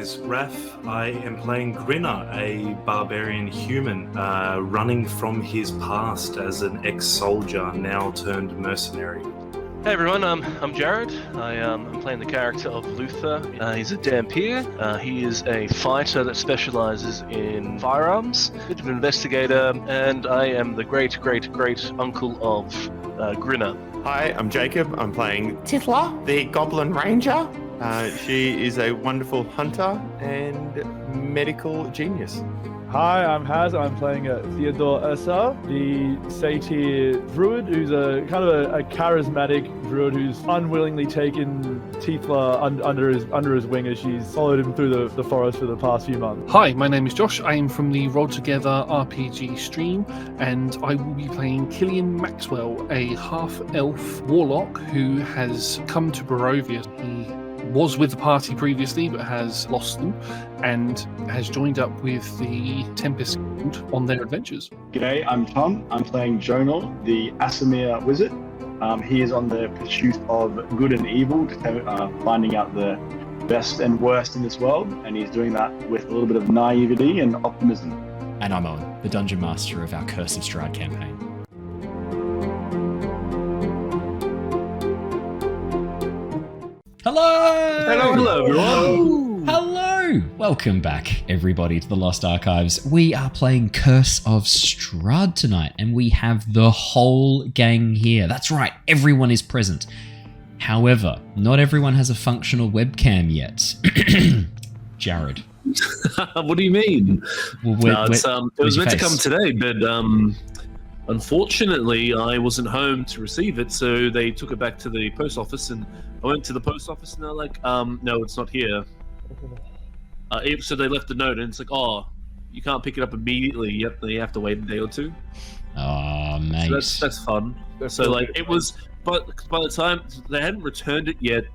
is Raph. I am playing Grinner, a barbarian human, running from his past as an ex-soldier, now turned mercenary. Hey everyone, I'm Jared. I'm playing the character of Luther. He's a Dampier. He is a fighter that specializes in firearms, a bit of an investigator, and I am the great uncle of Grinner. Hi, I'm Jacob. I'm playing Tifla, the Goblin Ranger. She is a wonderful hunter and medical genius. Hi, I'm Haz. I'm playing Theodore Ursa, the satyr druid, who's a kind of a charismatic druid who's unwillingly taken Tifla under his wing as she's followed him through the forest for the past few months. Hi, my name is Josh. I am from the Roll Together RPG stream, and I will be playing Killian Maxwell, a half-elf warlock who has come to Barovia. He was with the party previously but has lost them and has joined up with the Tempest Guild on their adventures. G'day, I'm Tom. I'm playing Jonal, the Asimir wizard. He is on the pursuit of good and evil, finding out the best and worst in this world, and he's doing that with a little bit of naivety and optimism. And I'm Owen, the dungeon master of our Curse of Strahd campaign. Hello everyone. Hello! Welcome back, everybody, to the Lost Archives. We are playing Curse of Strahd tonight, and we have the whole gang here. That's right, everyone is present. However, not everyone has a functional webcam yet. Jared. What do you mean? Well, it was meant to come today, but unfortunately, I wasn't home to receive it, so they took it back to the post office, and I went to the post office, and they're like, no, it's not here. So they left a note, and it's like, oh, you can't pick it up immediately. You have to wait a day or two. Oh, mate. So that's fun. So, like, it was, but by the time they hadn't returned it yet,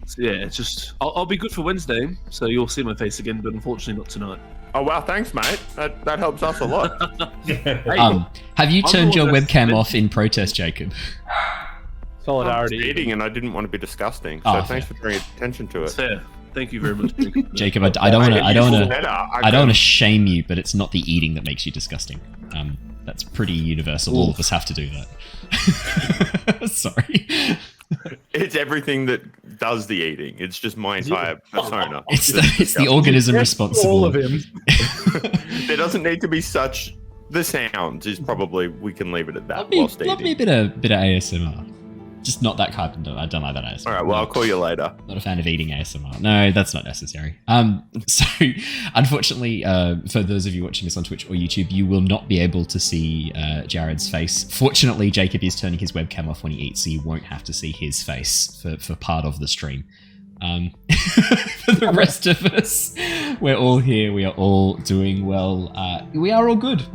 so yeah, it's just, I'll be good for Wednesday, so you'll see my face again, but unfortunately not tonight. Oh wow, thanks, mate. That helps us a lot. Hey, have you turned your webcam off in protest, Jacob? Solidarity. I was eating and I didn't want to be disgusting, so thanks for bringing attention to That's it. fair. Thank you very much. Jacob, I don't want to shame you, but it's not the eating that makes you disgusting. That's pretty universal. All of us have to do that. Sorry. It's everything that does the eating. It's just my entire persona. It's the organism responsible. All of him. There doesn't need to be such. The sounds is probably, we can leave it at that. Love me a bit of ASMR. Just not that kind. I don't like that ASMR. All right, well, I'll call you later. Not a fan of eating ASMR. No, that's not necessary. So, unfortunately, for those of you watching this on Twitch or YouTube, you will not be able to see Jared's face. Fortunately, Jacob is turning his webcam off when he eats, so you won't have to see his face for part of the stream. For the rest of us, we're all here. We are all doing well. We are all good.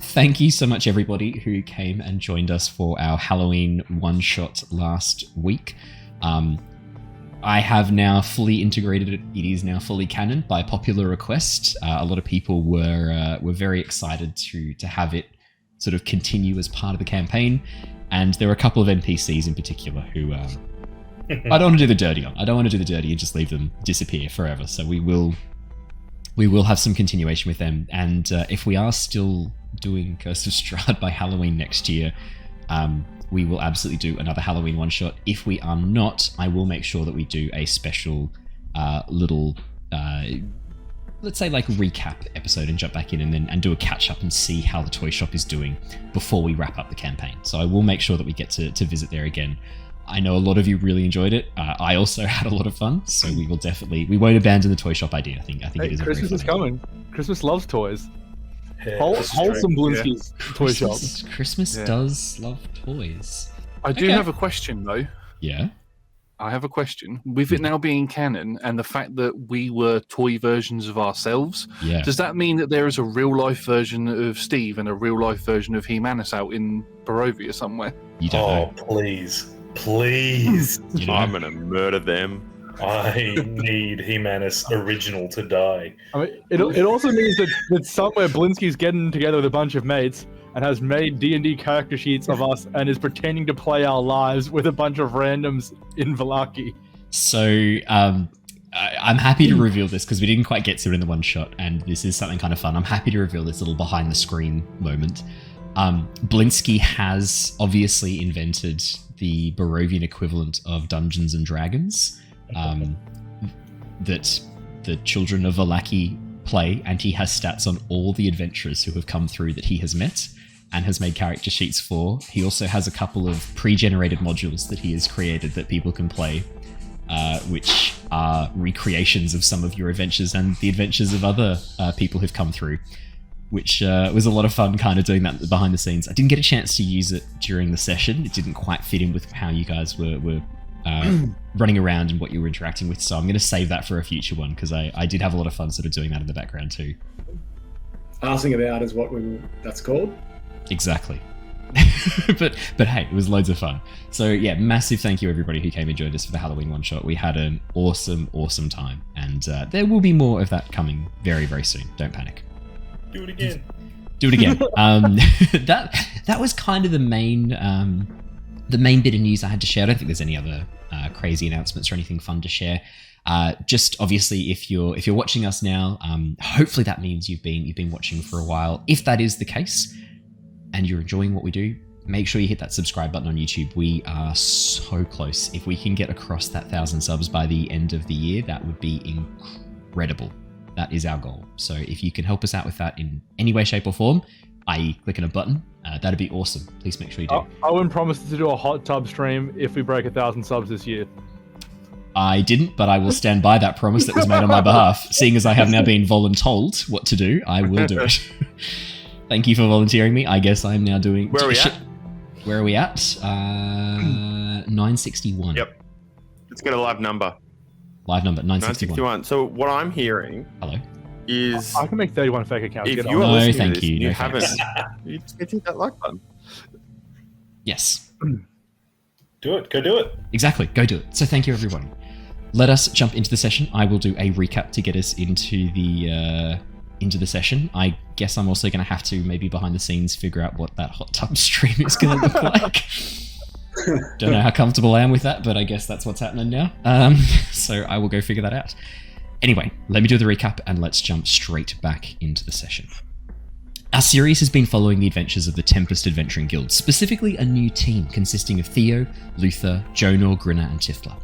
Thank you so much, everybody who came and joined us for our Halloween one-shot last week. I have now fully integrated it. It is now fully canon by popular request. A lot of people were very excited to have it sort of continue as part of the campaign, and there were a couple of NPCs in particular who I don't want to do the dirty on. I don't want to do the dirty and just leave them disappear forever. So we will have some continuation with them. And if we are still doing Curse of Strahd by Halloween next year, we will absolutely do another Halloween one shot. If we are not, I will make sure that we do a special little, let's say like recap episode and jump back in and do a catch up and see how the toy shop is doing before we wrap up the campaign. So I will make sure that we get to visit there again. I know a lot of you really enjoyed it. I also had a lot of fun, so we won't abandon the toy shop idea. I think it is. Christmas is coming. Christmas loves toys. Yeah, Wholesome Blinsky's toy shop. Christmas does love toys. I do have a question, though. Yeah? I have a question. With it now being canon and the fact that we were toy versions of ourselves, does that mean that there is a real-life version of Steve and a real-life version of He-Manus out in Barovia somewhere? You don't know. Please. I'm going to murder them. I need He-Manus original to die. I mean, it also means that somewhere Blinsky's getting together with a bunch of mates and has made D&D character sheets of us and is pretending to play our lives with a bunch of randoms in Vallaki. So, I'm happy to reveal this because we didn't quite get to it in the one shot, and this is something kind of fun. I'm happy to reveal this little behind the screen moment. Blinsky has obviously invented the Barovian equivalent of Dungeons and Dragons that the children of Vallaki play, and he has stats on all the adventurers who have come through that he has met and has made character sheets for. He also has a couple of pre-generated modules that he has created that people can play, which are recreations of some of your adventures and the adventures of other people who've come through, which was a lot of fun kind of doing that behind the scenes. I didn't get a chance to use it during the session. It didn't quite fit in with how you guys were running around and what you were interacting with, so I'm going to save that for a future one because I did have a lot of fun sort of doing that in the background too. Passing about is what that's called. Exactly. but hey, it was loads of fun. So yeah, massive thank you everybody who came and joined us for the Halloween one shot. We had an awesome time, and there will be more of that coming very, very soon. Don't panic. Do it again. Do it again. That was kind of the main bit of news I had to share. I don't think there's any other crazy announcements or anything fun to share. Just obviously, if you're watching us now, hopefully that means you've been watching for a while. If that is the case, and you're enjoying what we do, make sure you hit that subscribe button on YouTube. We are so close. If we can get across that 1,000 subs by the end of the year, that would be incredible. That is our goal. So if you can help us out with that in any way, shape or form, i.e. clicking a button, that'd be awesome. Please make sure you do. Owen promised to do a hot tub stream if we break 1,000 subs this year. I didn't, but I will stand by that promise that was made on my behalf. Seeing as I have now been voluntold what to do, I will do it. Thank you for volunteering me. I guess I'm now doing... Where are we at? Where are we at? 961. Yep. Let's get a live number. Live number, 961. So what I'm hearing... Hello? Is... I can make 31 fake accounts. If you are listening to this, you no haven't... thanks. You just hit that like button. Yes. Do it. Go do it. Exactly. Go do it. So thank you, everybody. Let us jump into the session. I will do a recap to get us into the session. I guess I'm also going to have to maybe behind the scenes figure out what that hot tub stream is going to look like. Don't know how comfortable I am with that, but I guess that's what's happening now. So I will go figure that out. Anyway, let me do the recap and let's jump straight back into the session. Our series has been following the adventures of the Tempest Adventuring Guild, specifically a new team consisting of Theo, Luther, Jonor, Grinner and Tifla.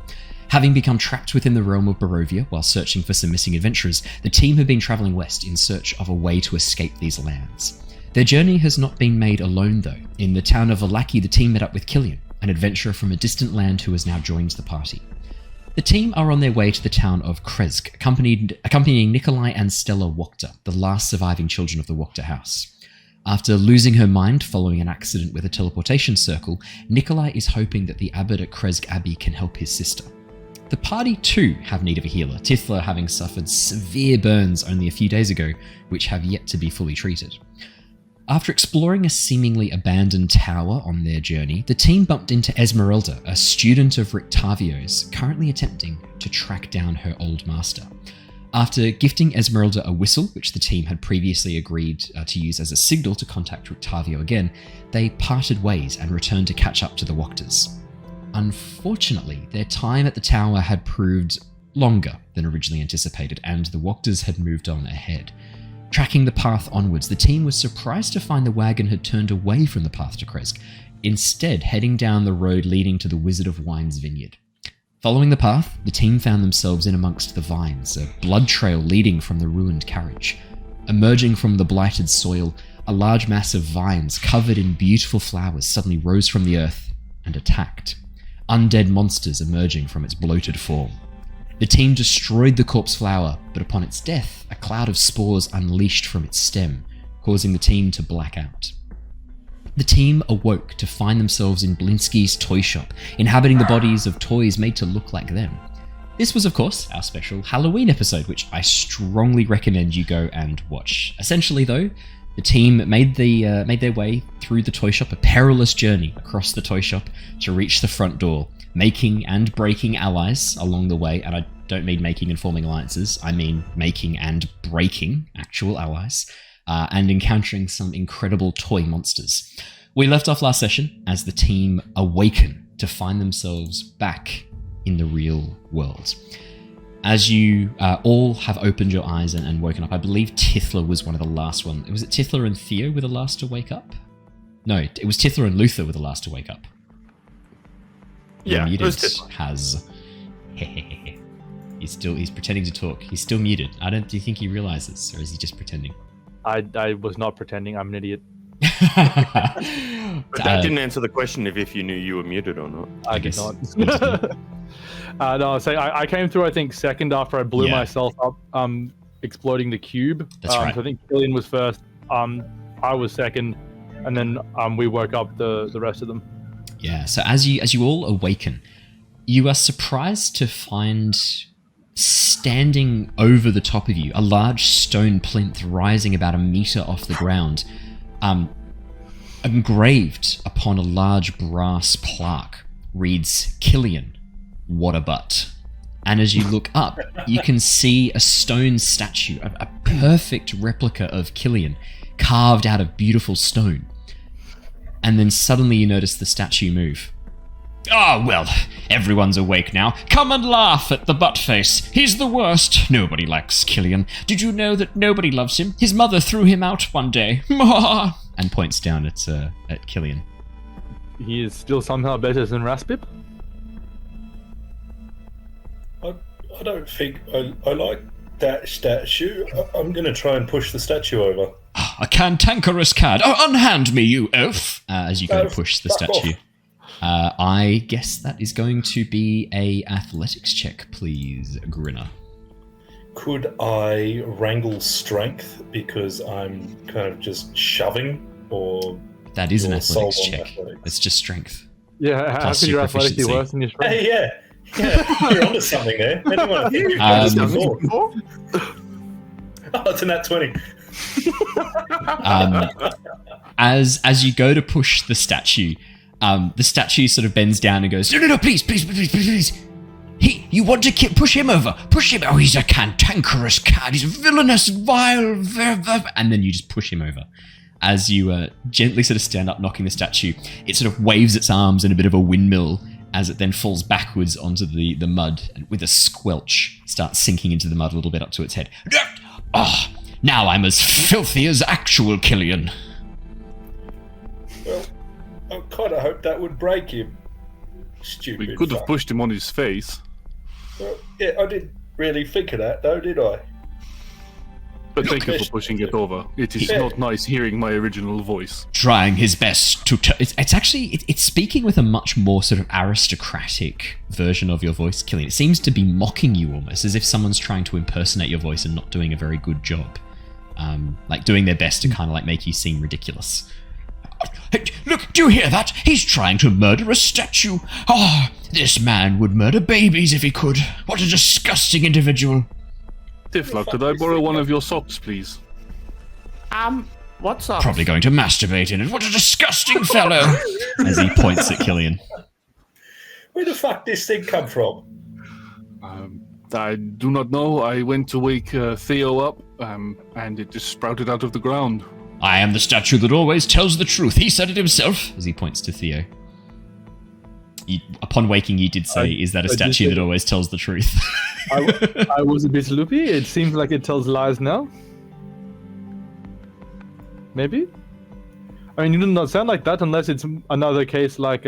Having become trapped within the realm of Barovia while searching for some missing adventurers, the team have been travelling west in search of a way to escape these lands. Their journey has not been made alone though. In the town of Vallaki, the team met up with Killian, an adventurer from a distant land who has now joined the party. The team are on their way to the town of Krezk, accompanying Nikolai and Stella Wachter, the last surviving children of the Wachter house. After losing her mind following an accident with a teleportation circle, Nikolai is hoping that the abbot at Krezk Abbey can help his sister. The party too have need of a healer, Tifla having suffered severe burns only a few days ago, which have yet to be fully treated. After exploring a seemingly abandoned tower on their journey, the team bumped into Esmeralda, a student of Rictavio's, currently attempting to track down her old master. After gifting Esmeralda a whistle, which the team had previously agreed to use as a signal to contact Rictavio again, they parted ways and returned to catch up to the Wachters. Unfortunately, their time at the tower had proved longer than originally anticipated, and the Wachters had moved on ahead. Tracking the path onwards, the team was surprised to find the wagon had turned away from the path to Krezk, instead heading down the road leading to the Wizard of Wine's vineyard. Following the path, the team found themselves in amongst the vines, a blood trail leading from the ruined carriage. Emerging from the blighted soil, a large mass of vines covered in beautiful flowers suddenly rose from the earth and attacked. Undead monsters emerging from its bloated form. The team destroyed the corpse flower, but upon its death, a cloud of spores unleashed from its stem, causing the team to black out. The team awoke to find themselves in Blinsky's toy shop, inhabiting the bodies of toys made to look like them. This was, of course, our special Halloween episode, which I strongly recommend you go and watch. Essentially, though, the team made their way through the toy shop, a perilous journey across the toy shop to reach the front door, making and breaking allies along the way, and I don't mean making and forming alliances, I mean making and breaking actual allies, and encountering some incredible toy monsters. We left off last session as the team awaken to find themselves back in the real world. as you all have opened your eyes and woken up, I believe Tithla was one of the last ones. Was it Tithla and Theo were the last to wake up? No, it was Tithla and Luther were the last to wake up. Yeah, muted, it was Tithla. Has. He's pretending to talk. He's still muted. Do you think he realizes, or is he just pretending? I was not pretending. I'm an idiot. But that didn't answer the question if you knew you were muted or not. I guess. did not. No, so I came through, I think, second after I blew Yeah. myself up exploding the cube. That's right. So I think Killian was first. I was second. And then we woke up the rest of them. Yeah, so as you all awaken, you are surprised to find standing over the top of you a large stone plinth rising about a meter off the ground, engraved upon a large brass plaque reads Killian, what a butt. And as you look up, you can see a stone statue, a perfect replica of Killian, carved out of beautiful stone. And then suddenly you notice the statue move. Ah, well, everyone's awake now. Come and laugh at the butt-face. He's the worst. Nobody likes Killian. Did you know that nobody loves him? His mother threw him out one day. And points down at Killian. He is still somehow better than Raspip. I don't think I like that statue. I'm going to try and push the statue over. A cantankerous cad. Oh, unhand me, you elf! As you go to push the statue. I guess that is going to be a athletics check, please, Grinner. Could I wrangle strength because I'm kind of just shoving, or That is an your athletics soul on check. athletics? It's just strength. Yeah, how Plus could your your athletics be proficiency. worse than your strength? Hey, yeah, you're onto something there. Anyone, I think we've done this before. Oh, it's a nat 20. As you go to push the statue sort of bends down and goes, no, please. You want to push him over. Push him. Oh, he's a cantankerous cad. He's a villainous, vile, and then you just push him over. As you gently sort of stand up, knocking the statue, it sort of waves its arms in a bit of a windmill as it then falls backwards onto the mud and with a squelch starts sinking into the mud a little bit up to its head. Oh, now I'm as filthy as actual Killian. Well, I kind of hoped that would break him. Stupid. We could have fuck. pushed him on his face. Well, yeah, I didn't really think of that, though, did I? But thank you for pushing it over. It is not nice hearing my original voice. Trying his best to... It's actually... It's speaking with a much more sort of aristocratic version of your voice, Killian. It seems to be mocking you almost, as if someone's trying to impersonate your voice and not doing a very good job. Like doing their best to kind of like make you seem ridiculous. Hey, look, do you hear that? He's trying to murder a statue. Oh, this man would murder babies if he could. What a disgusting individual. Tifla, could I borrow one of your socks, please? What's up? Probably going to masturbate in it. What a disgusting fellow! As he points at Killian. Where the fuck this thing come from? I do not know. I went to wake Theo up, and it just sprouted out of the ground. I am the statue that always tells the truth. He said it himself. As he points to Theo. Upon waking, you did say, is that a statue that always tells the truth? I was a bit loopy. It seems like it tells lies now. Maybe? I mean, you do not sound like that unless it's another case like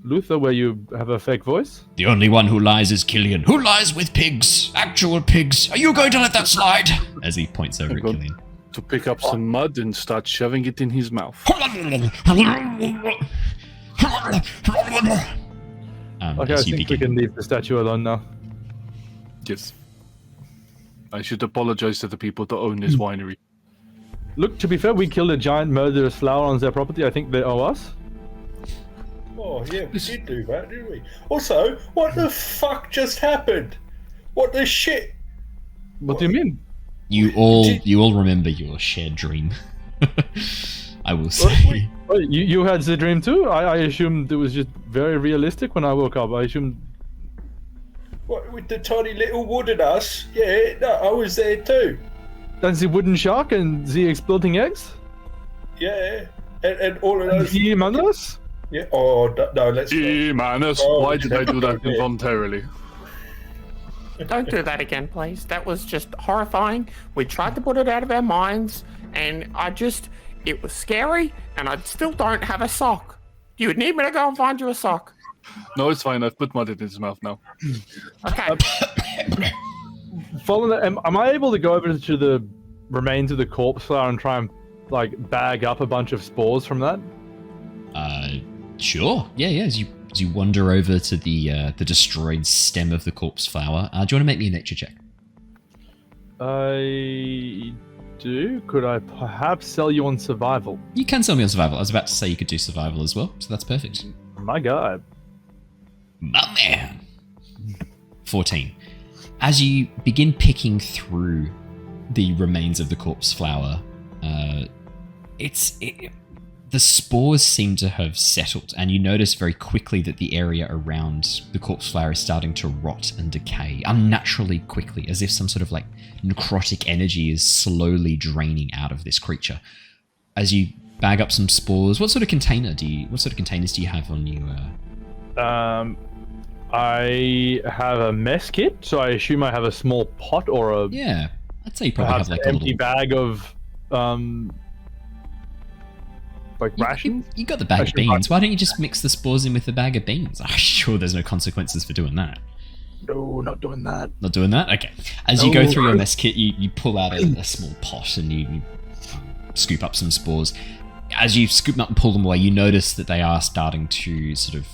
Luther where you have a fake voice. The only one who lies is Killian. Who lies with pigs? Actual pigs. Are you going to let that slide? As he points over at Killian. To pick up some mud and start shoving it in his mouth. Okay, I think we can leave the statue alone now. Yes. I should apologize to the people that own this winery. Look, to be fair, we killed a giant murderous flower on their property. I think they owe us. Oh, yeah, we did do that, didn't we? Also, what the fuck just happened? What the shit? What do you mean? You all remember your shared dream. I will say. Wait, you had the dream too? I assumed it was just very realistic when I woke up. I assumed... What, with the tiny little wood and us? Yeah, no, I was there too. And the wooden shark and the exploding eggs? Yeah, and all of those... The Manus? Yeah, oh, no, let's not. Manus, Oh, why did I do that involuntarily? Don't do that again, please. That was just horrifying. We tried to put it out of our minds, and it was scary, and I still don't have a sock. You would need me to go and find you a sock. No, it's fine. I've put mud in his mouth now. Okay. Following that, am I able to go over to the remains of the corpse flower and try and bag up a bunch of spores from that? Sure. Yeah. As you wander over to the destroyed stem of the corpse flower, do you want to make me a nature check? I do. Could I perhaps sell you on survival? You can sell me on survival. I was about to say you could do survival as well, so that's perfect. My God. My man. 14. As you begin picking through the remains of the corpse flower, the spores seem to have settled, and you notice very quickly that the area around the corpse flower is starting to rot and decay unnaturally quickly, as if some sort of necrotic energy is slowly draining out of this creature. As you bag up some spores, what sort of containers do you have on you? I have a mess kit, so I assume I have a small pot or a... Yeah, I'd say you probably have an a empty little... bag of, rations? You got the bag of beans. Why don't you just mix the spores in with the bag of beans? I'm sure there's no consequences for doing that. No, not doing that. Not doing that? Okay. As you go through your mess kit, you pull out a small pot and you scoop up some spores. As you scoop them up and pull them away, you notice that they are starting to sort of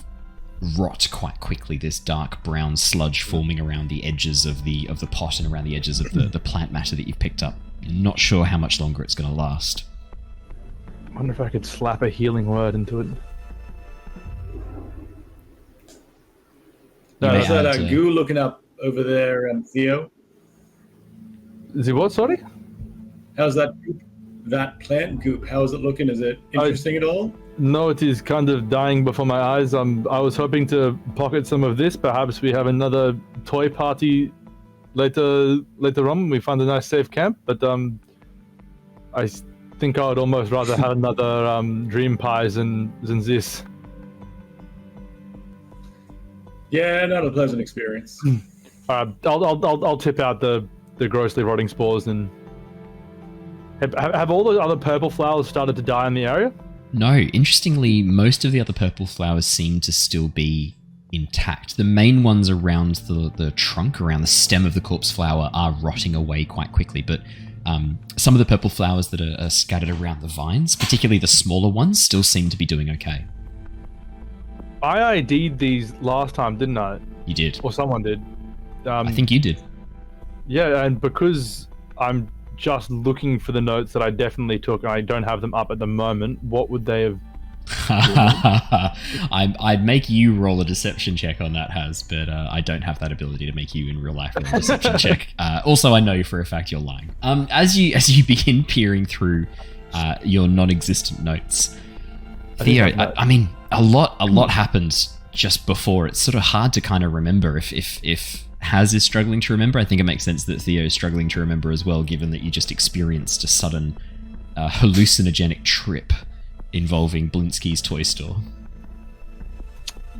rot quite quickly. This dark brown sludge forming around the edges of the pot and around the edges of the plant matter that you've picked up. You're not sure how much longer it's going to last. I wonder if I could slap a healing word into it. Is that goo looking up over there, Theo? Is it what, sorry? How's that plant goop? How is it looking? Is it interesting at all? No, it is kind of dying before my eyes. I was hoping to pocket some of this. Perhaps we have another toy party later on. We find a nice safe camp, but I think I would almost rather have another dream pies than this. Yeah, not a pleasant experience. I'll tip out the grossly rotting spores. And have all the other purple flowers started to die in the area? No, interestingly, most of the other purple flowers seem to still be intact. The main ones around the trunk, around the stem of the corpse flower, are rotting away quite quickly, but some of the purple flowers that are scattered around the vines, particularly the smaller ones, still seem to be doing okay. I ID'd these last time, didn't I? You did. Or someone did. I think you did. Yeah, and because I'm just looking for the notes that I definitely took, and I don't have them up at the moment, what would they have? I'd make you roll a deception check on that, Haz, but I don't have that ability to make you in real life roll a deception check. Also, I know for a fact you're lying. As you begin peering through your non-existent notes, Theo, I mean, a lot happened just before. It's sort of hard to kind of remember. If Haz is struggling to remember, I think it makes sense that Theo is struggling to remember as well, given that you just experienced a sudden hallucinogenic trip involving Blinsky's toy store.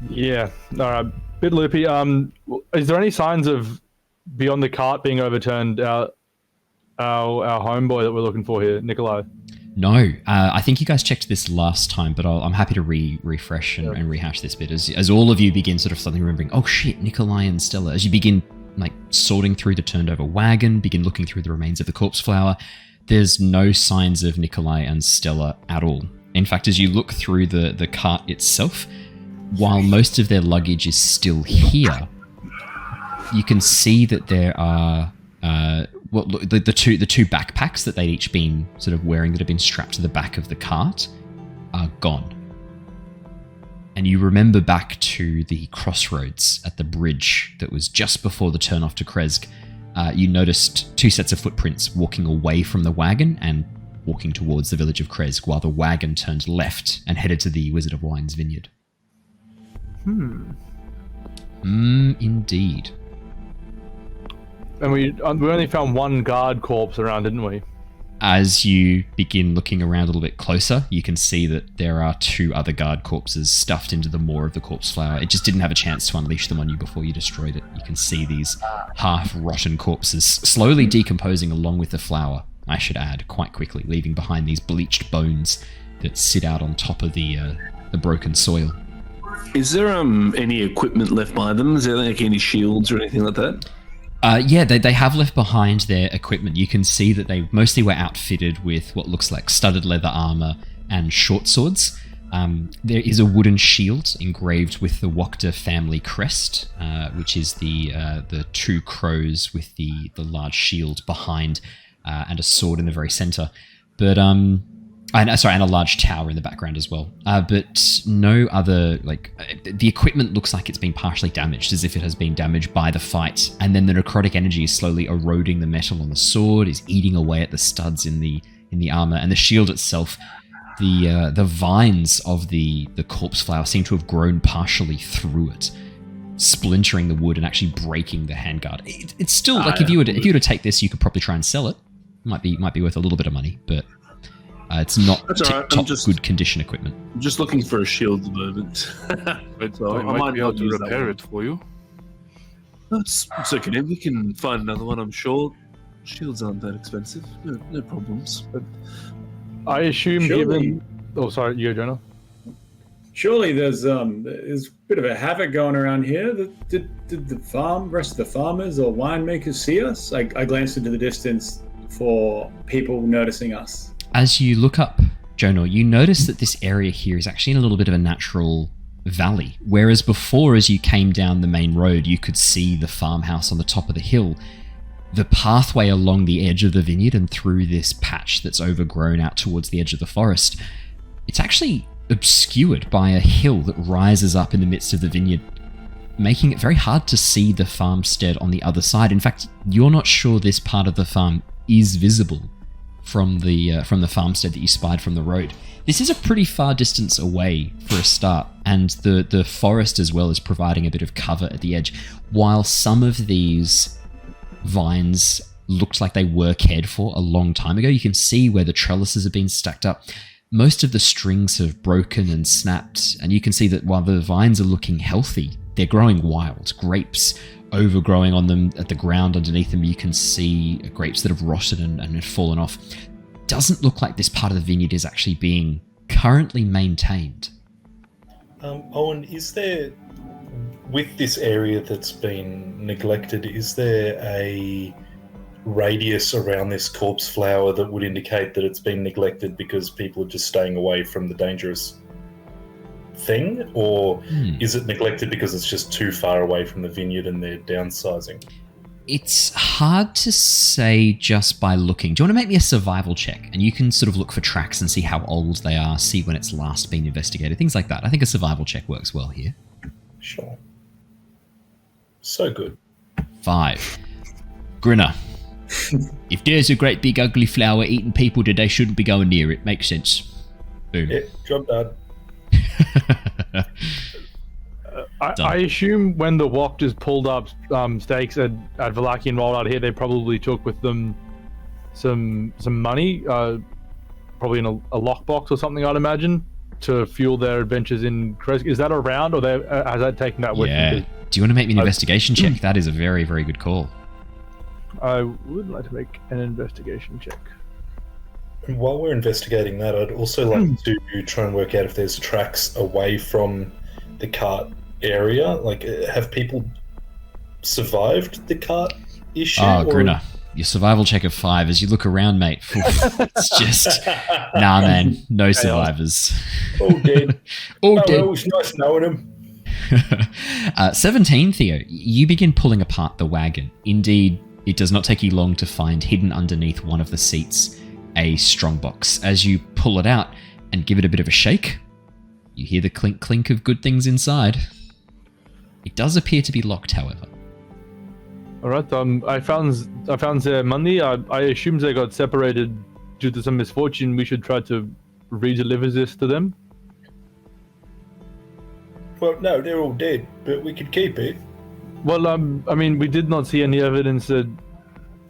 Yeah, bit loopy. Is there any signs of beyond the cart being overturned? Our homeboy that we're looking for here, Nikolai. No, I think you guys checked this last time, but I'm happy to refresh and rehash this bit as all of you begin sort of suddenly remembering. Oh shit, Nikolai and Stella. As you begin sorting through the turned over wagon, begin looking through the remains of the corpse flower. There's no signs of Nikolai and Stella at all. In fact, as you look through the cart itself, while most of their luggage is still here, you can see that there are the two backpacks that they'd each been sort of wearing that have been strapped to the back of the cart are gone. And you remember back to the crossroads at the bridge that was just before the turn off to Kresk. You noticed two sets of footprints walking away from the wagon and walking towards the village of Kresk, while the wagon turned left and headed to the Wizard of Wine's vineyard. Indeed. And we only found one guard corpse around, didn't we? As you begin looking around a little bit closer, you can see that there are 2 other guard corpses stuffed into the maw of the corpse flower. It just didn't have a chance to unleash them on you before you destroyed it. You can see these half-rotten corpses slowly decomposing along with the flower, I should add, quite quickly, leaving behind these bleached bones that sit out on top of the broken soil. Is there any equipment left by them? Is there like any shields or anything like that? Yeah, they have left behind their equipment. You can see that they mostly were outfitted with what looks like studded leather armor and short swords. There is a wooden shield engraved with the Wokta family crest, which is the 2 crows with the large shield behind, and a sword in the very center. But and a large tower in the background as well. But no other, the equipment looks like it's been partially damaged, as if it has been damaged by the fight. And then the necrotic energy is slowly eroding the metal on the sword, is eating away at the studs in the armor, and the shield itself. The vines of the corpse flower seem to have grown partially through it, splintering the wood and actually breaking the handguard. It's still if you were to take this, you could probably try and sell it. Might be worth a little bit of money, but. It's not top good condition equipment. I'm just looking for a shield at the moment. So I might be able to repair it for you. It's okay. We can find another one, I'm sure. Shields aren't that expensive. No problems. But I assume given... Oh, sorry, you go, Jonah. Surely there's a bit of a havoc going around here. Did the rest of the farmers or winemakers see us? I glanced into the distance for people noticing us. As you look up, Jonah, you notice that this area here is actually in a little bit of a natural valley. Whereas before, as you came down the main road, you could see the farmhouse on the top of the hill. The pathway along the edge of the vineyard and through this patch that's overgrown out towards the edge of the forest, it's actually obscured by a hill that rises up in the midst of the vineyard, making it very hard to see the farmstead on the other side. In fact, you're not sure this part of the farm is visible from the farmstead that you spied from the road. This is a pretty far distance away for a start, and the forest as well is providing a bit of cover at the edge. While some of these vines looked like they were cared for a long time ago, you can see where the trellises have been stacked up. Most of the strings have broken and snapped, and you can see that while the vines are looking healthy, they're growing wild. Grapes overgrowing on them at the ground underneath them. You can see grapes that have rotted and have fallen off. Doesn't look like this part of the vineyard is actually being currently maintained. Owen, is there, with this area that's been neglected, is there a radius around this corpse flower that would indicate that it's been neglected because people are just staying away from the dangerous thing, or is it neglected because it's just too far away from the vineyard and they're downsizing? It's hard to say just by looking. Do you want to make me a survival check? And you can sort of look for tracks and see how old they are, see when it's last been investigated, things like that. I think a survival check works well here. Sure. So good. 5. Grinner. If there's a great big ugly flower eating people, then they shouldn't be going near it. Makes sense. Boom. Yeah, job done. I assume when the Wokters pulled up stakes at Vallaki and rolled out here, they probably took with them some money, probably in a lockbox or something, I'd imagine, to fuel their adventures in Kresk. Is that around, or has that taken that with them? Do you want to make me an investigation check? That is a very, very good call. I would like to make an investigation check. And while we're investigating that, I'd also like to try and work out if there's tracks away from the cart area. Like, have people survived the cart issue? Oh, Grinner, your survival check of 5 as you look around, mate. It's just, nah, man, no survivors. All dead. All dead. It was nice knowing him. 17, Theo, you begin pulling apart the wagon. Indeed, it does not take you long to find hidden underneath one of the seats a strongbox. As you pull it out and give it a bit of a shake, you hear the clink clink of good things inside. It does appear to be locked, however. All right. I found their money. I assume they got separated due to some misfortune. We should try to re-deliver this to them. Well, no, they're all dead, but we could keep it. Well, I mean, we did not see any evidence that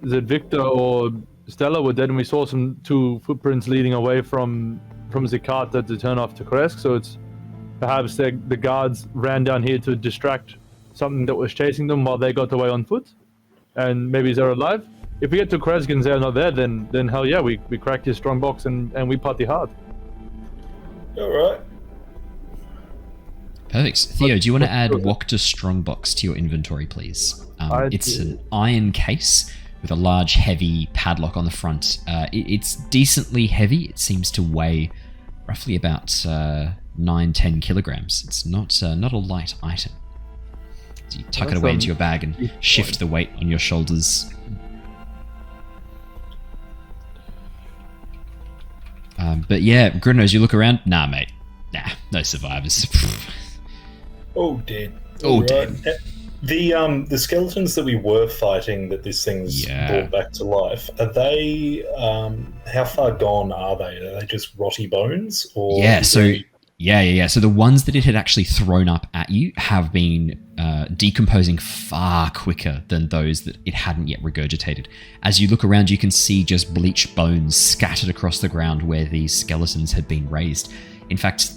Victor or Stella were dead, and we saw two footprints leading away from Zakata to turn off to Kresk. So it's perhaps the guards ran down here to distract something that was chasing them while they got away on foot, and maybe they're alive. If we get to Kresk and they're not there, then hell yeah, we crack his strong box and we party hard. All right. Perfect. Theo, do you want to add Wokta Strongbox to your inventory, please? It's an iron case with a large, heavy padlock on the front. It's decently heavy. It seems to weigh roughly about 9-10 kilograms. It's not a light item. So you tuck it away into your bag and shift the weight on your shoulders. But yeah, Gruno, as you look around, nah, mate. Nah, no survivors. Oh, dead. Oh, right. dead. The skeletons that we were fighting that this thing's brought back to life, are they, how far gone are they? Are they just rotty bones? Or yeah, so the ones that it had actually thrown up at you have been decomposing far quicker than those that it hadn't yet regurgitated. As you look around, you can see just bleached bones scattered across the ground where these skeletons had been raised. In fact,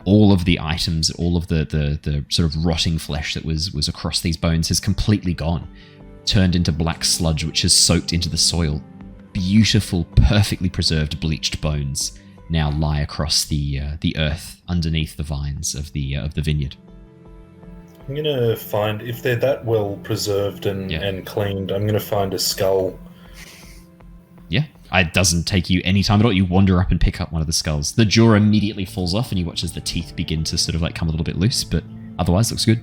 all of the items, all of the sort of rotting flesh that was across these bones has completely gone, turned into black sludge which has soaked into the soil. Beautiful, perfectly preserved bleached bones now lie across the earth underneath the vines of the vineyard. I'm gonna find, if they're that well preserved and cleaned, I'm gonna find a skull. Yeah, it doesn't take you any time at all. You wander up and pick up one of the skulls. The jaw immediately falls off, and you watch as the teeth begin to sort of like come a little bit loose, but otherwise looks good.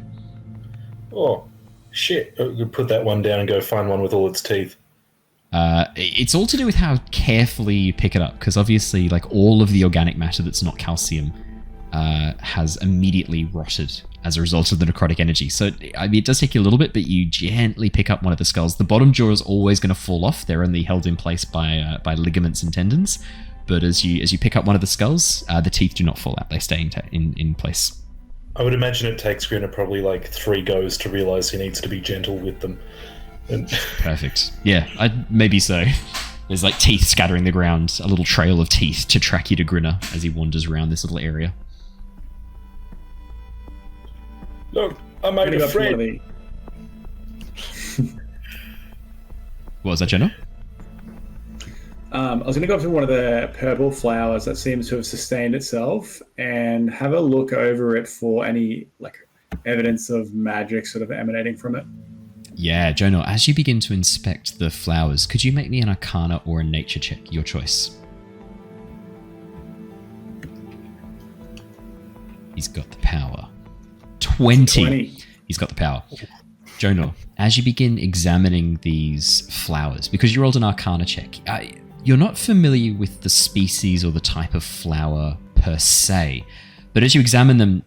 Oh, shit! I could put that one down and go find one with all its teeth. It's all to do with how carefully you pick it up, because obviously, like, all of the organic matter that's not calcium has immediately rotted as a result of the necrotic energy. So, I mean, it does take you a little bit, but you gently pick up one of the skulls. The bottom jaw is always going to fall off. They're only held in place by ligaments and tendons. But as you pick up one of the skulls, the teeth do not fall out. They stay in place. I would imagine it takes Grinner probably like 3 goes to realise he needs to be gentle with them. Perfect. Yeah, maybe so. There's like teeth scattering the ground, a little trail of teeth to track you to Grinner as he wanders around this little area. Look, I made a friend. What was that, Jenna? I was going to go up to one of the purple flowers that seems to have sustained itself and have a look over it for any like evidence of magic sort of emanating from it. Yeah, Jonah, as you begin to inspect the flowers, could you make me an Arcana or a Nature check? Your choice. He's got the power. 20. He's got the power. Jonah, as you begin examining these flowers, because you rolled an Arcana check, you're not familiar with the species or the type of flower per se, but as you examine them,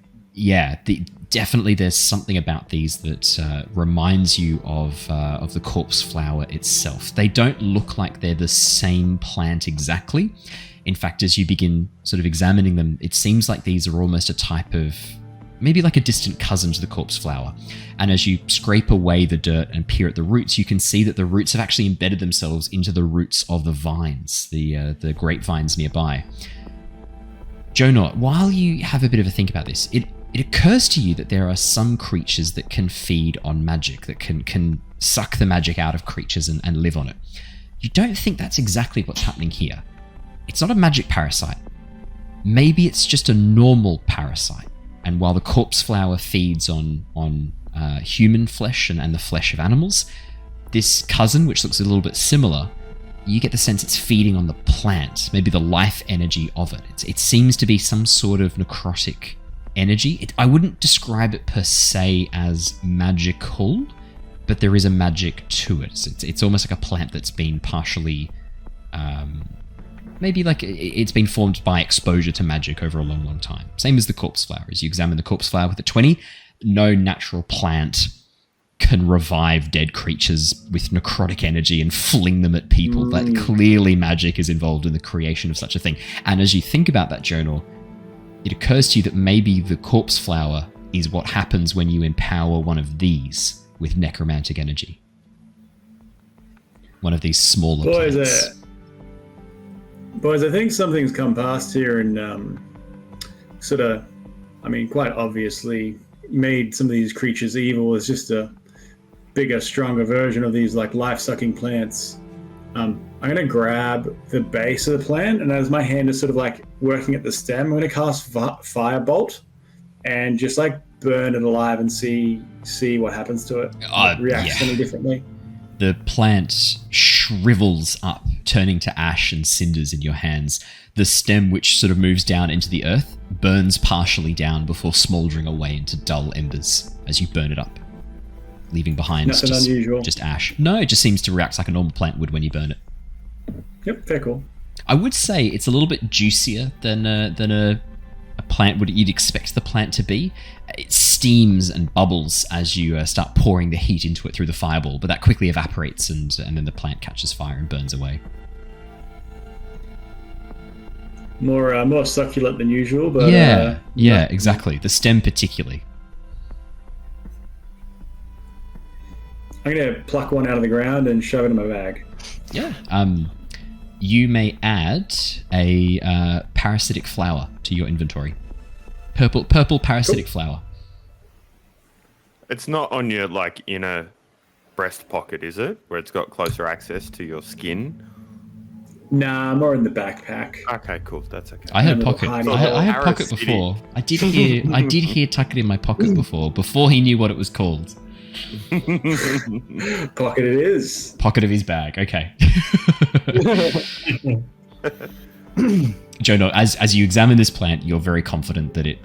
definitely there's something about these that reminds you of the corpse flower itself. They don't look like they're the same plant exactly. In fact, as you begin sort of examining them, it seems like these are almost a type of, maybe like a distant cousin to the corpse flower. And as you scrape away the dirt and peer at the roots, you can see that the roots have actually embedded themselves into the roots of the vines, the grapevines nearby. Jonah, while you have a bit of a think about this, it occurs to you that there are some creatures that can feed on magic, that can suck the magic out of creatures and live on it. You don't think that's exactly what's happening here. It's not a magic parasite. Maybe it's just a normal parasite. And while the corpse flower feeds on human flesh and the flesh of animals, this cousin, which looks a little bit similar, you get the sense it's feeding on the plant, maybe the life energy of it. It seems to be some sort of necrotic energy. I wouldn't describe it per se as magical, but there is a magic to it. It's almost like a plant that's been partially, maybe like it's been formed by exposure to magic over a long, long time. Same as the corpse flower. As you examine the corpse flower with a 20, no natural plant can revive dead creatures with necrotic energy and fling them at people. That clearly magic is involved in the creation of such a thing. And as you think about that, Jonah, it occurs to you that maybe the corpse flower is what happens when you empower one of these with necromantic energy. one of these smaller plants. Boys, I think something's come past here and quite obviously made some of these creatures evil. It's just a bigger, stronger version of these like life-sucking plants. I'm going to grab the base of the plant, and as my hand is sort of like working at the stem, I'm going to cast Firebolt and just like burn it alive and see what happens to it. Reacts any differently. The plant shrivels up, turning to ash and cinders in your hands. The stem, which sort of moves down into the earth, burns partially down before smouldering away into dull embers as you burn it up, leaving behind Nothing unusual. Just ash. No, it just seems to react like a normal plant would when you burn it. Yep, very cool. I would say it's a little bit juicier than a plant you'd expect the plant to be. It steams and bubbles as you start pouring the heat into it through the fireball, but that quickly evaporates and then the plant catches fire and burns away. More succulent than usual, but exactly. The stem particularly. I'm gonna pluck one out of the ground and shove it in my bag. Yeah. You may add a parasitic flower to your inventory. Purple parasitic flower. It's not on your like inner breast pocket, is it? Where it's got closer access to your skin. Nah, more in the backpack. Okay, cool. That's okay. I had pocket. I had pocket before. I did hear tuck it in my pocket before he knew what it was called. Pocket it is. Pocket of his bag. Okay. Jonah, as you examine this plant, you're very confident that it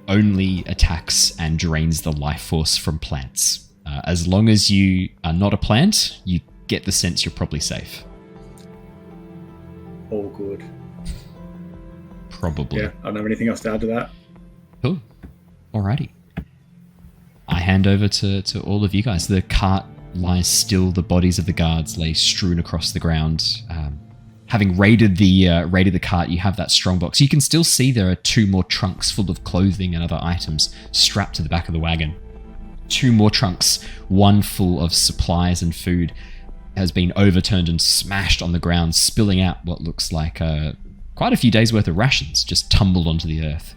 only attacks and drains the life force from plants. As long as you are not a plant, you get the sense you're probably safe. All good. Probably. Yeah, I don't have anything else to add to that. Cool. Alrighty. I hand over to all of you guys. The cart lies still. The bodies of the guards lay strewn across the ground. Having raided the cart, you have that strongbox. You can still see there are 2 more trunks full of clothing and other items strapped to the back of the wagon. 2 more trunks, one full of supplies and food, has been overturned and smashed on the ground, spilling out what looks like quite a few days' worth of rations just tumbled onto the earth.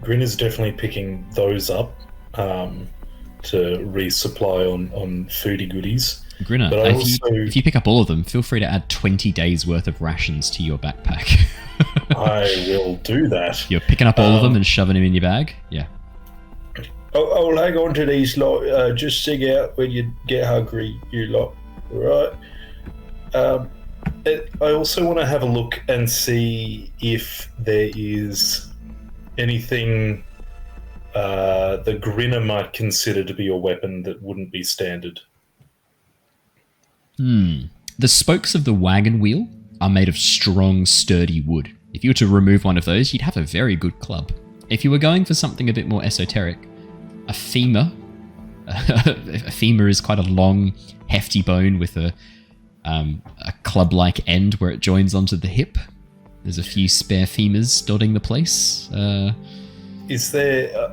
Grin is definitely picking those up to resupply on foodie goodies. Grinner, if you pick up all of them, feel free to add 20 days' worth of rations to your backpack. I will do that. You're picking up all of them and shoving them in your bag? Yeah. I'll hang on to these lot. Just sing out when you get hungry, you lot. Right. I also want to have a look and see if there is anything the Grinner might consider to be a weapon that wouldn't be standard. The spokes of the wagon wheel are made of strong, sturdy wood. If you were to remove one of those, you'd have a very good club. If you were going for something a bit more esoteric, a femur. A femur is quite a long, hefty bone with a club-like end where it joins onto the hip. There's a few spare femurs dotting the place. Is there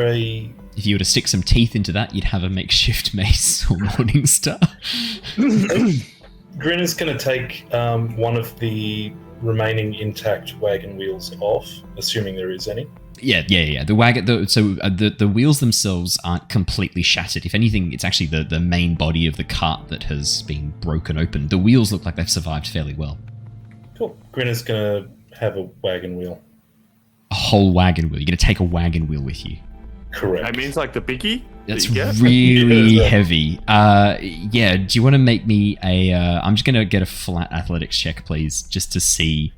a... If you were to stick some teeth into that, you'd have a makeshift mace or morning star. Grinner's going to take one of the remaining intact wagon wheels off, assuming there is any. Yeah. The wheels themselves aren't completely shattered. If anything, it's actually the main body of the cart that has been broken open. The wheels look like they've survived fairly well. Cool. Grinner's going to have a wagon wheel. A whole wagon wheel. You're going to take a wagon wheel with you. Correct. That means like the biggie? That's really heavy. Yeah, do you want to make me I'm just going to get a flat athletics check, please, just to see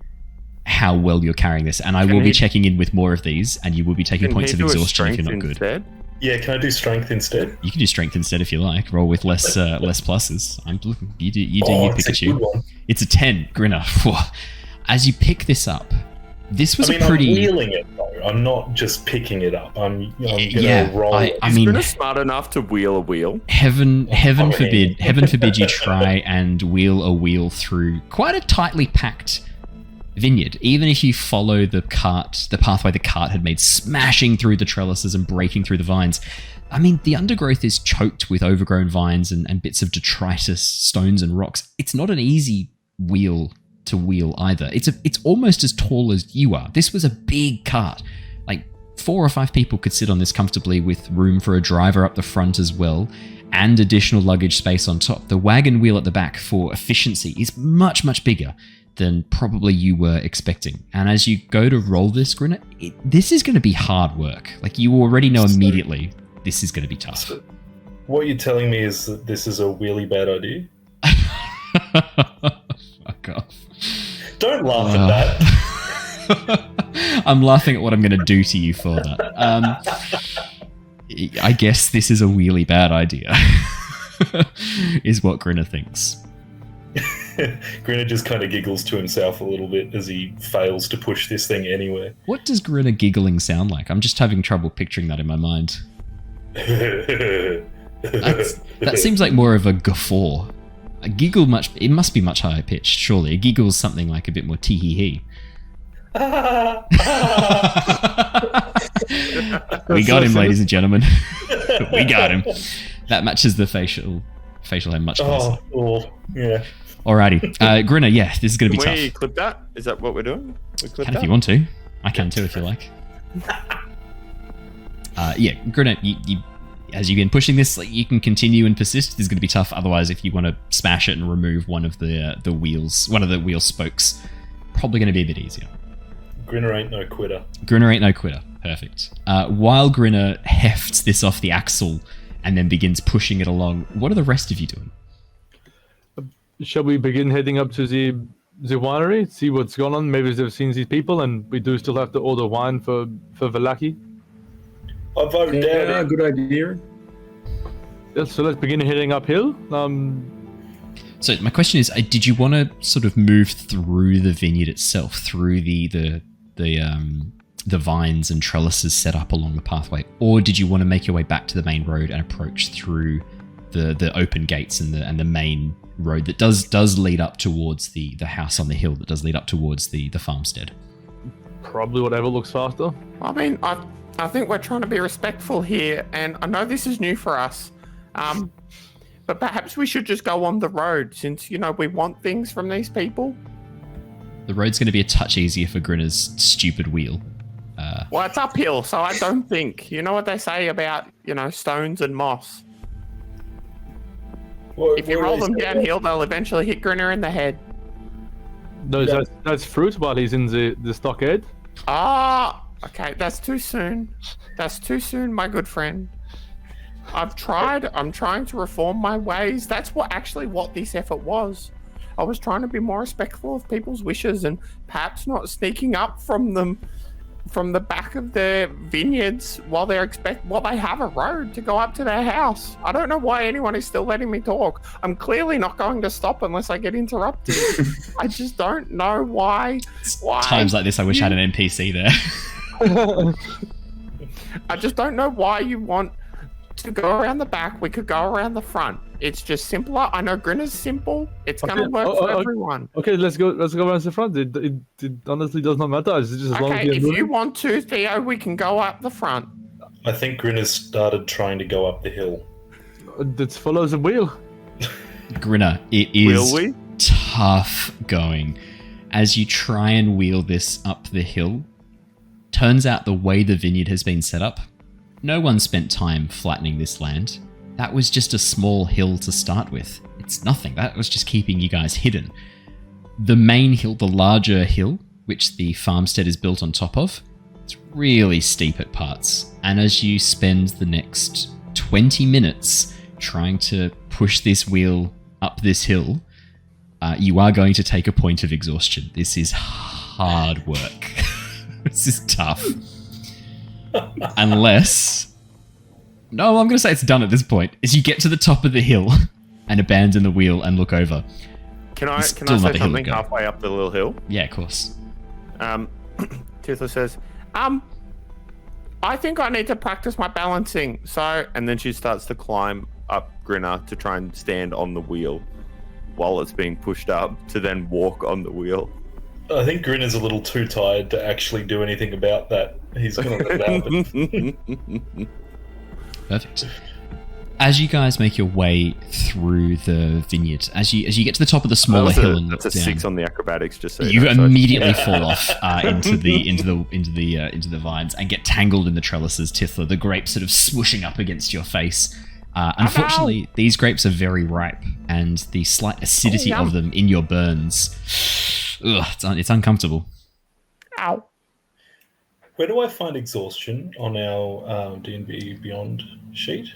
how well you're carrying this. And I will be checking in with more of these, and you will be taking points of exhaustion if you're not good. Instead? Yeah, can I do strength instead? You can do strength instead if you like. Roll with less pluses. You do you, Pikachu. It's a 10, Grinner. As you pick this up, this was a pretty... I'm wheeling it, though. I'm not just picking it up. I'm gonna roll it. Is Grinner smart enough to wheel a wheel? Heaven forbid you try and wheel a wheel through quite a tightly packed vineyard. Even if you follow the pathway the cart had made, smashing through the trellises and breaking through the vines, I mean, the undergrowth is choked with overgrown vines and bits of detritus, stones and rocks. It's not an easy wheel to wheel either. It's almost as tall as you are. This was a big cart. Like 4 or 5 people could sit on this comfortably with room for a driver up the front as well and additional luggage space on top. The wagon wheel at the back for efficiency is much, much bigger than probably you were expecting. And as you go to roll this, Grinner, this is going to be hard work. Like you already know immediately this is going to be tough. So what you're telling me is that this is a really bad idea? Fuck off. Don't laugh at that. I'm laughing at what I'm going to do to you for that. I guess this is a really bad idea, is what Grinner thinks. Grinner just kind of giggles to himself a little bit as he fails to push this thing anywhere. What does Grinner giggling sound like? I'm just having trouble picturing that in my mind. That seems like more of a guffaw. A giggle it must be much higher pitched, surely. A giggle is something like a bit more tee-hee-hee. We got him, ladies and gentlemen. We got him. That matches the facial hair much closer. Oh, yeah. Alrighty. Grinner, yeah, this is going to be tough. Can we clip that? Is that what we're doing? We clip Can that? if you want to. I can too if you like. Yeah, Grinner, you as you begin pushing this, like, you can continue and persist. This is going to be tough. Otherwise, if you want to smash it and remove one of the wheels, one of the wheel spokes, probably going to be a bit easier. Grinner ain't no quitter. Grinner ain't no quitter. Perfect. While Grinner hefts this off the axle and then begins pushing it along, what are the rest of you doing? Shall we begin heading up to the winery, see what's going on? Maybe they've seen these people, and we do still have to order wine for vallaki. I vote down. Good idea. Yes, so let's begin heading uphill. So my question is, did you want to sort of move through the vineyard itself, through the vines and trellises set up along the pathway, or did you want to make your way back to the main road and approach through the open gates and the main road that does lead up towards the house on the hill, that does lead up towards the farmstead? Probably whatever looks faster. I mean, I think we're trying to be respectful here, and I know this is new for us, but perhaps we should just go on the road since, we want things from these people. The road's going to be a touch easier for Grinner's stupid wheel. Well, it's uphill, so I don't think. You know what they say about, stones and moss? If you roll them downhill, they'll eventually hit Grinner in the head. No, that's fruit while he's in the stockade. Okay, that's too soon. That's too soon, my good friend. I'm trying to reform my ways. That's what this effort was. I was trying to be more respectful of people's wishes and perhaps not sneaking up from them from the back of their vineyards while they have a road to go up to their house. I don't know why anyone is still letting me talk. I'm clearly not going to stop unless I get interrupted. I just don't know why. Times like this, I wish I had an NPC there. I just don't know why you want to go around the back. We could go around the front. It's just simpler. I know Grinner's simple. It's gonna work for everyone. Okay, let's go around the front. It honestly does not matter. It's just as long as if you want to, Theo, we can go up the front. I think Grinner's started trying to go up the hill. It follows the wheel. Grinner, it is tough going. As you try and wheel this up the hill, turns out the way the vineyard has been set up, no one spent time flattening this land. That was just a small hill to start with. It's nothing. That was just keeping you guys hidden. The main hill, the larger hill, which the farmstead is built on top of, it's really steep at parts. And as you spend the next 20 minutes trying to push this wheel up this hill, you are going to take a point of exhaustion. This is hard work. This is tough. Unless... No, I'm going to say it's done at this point. As you get to the top of the hill and abandon the wheel and look over. Can I say something halfway up the little hill? Yeah, of course. Tithla says, I think I need to practice my balancing. So, and then she starts to climb up Grinner to try and stand on the wheel while it's being pushed up to then walk on the wheel. I think Grinner's a little too tired to actually do anything about that. He's going to let it happen. Perfect. As you guys make your way through the vineyard, as you get to the top of the smaller hill and that's a down, 6 on the acrobatics. Just so you know, so- immediately fall off into the vines and get tangled in the trellises. Tithla, the grapes sort of swooshing up against your face. Unfortunately, these grapes are very ripe, and the slight acidity of them in your burns, it's uncomfortable. Ow. Where do I find exhaustion on our D&B Beyond sheet?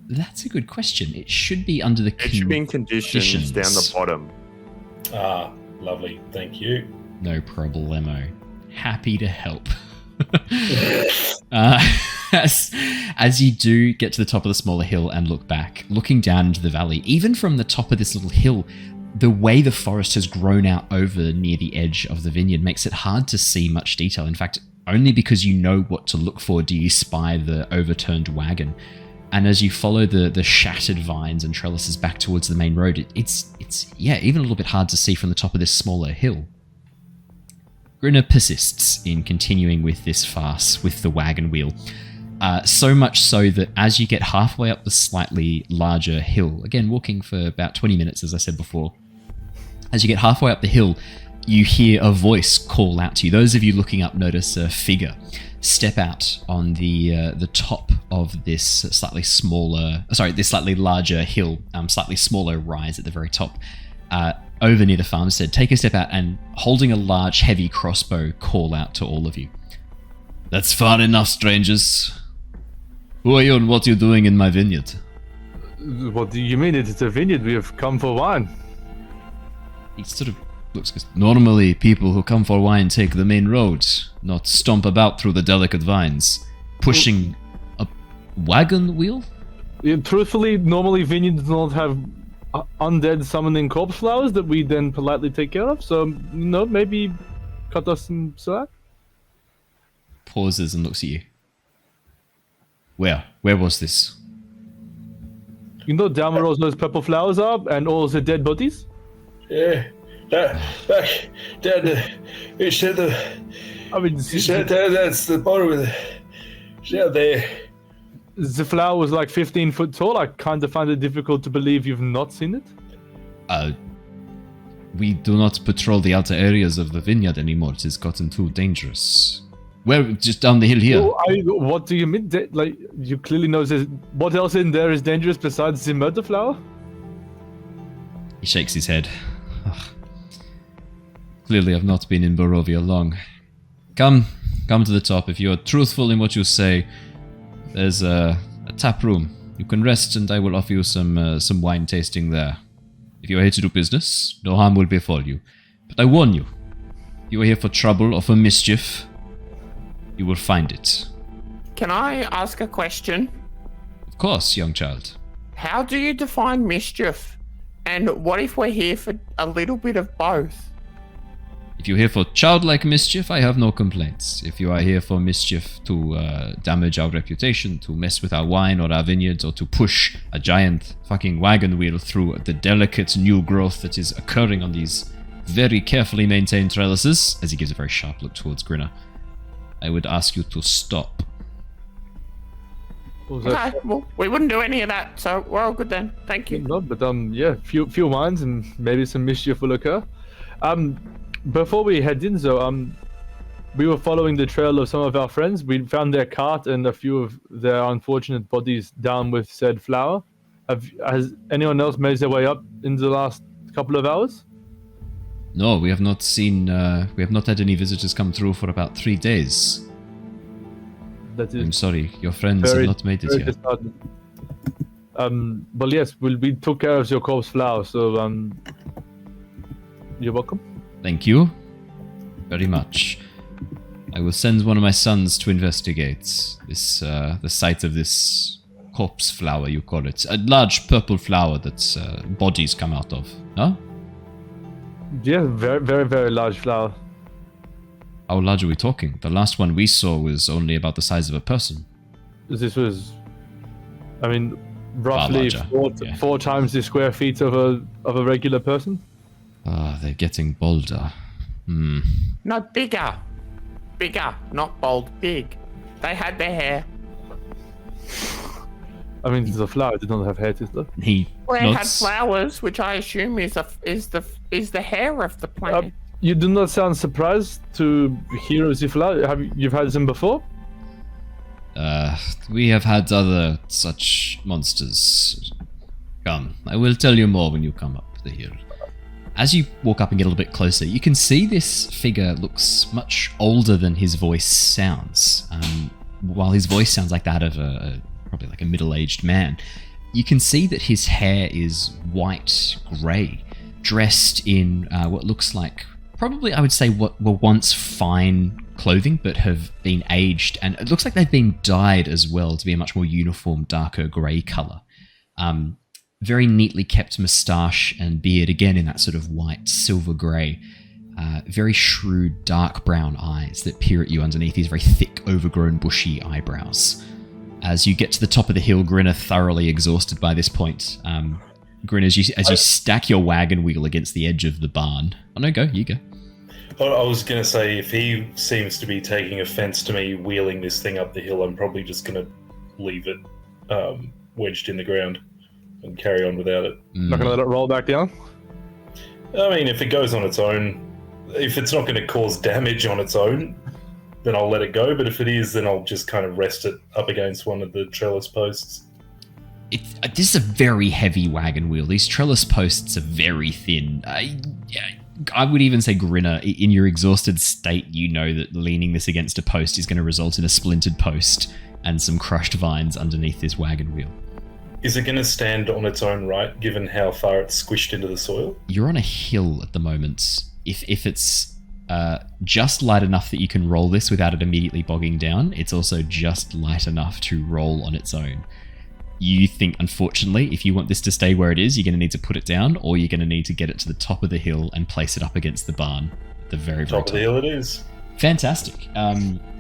That's a good question. It should be under the It should be in conditions down the bottom. Ah, lovely. Thank you. No problemo. Happy to help. As you do get to the top of the smaller hill and look back, looking down into the valley, even from the top of this little hill, the way the forest has grown out over near the edge of the vineyard makes it hard to see much detail. In fact, only because you know what to look for do you spy the overturned wagon. And as you follow the shattered vines and trellises back towards the main road, it's even a little bit hard to see from the top of this smaller hill. Grinner persists in continuing with this farce with the wagon wheel. So much so that as you get halfway up the slightly larger hill, again walking for about 20 minutes as I said before, as you get halfway up the hill, you hear a voice call out to you. Those of you looking up notice a figure step out on the top of this slightly larger hill, slightly smaller rise at the very top, over near the farmstead. Take a step out and, holding a large, heavy crossbow, call out to all of you. That's far enough, strangers. Who are you and what are you doing in my vineyard? What do you mean? It's a vineyard. We have come for wine. He sort of looks... Normally, people who come for wine take the main road, not stomp about through the delicate vines. Pushing a wagon wheel? Yeah, truthfully, normally vineyards do not have undead summoning corpse flowers that we then politely take care of. So, maybe cut us some slack. Pauses and looks at you. Where was this? Down where all those purple flowers are and all the dead bodies? Yeah. Back down you said that's the bottom of down there. The flower was like 15 foot tall. I kind of find it difficult to believe you've not seen it. We do not patrol the outer areas of the vineyard anymore. It has gotten too dangerous. We're just down the hill here. What do you mean? You clearly know what else in there is dangerous besides the murder flower? He shakes his head. Clearly I've not been in Barovia long. Come to the top. If you're truthful in what you say, there's a tap room. You can rest and I will offer you some wine tasting there. If you are here to do business, no harm will befall you. But I warn you, if you are here for trouble or for mischief, you will find it. Can I ask a question? Of course, young child. How do you define mischief? And what if we're here for a little bit of both? If you're here for childlike mischief, I have no complaints. If you are here for mischief to damage our reputation, to mess with our wine or our vineyards, or to push a giant fucking wagon wheel through the delicate new growth that is occurring on these very carefully maintained trellises, as he gives a very sharp look towards Grinner, I would ask you to stop. Okay, well, we wouldn't do any of that, so we're all good then. Thank you. No, but few wines and maybe some mischief will occur. Before we head in, though, we were following the trail of some of our friends. We found their cart and a few of their unfortunate bodies down with said flower. Has anyone else made their way up in the last couple of hours? No, we have not seen. We have not had any visitors come through for about 3 days. That is I'm sorry, your friends have not made it yet. Well, yes, we took care of your corpse flower, so you're welcome. Thank you very much. I will send one of my sons to investigate this, the site of this corpse flower, you call it. A large purple flower that bodies come out of, huh? Yeah, very, very, very large flower. How large are we talking? The last one we saw was only about the size of a person. This was, I mean, roughly four times the square feet of a regular person. Ah, they're getting bolder. No, bigger. Bigger, not bold, big. They had their hair. I mean, it's a flower. It doesn't have hair, does it? He Well, it had nods. flowers, which I assume is the hair of the plant. You do not sound surprised to hear of the flower. You've had them before? We have had other such monsters. Come, I will tell you more when you come up the hill. As you walk up and get a little bit closer, you can see this figure looks much older than his voice sounds. While his voice sounds like that of probably like a middle-aged man, you can see that his hair is white-grey, dressed in what looks like probably, I would say, what were once fine clothing but have been aged, and it looks like they've been dyed as well to be a much more uniform, darker grey colour. Very neatly kept moustache and beard, again in that sort of white, silver grey. Very shrewd, dark brown eyes that peer at you underneath these very thick, overgrown, bushy eyebrows. As you get to the top of the hill, Grinner, thoroughly exhausted by this point. Grinner, as you stack your wagon wheel against the edge of the barn. Oh no, you go. I was going to say, if he seems to be taking offense to me wheeling this thing up the hill, I'm probably just going to leave it wedged in the ground and carry on without it. Not going to let it roll back down? I mean, if it goes on its own, if it's not going to cause damage on its own, then I'll let it go. But if it is, then I'll just kind of rest it up against one of the trellis posts. This is a very heavy wagon wheel. These trellis posts are very thin. I would even say, Grinner, in your exhausted state, you know that leaning this against a post is going to result in a splintered post and some crushed vines underneath this wagon wheel. Is it going to stand on its own right, given how far it's squished into the soil? You're on a hill at the moment. If it's just light enough that you can roll this without it immediately bogging down, it's also just light enough to roll on its own. You think, unfortunately, if you want this to stay where it is, you're going to need to put it down, or you're going to need to get it to the top of the hill and place it up against the barn at the very, very top. Top of the hill it is. Fantastic.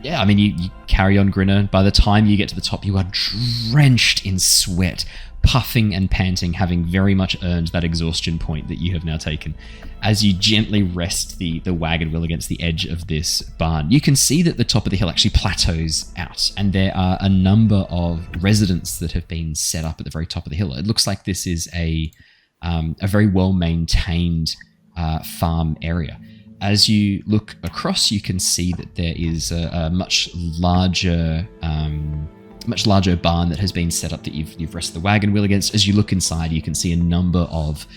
Yeah, I mean, you carry on, Grinner. By the time you get to the top, you are drenched in sweat, puffing and panting, having very much earned that exhaustion point that you have now taken. As you gently rest the wagon wheel against the edge of this barn, you can see that the top of the hill actually plateaus out, and there are a number of residents that have been set up at the very top of the hill. It looks like this is a very well-maintained farm area. As you look across, you can see that there is a much larger barn that has been set up that you've rested the wagon wheel against. As you look inside, you can see a number of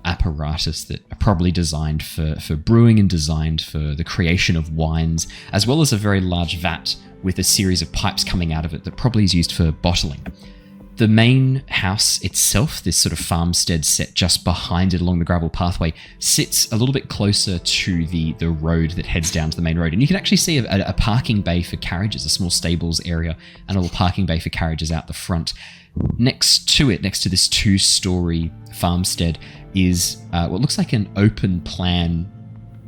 apparatus that are probably designed for brewing and designed for the creation of wines, as well as a very large vat with a series of pipes coming out of it that probably is used for bottling. The main house itself, this sort of farmstead set just behind it along the gravel pathway, sits a little bit closer to the road that heads down to the main road. And you can actually see a parking bay for carriages, a small stables area, and a little parking bay for carriages out the front. Next to this 2-story farmstead, is what looks like an open plan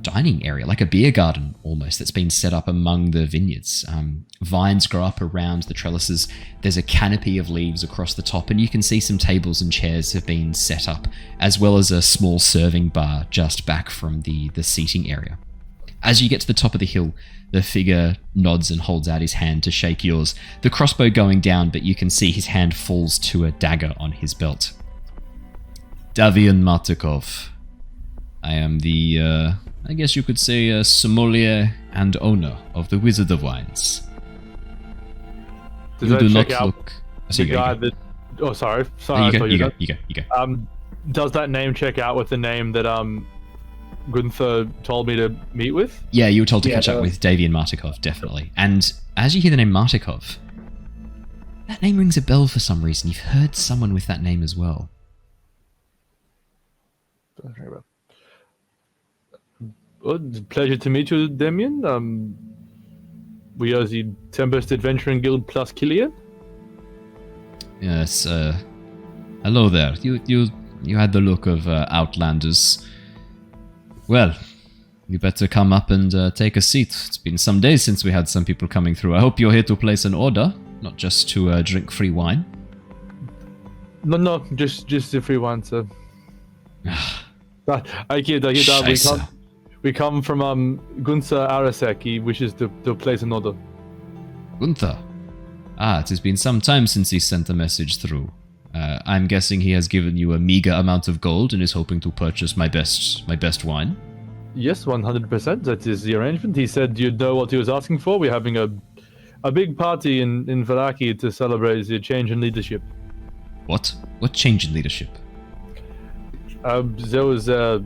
dining area, like a beer garden almost, that's been set up among the vineyards. Vines grow up around the trellises. There's a canopy of leaves across the top, and you can see some tables and chairs have been set up, as well as a small serving bar just back from the seating area. As you get to the top of the hill, the figure nods and holds out his hand to shake yours, the crossbow going down, but you can see his hand falls to a dagger on his belt. Davian Martikov. I am the, I guess you could say, sommelier and owner of the Wizard of Wines. Does you that do check not out look... the guy that... Oh, sorry. You go. Does that name check out with the name that Gunther told me to meet with? Yeah, you were told to catch up with Davian Martikov, definitely. And as you hear the name Martikov, that name rings a bell for some reason. You've heard someone with that name as well. Well, it's a pleasure to meet you, Damien. We are the Tempest Adventuring Guild plus Killian. Yes, hello there. You had the look of outlanders. Well, you better come up and take a seat. It's been some days since we had some people coming through. I hope you're here to place an order, not just to drink free wine. No, just the free wine, sir. I kid. We come from Gunther Arasek. He wishes to place an order. Gunther? It has been some time since he sent a message through. I'm guessing he has given you a meager amount of gold and is hoping to purchase my best wine. Yes, 100%. That is the arrangement. He said you'd know what he was asking for. We're having a big party in Vallaki to celebrate the change in leadership. What? What change in leadership? There was a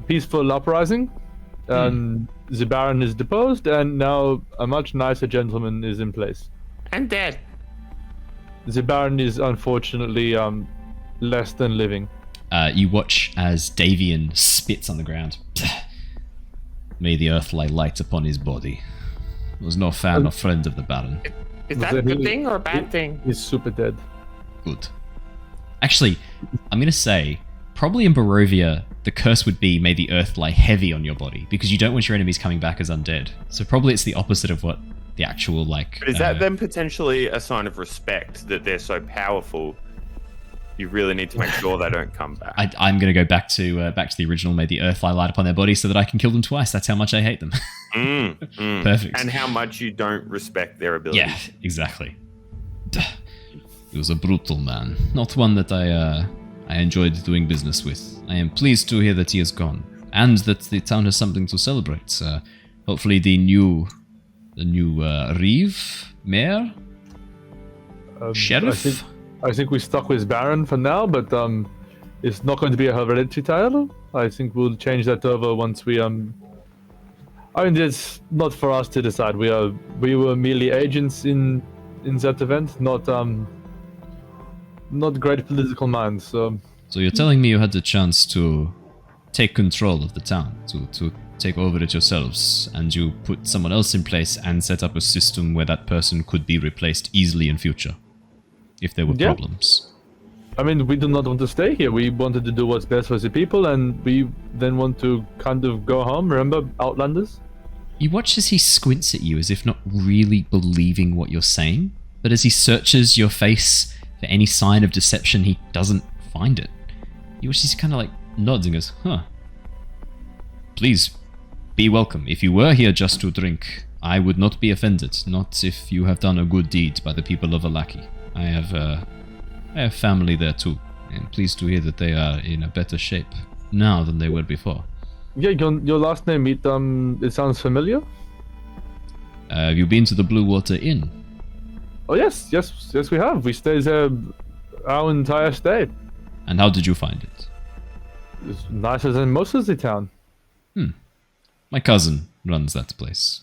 peaceful uprising, and the Baron is deposed, and now a much nicer gentleman is in place. And dead. The Baron is unfortunately less than living. You watch as Davian spits on the ground. May the earth lie light upon his body. Was no fan or friend of the Baron. Is that a good thing or a bad thing? He's super dead. Good. Actually, I'm going to say, probably in Barovia, the curse would be, may the earth lie heavy on your body, because you don't want your enemies coming back as undead. So probably it's the opposite of what the actual, like... But is that then potentially a sign of respect that they're so powerful? You really need to make sure they don't come back. I'm going to go back to the original, may the earth lie light upon their body, so that I can kill them twice. That's how much I hate them. Perfect. And how much you don't respect their ability. Yeah, exactly. He was a brutal man. Not one that I enjoyed doing business with. I am pleased to hear that he is gone, and that the town has something to celebrate. Hopefully the new Reeve mayor? Sheriff? I think we stuck with Baron for now, but it's not going to be a hereditary title. I think we'll change that over once we I mean, it's not for us to decide. We were merely agents in that event, not great political minds. So you're telling me you had the chance to take control of the town, to take over it yourselves, and you put someone else in place and set up a system where that person could be replaced easily in future, if there were problems. I mean, we do not want to stay here. We wanted to do what's best for the people, and we then want to kind of go home. Remember Outlanders? You watch as he squints at you as if not really believing what you're saying, but as he searches your face for any sign of deception, he doesn't find it. You watch, he's kind of like nods and goes, huh. Please, be welcome. If you were here just to drink, I would not be offended, not if you have done a good deed by the people of Vallaki. I have family there too, and pleased to hear that they are in a better shape now than they were before. Yeah, your last name, it sounds familiar. Have you been to the Blue Water Inn? Oh yes, we have. We stayed there our entire stay. And how did you find it? It's nicer than most of the town. My cousin runs that place.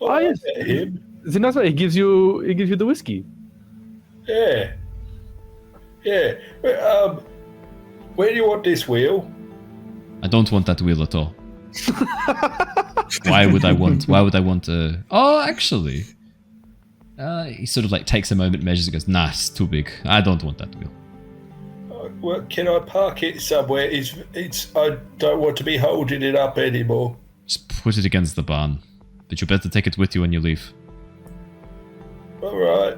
Oh yes, him. That's why he gives you the whiskey. Yeah. Where do you want this wheel? I don't want that wheel at all. Why would I want a... Oh, actually. He sort of like takes a moment, measures it, goes, nah, it's too big. I don't want that wheel. Well, can I park it somewhere? I don't want to be holding it up anymore. Just put it against the barn. But you better take it with you when you leave. All right.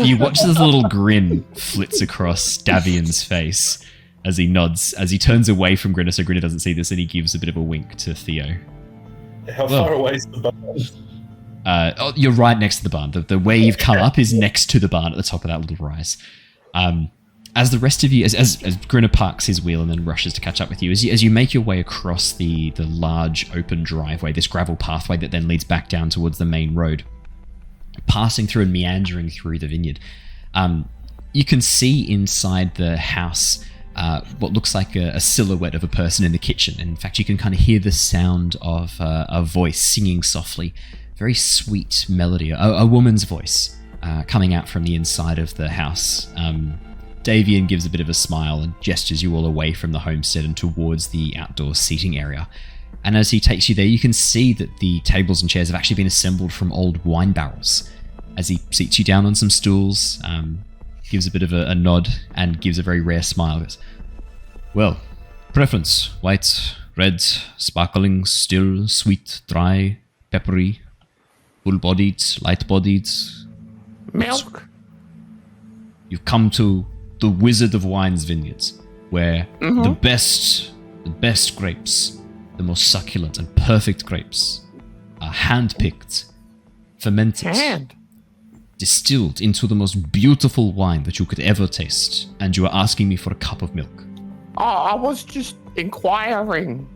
You watch this little grin flits across Davian's face as he nods, as he turns away from Grinner, so Grinner doesn't see this, and he gives a bit of a wink to Theo. How far away is the barn? You're right next to the barn. The way you've come up is next to the barn at the top of that little rise. As the rest of you, as Grinner parks his wheel and then rushes to catch up with you, as you make your way across the large open driveway, this gravel pathway that then leads back down towards the main road, passing through and meandering through the vineyard, you can see inside the house what looks like a silhouette of a person in the kitchen. And in fact, you can kind of hear the sound of a voice singing softly, very sweet melody, a woman's voice coming out from the inside of the house. Davian gives a bit of a smile and gestures you all away from the homestead and towards the outdoor seating area. And as he takes you there, you can see that the tables and chairs have actually been assembled from old wine barrels. As he seats you down on some stools, gives a bit of a nod and gives a very rare smile. Goes, well, preference: white, red, sparkling, still, sweet, dry, peppery, full-bodied, light-bodied. Milk. You've come to the Wizard of Wine's vineyards, where the best grapes, the most succulent and perfect grapes, are hand-picked fermented, And distilled into the most beautiful wine that you could ever taste, and you are asking me for a cup of milk. I was just inquiring.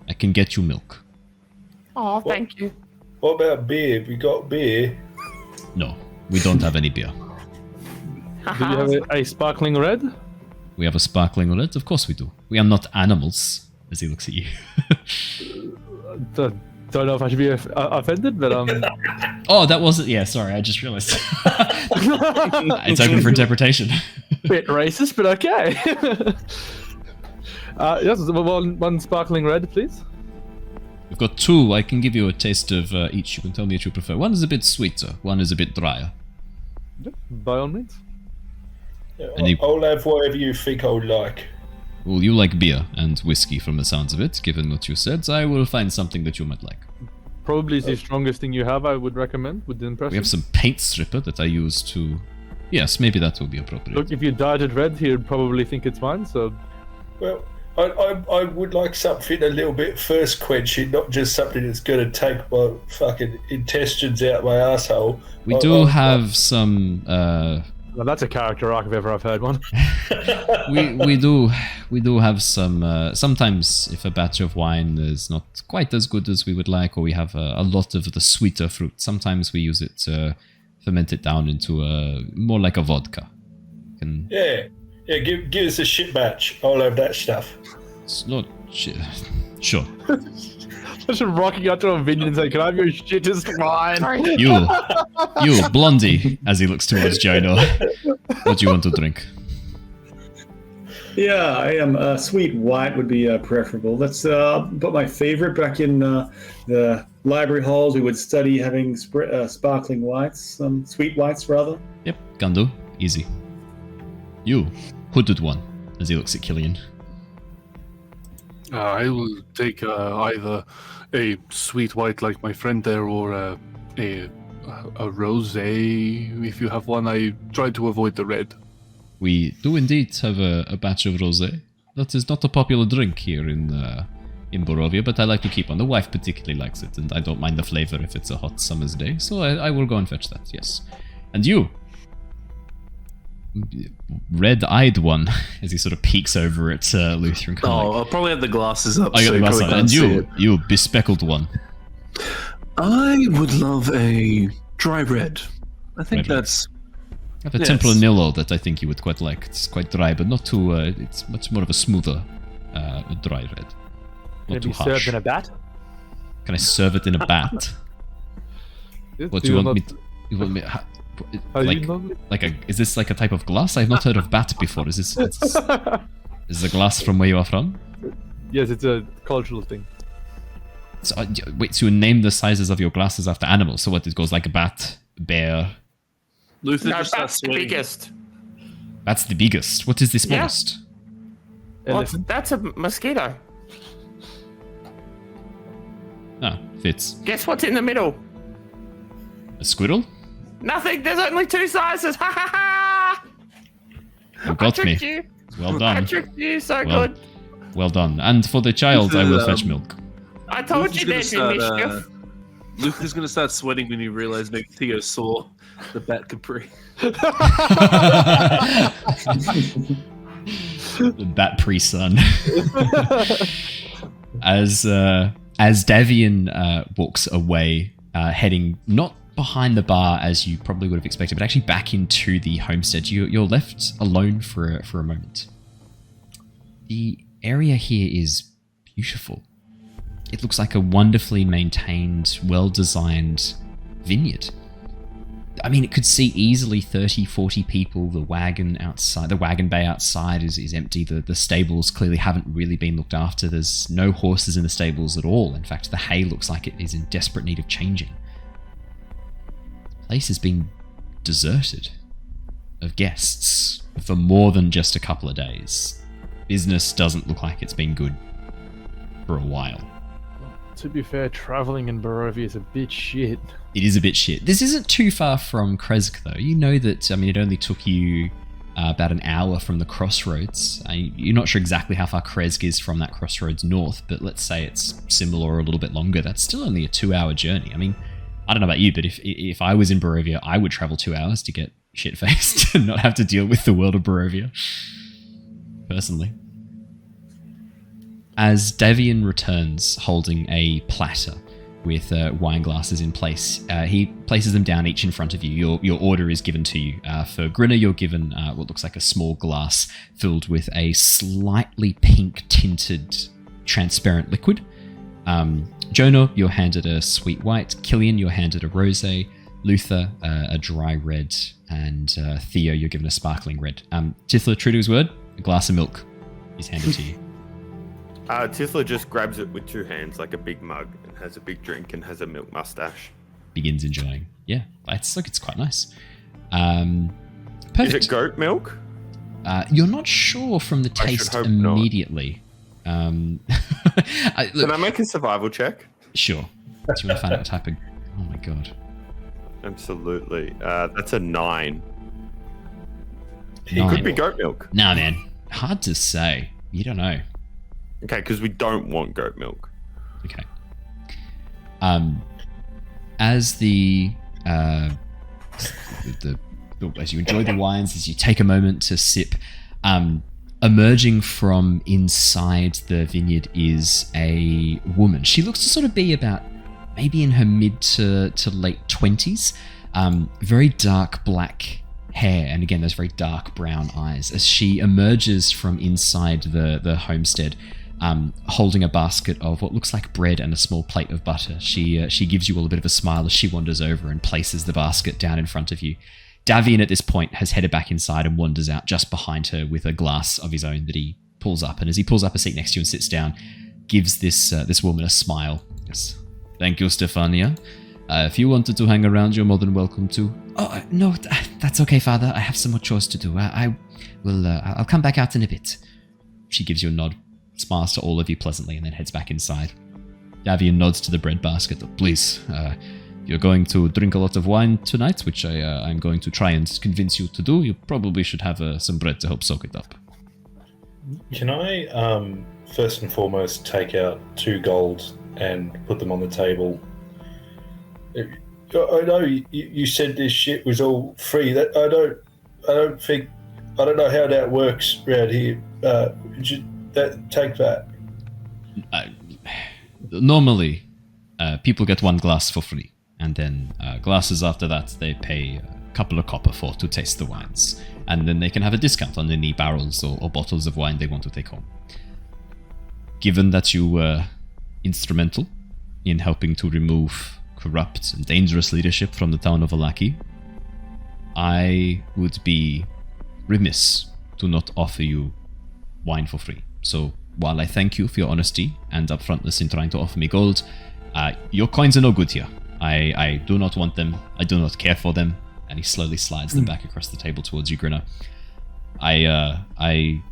I can get you milk. Oh, thank you. What about beer? We got beer. No, we don't have any beer. Do you have a sparkling red? We have a sparkling red? Of course we do. We are not animals, as he looks at you. Don't know if I should be offended, but Oh, that wasn't... Yeah, sorry, I just realized. It's open for interpretation. bit racist, but okay. Yes, one sparkling red, please. We've got two. I can give you a taste of each. You can tell me what you prefer. One is a bit sweeter. One is a bit drier. Yep, by all means. Yeah, Any- I'll have whatever you think I would like. Well, you like beer and whiskey from the sounds of it, given what you said. I will find something that you might like. Probably the strongest thing you have, I would recommend, would impress We have some paint stripper that I use to... Yes, maybe that will be appropriate. Look, if you dyed it red, he'd probably think it's mine, so... Well, I would like something a little bit first quenching, not just something that's going to take my fucking intestines out my asshole. We do have some... Well, that's a character arc if ever I've heard one. we do have some... sometimes if a batch of wine is not quite as good as we would like, or we have a lot of the sweeter fruit, sometimes we use it to ferment it down into more like a vodka. Yeah, give us a shit batch. I'll have that stuff. It's not shit. Sure. Just rocking out to a vineyard and saying, "Can I have your shittest wine?" You, Blondie, as he looks towards Jonah. What do you want to drink? Yeah, I am. Sweet white would be preferable. Let's put my favorite back in the library halls. We would study having sparkling whites, sweet whites rather. Yep, can do. Easy. You, hooded one, as he looks at Killian. I will take either a sweet white like my friend there, or a rosé if you have one. I try to avoid the red. We do indeed have a batch of rosé. That is not a popular drink here in Barovia, but I like to keep on. The wife particularly likes it, and I don't mind the flavor if it's a hot summer's day, so I will go and fetch that, yes. And you, red-eyed one, as he sort of peeks over at Luther and I'll probably have the glasses up. I got the glasses on. And you, you bespeckled one. I would love a dry red. I think Red. that's... I have a Yes. Tempranillo that I think you would quite like. It's quite dry, but not too... it's much more of a smoother dry red. Not Maybe too served harsh. in a bat. Can I serve it in a bat? What do you want me to... You want me... Is this like a type of glass? I've not heard of bat before. Is this the glass from where you are from? Yes, it's a cultural thing. So, wait, so you name the sizes of your glasses after animals. So what, it goes like a bat, bear... Luther No, just that's starts the sweating. biggest. That's the biggest. What is the Yeah. smallest? Well, that's a mosquito. Ah, fits. Guess what's in the middle? A squirrel? Nothing. There's only two sizes. Ha ha ha! You I got me. tricked you. Well I done. tricked you. So Well, good. Well done. And for the child, I will fetch milk. I told Luther's you gonna there'd be start, mischief. Luther's gonna start sweating when he realizes maybe Theo saw the bat capri. That pre-son. As Davian walks away, heading not behind the bar as you probably would have expected, but actually back into the homestead, you're left alone for a moment. The area here is beautiful. It looks like a wonderfully maintained, well-designed vineyard. I mean, it could see easily 30, 40 people. The wagon bay outside is empty. The stables clearly haven't really been looked after. There's no horses in the stables at all. In fact, the hay looks like it is in desperate need of changing. The place has been deserted of guests for more than just a couple of days. Business doesn't look like it's been good for a while. To be fair, traveling in Barovia is a bit shit. It is a bit shit. This isn't too far from Kresk, though. You know that, I mean, it only took you about an hour from the crossroads. You're not sure exactly how far Kresk is from that crossroads north, but let's say it's similar or a little bit longer. That's still only a 2-hour journey. I mean, I don't know about you, but if I was in Barovia, I would travel 2 hours to get shit-faced and not have to deal with the world of Barovia. Personally. As Davian returns holding a platter with wine glasses in place, he places them down each in front of you. Your order is given to you. For Grinner, you're given what looks like a small glass filled with a slightly pink-tinted transparent liquid. Jonah, you're handed a sweet white. Killian, you're handed a rosé. Luther, a dry red. And Theo, you're given a sparkling red. Tithla, true to his word, a glass of milk is handed to you. Tithla just grabs it with 2 hands like a big mug and has a big drink and has a milk mustache. Begins enjoying. Yeah, it's quite nice. Perfect. Is it goat milk? You're not sure from the taste immediately. Can I make a survival check? Sure. Do you want to find out what type of... Oh my god. Absolutely. That's a 9. It could be goat milk. Nah, man. Hard to say. You don't know. Okay, because we don't want goat milk. Okay. As as you enjoy the wines, as you take a moment to sip, emerging from inside the vineyard is a woman. She looks to sort of be about maybe in her mid to late 20s. Very dark black hair, and again those very dark brown eyes. As she emerges from inside the homestead, holding a basket of what looks like bread and a small plate of butter, she gives you all a bit of a smile as she wanders over and places the basket down in front of you. Davian at this point has headed back inside and wanders out just behind her with a glass of his own that he pulls up. And as he pulls up a seat next to you and sits down, gives this woman a smile. Yes. Thank you, Stefania. If you wanted to hang around, you're more than welcome to. Oh, no, that's okay, Father. I have some more chores to do. I'll come back out in a bit. She gives you a nod, smiles to all of you pleasantly, and then heads back inside. Davian nods to the bread basket. Please, you're going to drink a lot of wine tonight, which I'm going to try and convince you to do. You probably should have some bread to help soak it up. Can I, first and foremost, take out 2 gold and put them on the table? I know you said this shit was all free. That I don't know how that works around here. Take that. Normally, people get 1 glass for free. And then glasses after that, they pay a couple of copper for to taste the wines. And then they can have a discount on any barrels or bottles of wine they want to take home. Given that you were instrumental in helping to remove corrupt and dangerous leadership from the town of Vallaki, I would be remiss to not offer you wine for free. So while I thank you for your honesty and upfrontness in trying to offer me gold, your coins are no good here. I do not want them. I do not care for them. And he slowly slides them back across the table towards you, Grinner. I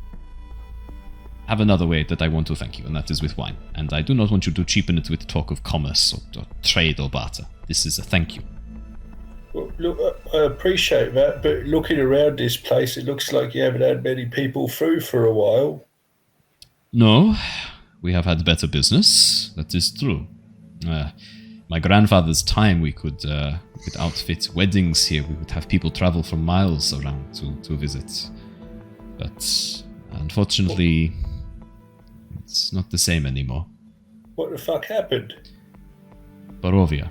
have another way that I want to thank you, and that is with wine. And I do not want you to cheapen it with talk of commerce or trade or barter. This is a thank you. Well, look, I appreciate that, but looking around this place, it looks like you haven't had many people through for a while. No, we have had better business. That is true. My grandfather's time, we could outfit weddings here. We would have people travel from miles around to visit. But unfortunately, it's not the same anymore. What the fuck happened? Barovia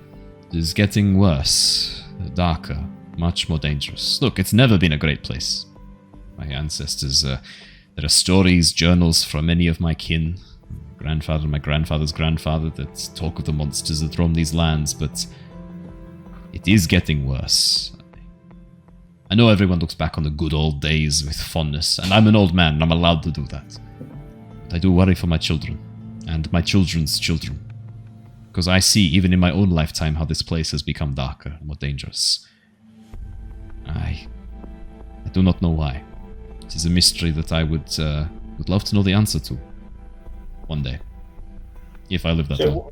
is getting worse, darker, much more dangerous. Look, it's never been a great place. My ancestors, there are stories, journals from many of my kin, grandfather, my grandfather's grandfather, that talk of the monsters that roam these lands, but it is getting worse. I know everyone looks back on the good old days with fondness, and I'm an old man, and I'm allowed to do that. But I do worry for my children, and my children's children. Because I see, even in my own lifetime, how this place has become darker and more dangerous. I do not know why. It is a mystery that I would love to know the answer to. One day. If I live that long.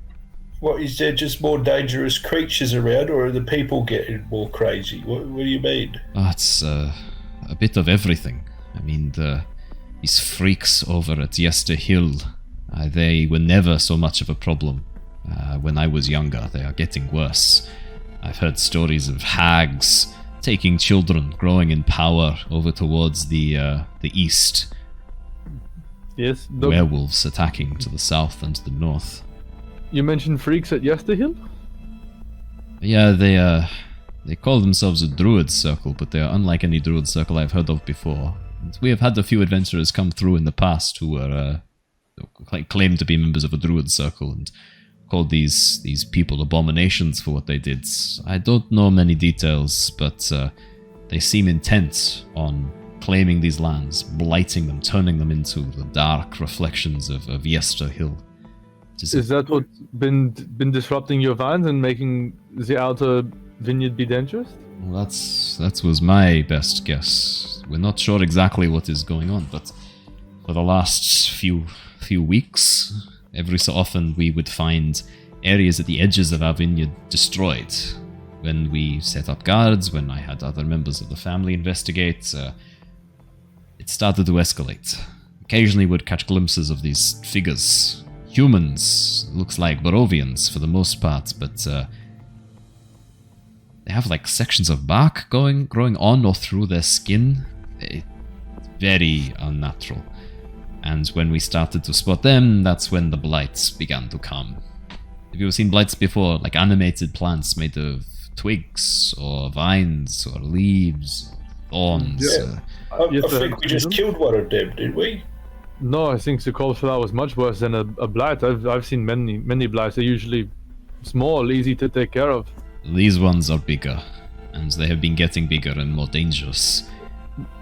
What, is there just more dangerous creatures around, or are the people getting more crazy? What do you mean? It's a bit of everything. I mean, these freaks over at Yester Hill, they were never so much of a problem when I was younger. They are getting worse. I've heard stories of hags taking children, growing in power over towards the east. Yes. Werewolves attacking to the south and to the north. You mentioned freaks at Yester Hill? Yeah, they call themselves a druid circle, but they are unlike any druid circle I've heard of before. And we have had a few adventurers come through in the past who were claimed to be members of a druid circle and called these people abominations for what they did. I don't know many details, but they seem intent on claiming these lands, blighting them, turning them into the dark reflections of Yester Hill. Is that what's been disrupting your vines and making the outer vineyard be dangerous? Well, that was my best guess. We're not sure exactly what is going on, but for the last few weeks, every so often we would find areas at the edges of our vineyard destroyed. When we set up guards, when I had other members of the family investigate, it started to escalate. Occasionally we'd catch glimpses of these figures. Humans, looks like barovians for the most part, but they have like sections of bark growing on or through their skin. It's very unnatural. And when we started to spot them, that's when the blights began to come. Have you ever seen blights before? Like animated plants made of twigs, or vines, or leaves, thorns. Yeah. I think we just killed one of them, did we? No, I think the corpse flower was much worse than a blight. I've seen many blights. They're usually small, easy to take care of. These ones are bigger, and they have been getting bigger and more dangerous.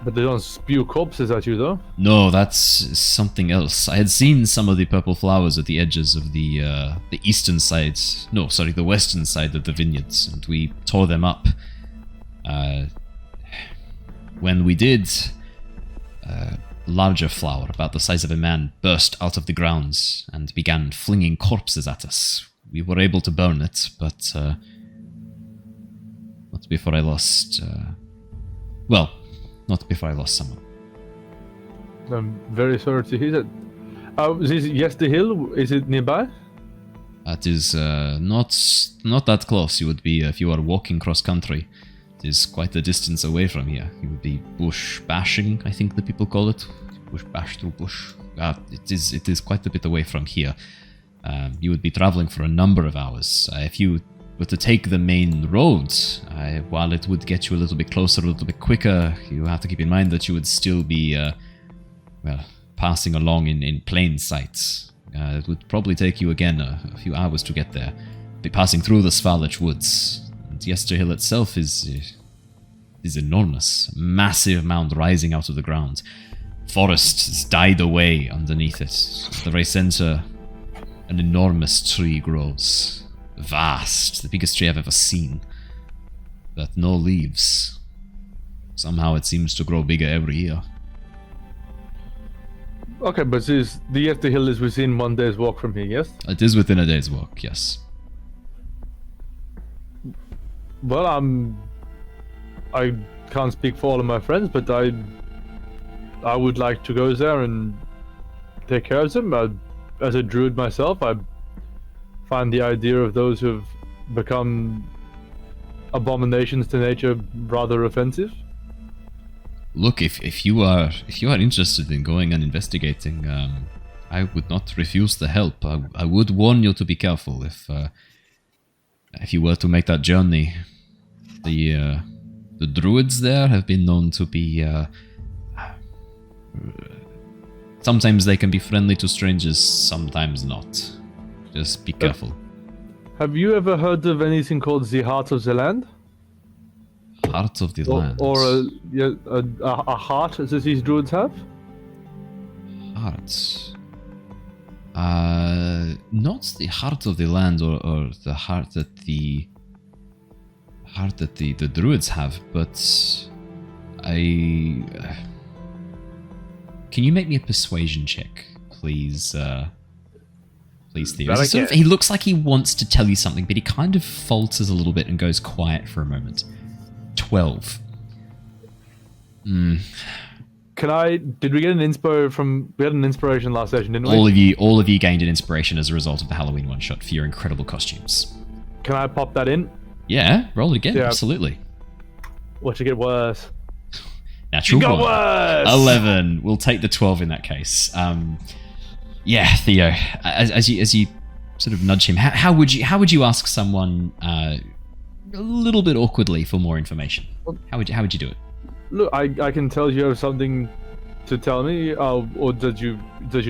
But they don't spew corpses at you, though? No, that's something else. I had seen some of the purple flowers at the edges of the eastern side. No, sorry, the western side of the vineyards, and we tore them up. When we did, a larger flower, about the size of a man, burst out of the ground and began flinging corpses at us. We were able to burn it, but not before I lost... not before I lost someone. I'm very sorry to hear that. This Yester Hill, is it nearby? It is not that close. You would be if you are walking cross country. It is quite a distance away from here. You would be bush bashing, I think the people call it. Bush bash through bush. It is quite a bit away from here. You would be traveling for a number of hours. If you were to take the main road, while it would get you a little bit closer, a little bit quicker, you have to keep in mind that you would still be, passing along in plain sight. It would probably take you again a few hours to get there. Be passing through the Svalich woods. And Yester Hill itself is enormous. Massive mound rising out of the ground. Forest has died away underneath it. At the very center, an enormous tree grows. Vast, the biggest tree I've ever seen. But no leaves. Somehow it seems to grow bigger every year. Okay, but the Yester Hill is within 1 day's walk from here, yes? It is within a day's walk, yes. Well, I can't speak for all of my friends, but I would like to go there and take care of them. As a druid myself, I find the idea of those who've become abominations to nature rather offensive. Look, if you are interested in going and investigating, I would not refuse the help. I would warn you to be careful if you were to make that journey. The druids there have been known to be. Sometimes they can be friendly to strangers, sometimes not. Just be careful. Have you ever heard of anything called the Heart of the Land? Heart of the Land? Or a heart that these druids have? Heart? Not the Heart of the Land or the heart that the druids have, but can you make me a persuasion check, please? Please, Theo. He looks like he wants to tell you something, but he kind of falters a little bit and goes quiet for a moment. 12. Did we get an inspo from... We had an inspiration last session, didn't we? All of you gained an inspiration as a result of the Halloween one-shot for your incredible costumes. Can I pop that in? Yeah, roll it again. Yeah. Absolutely. Watch it get worse. Natural You got one. worse! 11. We'll take the 12 in that case. Yeah, Theo, as you sort of nudge him, how would you ask someone a little bit awkwardly for more information? How would you do it? Look, I can tell you have something to tell me, or that you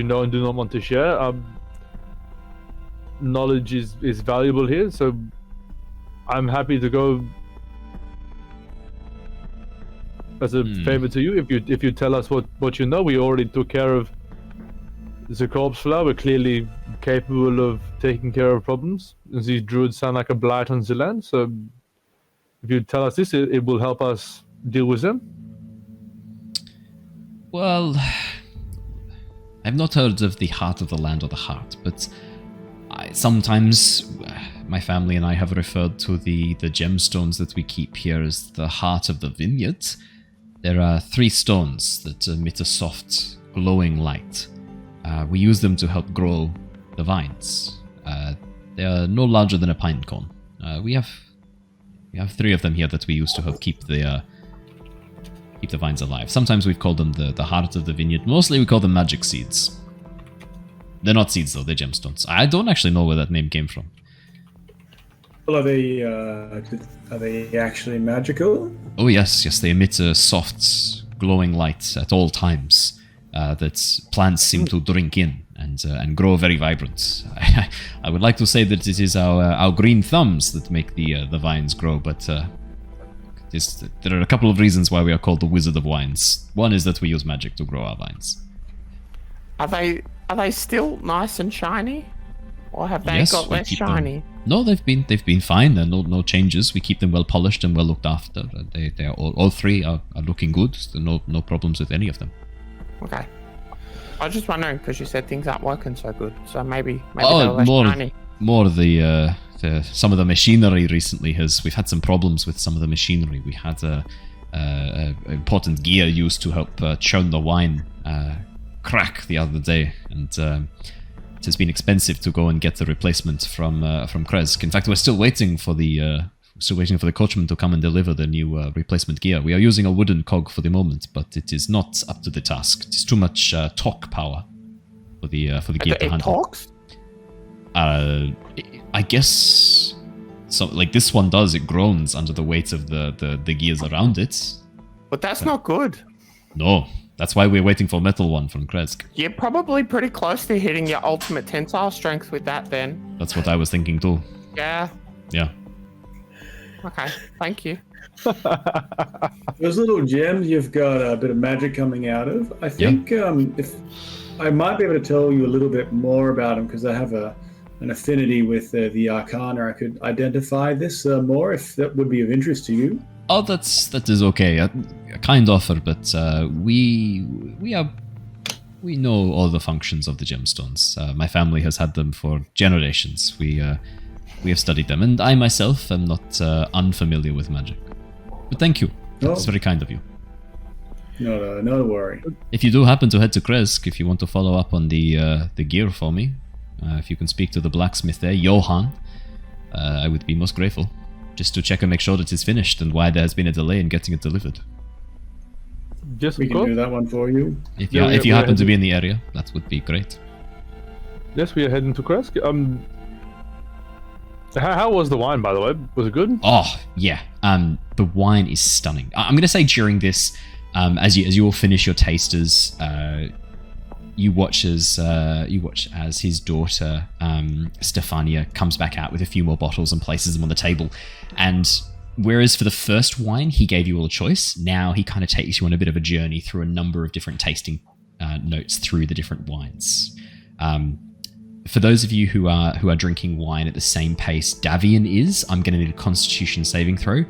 know and do not want to share. Knowledge is valuable here, so I'm happy to go as a favor to you. If you tell us what you know, we already took care of the corpse flower. We're clearly capable of taking care of problems. These druids sound like a blight on the land, so if you tell us this, it will help us deal with them. Well, I've not heard of the heart of the land or the heart, but sometimes my family and I have referred to the gemstones that we keep here as the heart of the vineyard. There are 3 stones that emit a soft, glowing light. We use them to help grow the vines. They are no larger than a pine cone. We have 3 of them here that we use to help keep the vines alive. Sometimes we've called them the heart of the vineyard. Mostly we call them magic seeds. They're not seeds though, they're gemstones. I don't actually know where that name came from. Well, are they actually magical? Oh yes, they emit a soft, glowing light at all times that plants seem to drink in and grow very vibrant. I would like to say that it is our green thumbs that make the vines grow, but there are a couple of reasons why we are called the Wizard of Wines. One is that we use magic to grow our vines. Are they still nice and shiny, or have they got less shiny? No, they've been fine. There are no changes. We keep them well polished and well looked after. They are all 3 are looking good. There are no problems with any of them. Okay. I was just wondering because you said things aren't working so good, so maybe they're less shiny. More some of the machinery recently we've had some problems with some of the machinery. We had important gear used to help churn the wine crack the other day, and it has been expensive to go and get the replacement from Kresk. In fact, we're still waiting for the coachman to come and deliver the new replacement gear. We are using a wooden cog for the moment, but it is not up to the task. It is too much torque power for the gear to handle. It talks? I guess so. Like this one does, it groans under the weight of the gears around it. But that's not good. No, that's why we're waiting for metal one from Kresk. You're probably pretty close to hitting your ultimate tensile strength with that then. That's what I was thinking too. Yeah. Yeah. Okay, thank you. Those little gems you've got a bit of magic coming out of. I think if I might be able to tell you a little bit more about them because I have an affinity with the Arcana. I could identify this more if that would be of interest to you. Oh, that is okay. A kind offer, but we know all the functions of the gemstones. My family has had them for generations. We have studied them, and I myself am not unfamiliar with magic. But thank you. That's very kind of you. No worry. If you do happen to head to Kresk, if you want to follow up on the gear for me, if you can speak to the blacksmith there, Johan, I would be most grateful. Just to check and make sure that it's finished and why there has been a delay in getting it delivered. Yes, we can do that one for you. If you happen to be in the area, that would be great. Yes, we are heading to Kresk. How was the wine, by the way? Was it good? Oh, yeah. The wine is stunning. I'm going to say during this, as you all finish your tasters, you watch as his daughter Stefania comes back out with a few more bottles and places them on the table. And whereas for the first wine he gave you all a choice, now he kind of takes you on a bit of a journey through a number of different tasting notes through the different wines. For those of you who are drinking wine at the same pace Davian is, I'm going to need a Constitution saving throw.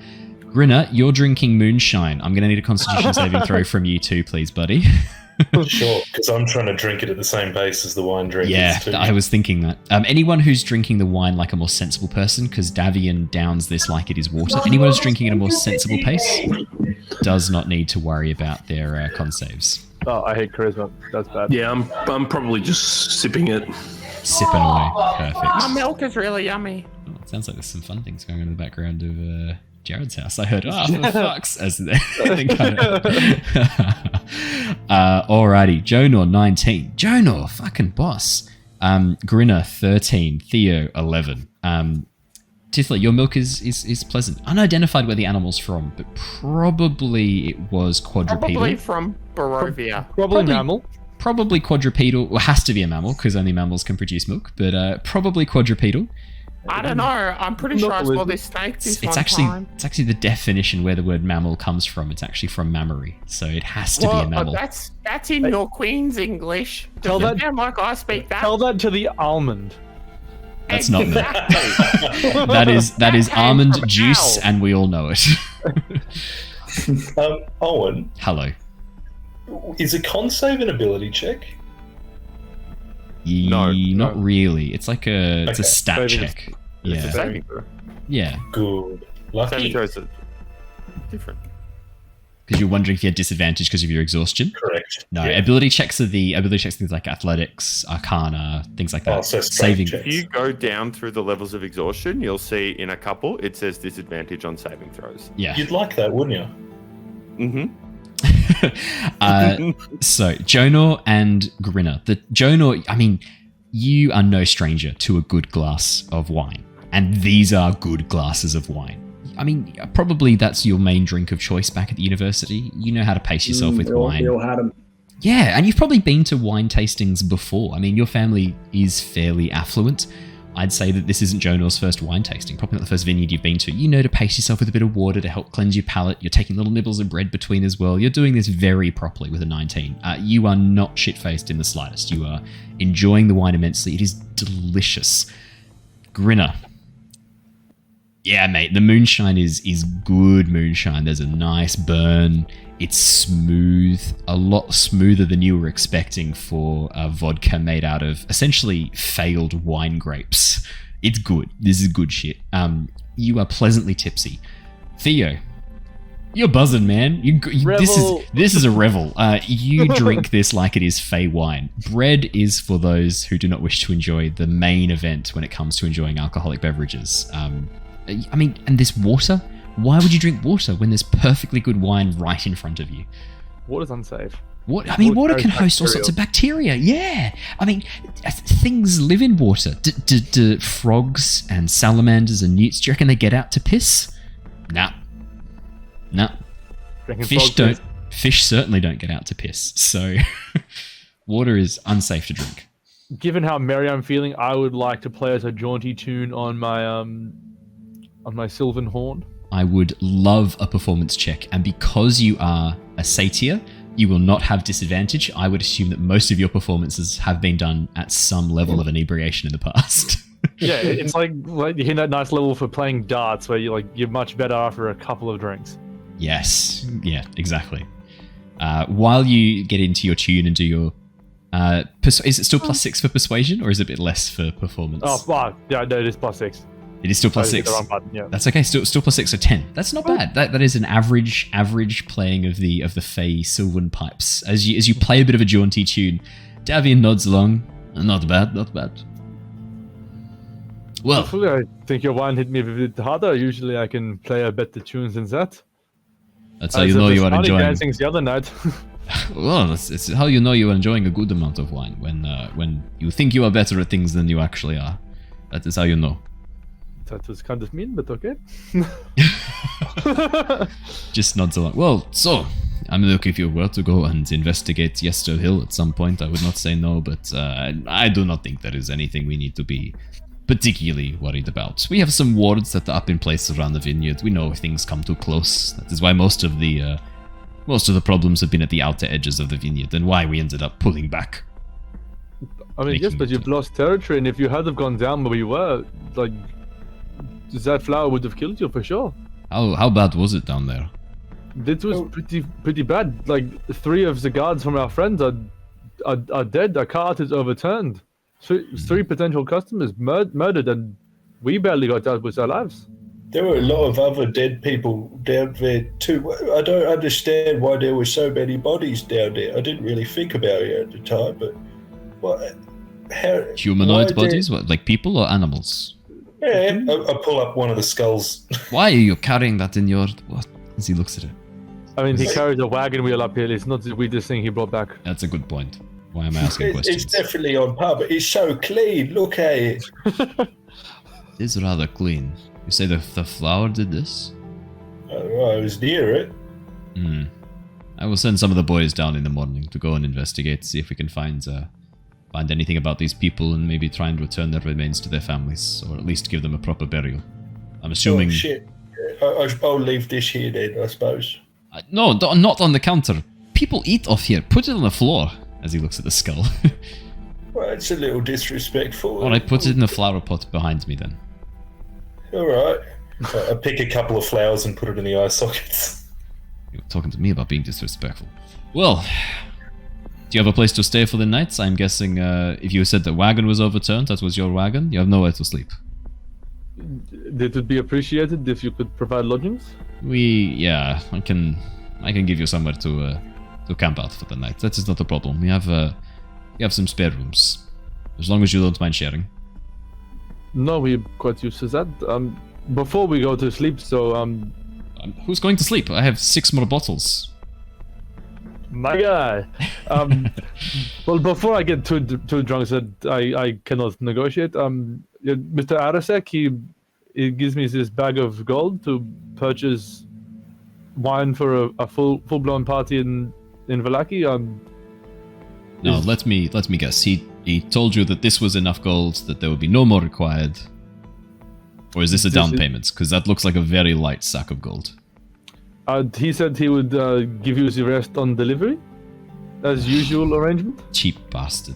Grinner, you're drinking moonshine. I'm going to need a Constitution saving throw from you too, please, buddy. Sure, because I'm trying to drink it at the same pace as the wine drinkers. Yeah, too. I was thinking that. Anyone who's drinking the wine like a more sensible person, because Davian downs this like it is water. Anyone who's drinking at a more sensible pace does not need to worry about their con saves. Oh, I hate charisma. That's bad. Yeah, I'm probably just sipping it. Sipping away. Perfect. My milk is really yummy. Sounds like there's some fun things going on in the background of Jared's house. I heard, for fucks, as they kind of... Alrighty, Jonor 19. Jonor, fucking boss. Grinner 13. Theo 11. Tithla, your milk is pleasant. Unidentified where the animal's from, but probably it was quadrupedal. Probably from Barovia. Probably mammal. Probably quadrupedal. Well, has to be a mammal because only mammals can produce milk, but probably quadrupedal. I don't know. I'm pretty sure I saw this snake this one time. It's actually the definition where the word mammal comes from. It's actually from mammary, so it has to be a mammal. That's in your Queen's English. Tell Does it that- sound like I speak that? Tell that to the almond. That's not milk. Exactly. that is came almond from a juice, cow. and we all know it. Owen, Hello. is a con save an ability check? No. Not really. It's like it's a Okay. stat Saving check. It's a Yeah, saving throw. yeah. Good. Saving Lucky. throws are Different. Because you're wondering if you had disadvantage because of your exhaustion. Correct. No, Yeah. ability checks things like athletics, arcana, things like that. Oh, so strength Saving. checks. If you go down through the levels of exhaustion, you'll see in a couple it says disadvantage on saving throws. Yeah. You'd like that, wouldn't you? Mm-hmm. So Jonor and Grinner. The Jonor, I mean, you are no stranger to a good glass of wine, and these are good glasses of wine. I mean, probably that's your main drink of choice back at the university. You know how to pace yourself with wine. We all had them. Yeah, and you've probably been to wine tastings before. I mean, your family is fairly affluent. I'd say that this isn't Jonor's first wine tasting, probably not the first vineyard you've been to. You know to pace yourself with a bit of water to help cleanse your palate. You're taking little nibbles of bread between as well. You're doing this very properly with a 19. You are not shit-faced in the slightest. You are enjoying the wine immensely. It is delicious. Grinner. Yeah, mate, the moonshine is good moonshine. There's a nice burn. It's smooth, a lot smoother than you were expecting for a vodka made out of essentially failed wine grapes. It's good. This is good shit. You are pleasantly tipsy. Theo, you're buzzing, man. This is a revel. You drink this like it is fey wine. Bread is for those who do not wish to enjoy the main event when it comes to enjoying alcoholic beverages. I mean, and this water? Why would you drink water when there's perfectly good wine right in front of you? Water's unsafe. Water can host all sorts of bacteria. Yeah. I mean, things live in water. Do frogs and salamanders and newts, do you reckon they get out to piss? Nah. Fish certainly don't get out to piss. So water is unsafe to drink. Given how merry I'm feeling, I would like to play as a jaunty tune on my sylvan horn. I would love a performance check, and because you are a satyr, you will not have disadvantage. I would assume that most of your performances have been done at some level of inebriation in the past. Yeah, it's like you hit that nice level for playing darts where you're much better after a couple of drinks. Yes, yeah, exactly. While you get into your tune and do your... is it still +6 for persuasion, or is it a bit less for performance? Oh, wow. Yeah, no, it is +6. It is still I hit +6. the wrong button, yeah. That's okay. Still +6, so 10. That's not bad. That is an average playing of the Fey Sylvan pipes. As you play a bit of a jaunty tune, Davian nods along. Not bad. Well, Hopefully, I think your wine hit me a bit harder. Usually, I can play a better tune than that. that's how you know you are enjoying. Dancings the other night. Well, it's how you know you are enjoying a good amount of wine when you think you are better at things than you actually are. That is how you know. That was kind of mean, but okay. Just nods along. Well, so I mean, look, if you were to go and investigate Yester Hill at some point, I would not say no, but I do not think there is anything we need to be particularly worried about. We have some wards that are up in place around the vineyard. We know if things come too close. That is why most of the problems have been at the outer edges of the vineyard, and why we ended up pulling back. I mean, yes, Making but you've lost territory, and if you had have gone down where we were, like, that flower would have killed you for sure. How bad was it down there? This was pretty bad. Like, 3 of the guards from our friends are dead. Our cart is overturned. 3 potential customers murdered, and we barely got out with our lives. There were a lot of other dead people down there too. I don't understand why there were so many bodies down there. I didn't really think about it at the time, but how? Humanoid bodies? What, like people or animals? Yeah, I pull up one of the skulls. Why are you carrying that in your... What? As he looks at it. I mean, he carries a wagon wheel up here. It's not the weirdest thing he brought back. That's a good point. Why am I asking questions? It's definitely on par, but it's so clean. Look at it. It is rather clean. You say the flower did this? I was near it. I will send some of the boys down in the morning to go and investigate, see if we can find anything about these people and maybe try and return their remains to their families, or at least give them a proper burial. I'm assuming... Oh, shit. I'll leave this here then, I suppose. No, not on the counter. People eat off here. Put it on the floor, as he looks at the skull. Well, it's a little disrespectful. Alright, put it in the flower pot behind me then. Alright. I pick a couple of flowers and put it in the eye sockets. You're talking to me about being disrespectful. Well, do you have a place to stay for the night? I'm guessing if you said the wagon was overturned, that was your wagon, you have nowhere to sleep. It would be appreciated if you could provide lodgings. I can give you somewhere to camp out for the night. That is not a problem. We have some spare rooms, as long as you don't mind sharing. No, we're quite used to that. Before we go to sleep, so who's going to sleep? I have 6 more bottles. My guy. Well, before I get too drunk that I cannot negotiate, Mr. Arasek, he gives me this bag of gold to purchase wine for a full-blown party in Vallaki. No, let me guess. He told you that this was enough gold, that there would be no more required. Or is this a down payment? Because that looks like a very light sack of gold. He said he would give you the rest on delivery, as usual arrangement. Cheap bastard.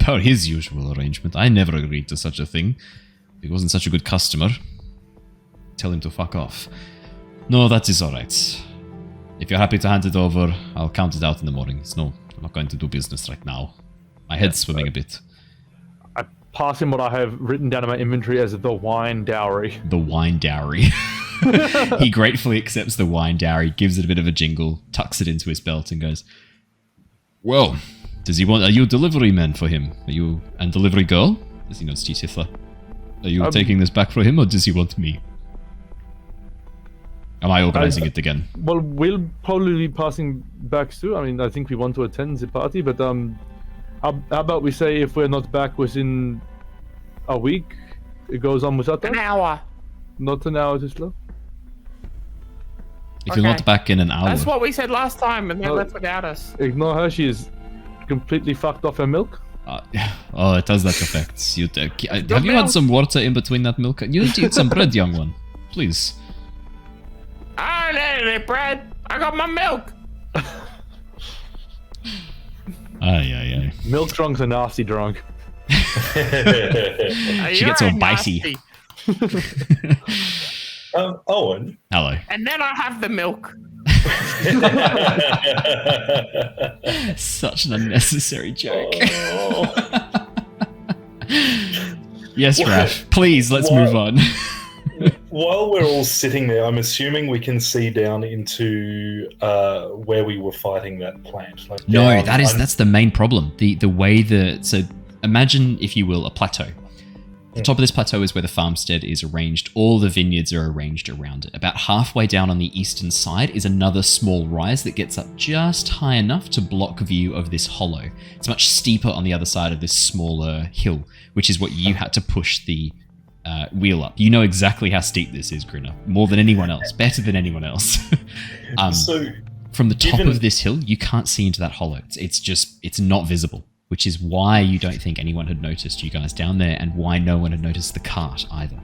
Per his usual arrangement. I never agreed to such a thing. He wasn't such a good customer. Tell him to fuck off. No, that is alright. If you're happy to hand it over, I'll count it out in the morning. I'm not going to do business right now. My head's swimming a bit. I pass him what I have written down in my inventory as the wine dowry. The wine dowry. He gratefully accepts the wine dowry, gives it a bit of a jingle, tucks it into his belt and goes, well, are you a delivery man for him? And delivery girl? Does he know it's Hitler? Are you taking this back for him, or does he want me? Am I organizing it again? Well, we'll probably be passing back soon. I mean, I think we want to attend the party, but how about we say if we're not back within a week, it goes on without that? An hour. Not an hour, Tisla. If you're not back in an hour. That's what we said last time, and they left without us. Ignore her. She is completely fucked off her milk. It has that effect. Have you had some water in between that milk? You need to eat some bread, young one. Please. I don't need any bread. I got my milk. Aye. Milk drunk's a nasty drunk. She gets all bitey. Owen. Hello. And then I have the milk. Such an unnecessary joke. Yes, Raph. Please, let's move on. While we're all sitting there, I'm assuming we can see down into where we were fighting that plant. No, that's the main problem. The way so imagine, if you will, a plateau. The top of this plateau is where the farmstead is arranged. All the vineyards are arranged around it. About halfway down on the eastern side is another small rise that gets up just high enough to block view of this hollow. It's much steeper on the other side of this smaller hill, which is what you had to push the wheel up. You know exactly how steep this is, Grinner. More than anyone else. Better than anyone else. From the top of this hill, you can't see into that hollow. It's not visible. Which is why you don't think anyone had noticed you guys down there, and why no one had noticed the cart either.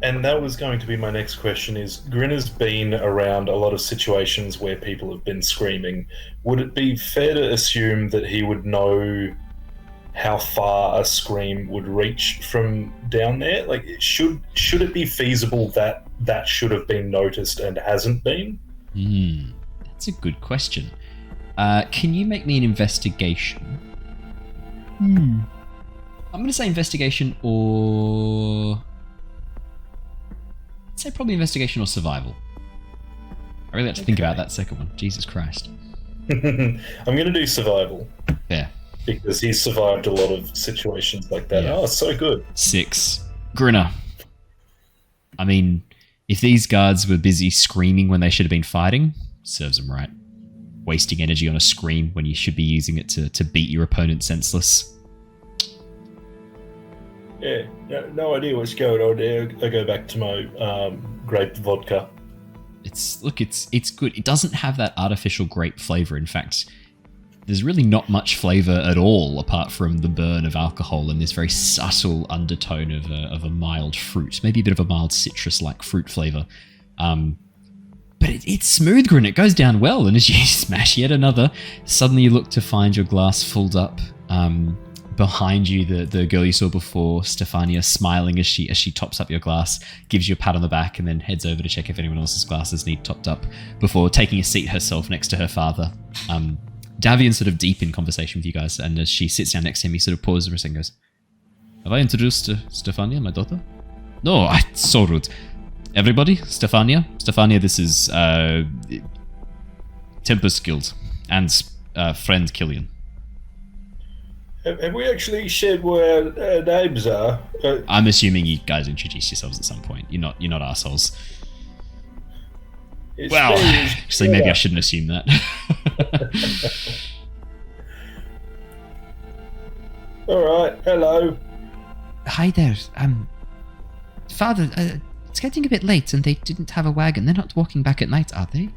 And that was going to be my next question, is Grinner's been around a lot of situations where people have been screaming. Would it be fair to assume that he would know how far a scream would reach from down there? Like, should it be feasible that should have been noticed and hasn't been? That's a good question. Can you make me an investigation? I'm going to say investigation or... I'd say probably investigation or survival. I really have to think about that second one. Jesus Christ. I'm going to do survival. Yeah. Because he's survived a lot of situations like that. Yeah. Oh, so good. 6. Grinner, I mean, if these guards were busy screaming when they should have been fighting, serves them right. Wasting energy on a scream when you should be using it to beat your opponent senseless. Yeah, no idea what's going on there. I go back to my grape vodka. It's good. It doesn't have that artificial grape flavor. In fact, there's really not much flavor at all apart from the burn of alcohol and this very subtle undertone of a mild fruit, maybe a bit of a mild citrus-like fruit flavor. But it's smooth grin. It goes down well, and as you smash yet another, suddenly you look to find your glass filled up. Behind you, the girl you saw before, Stefania, smiling as she tops up your glass, gives you a pat on the back, and then heads over to check if anyone else's glasses need topped up before taking a seat herself next to her father. Davian's sort of deep in conversation with you guys, and as she sits down next to him, he sort of pauses for a second and goes, "Have I introduced Stefania, my daughter?" "No, so rude. Everybody, Stefania, this is Tempest Guild, and friend Killian." Have we actually shared what our names are? I'm assuming you guys introduced yourselves at some point. You're not assholes. Well, actually, maybe I shouldn't assume that. All right, hello. Hi there. Father, it's getting a bit late, and they didn't have a wagon. They're not walking back at night, are they?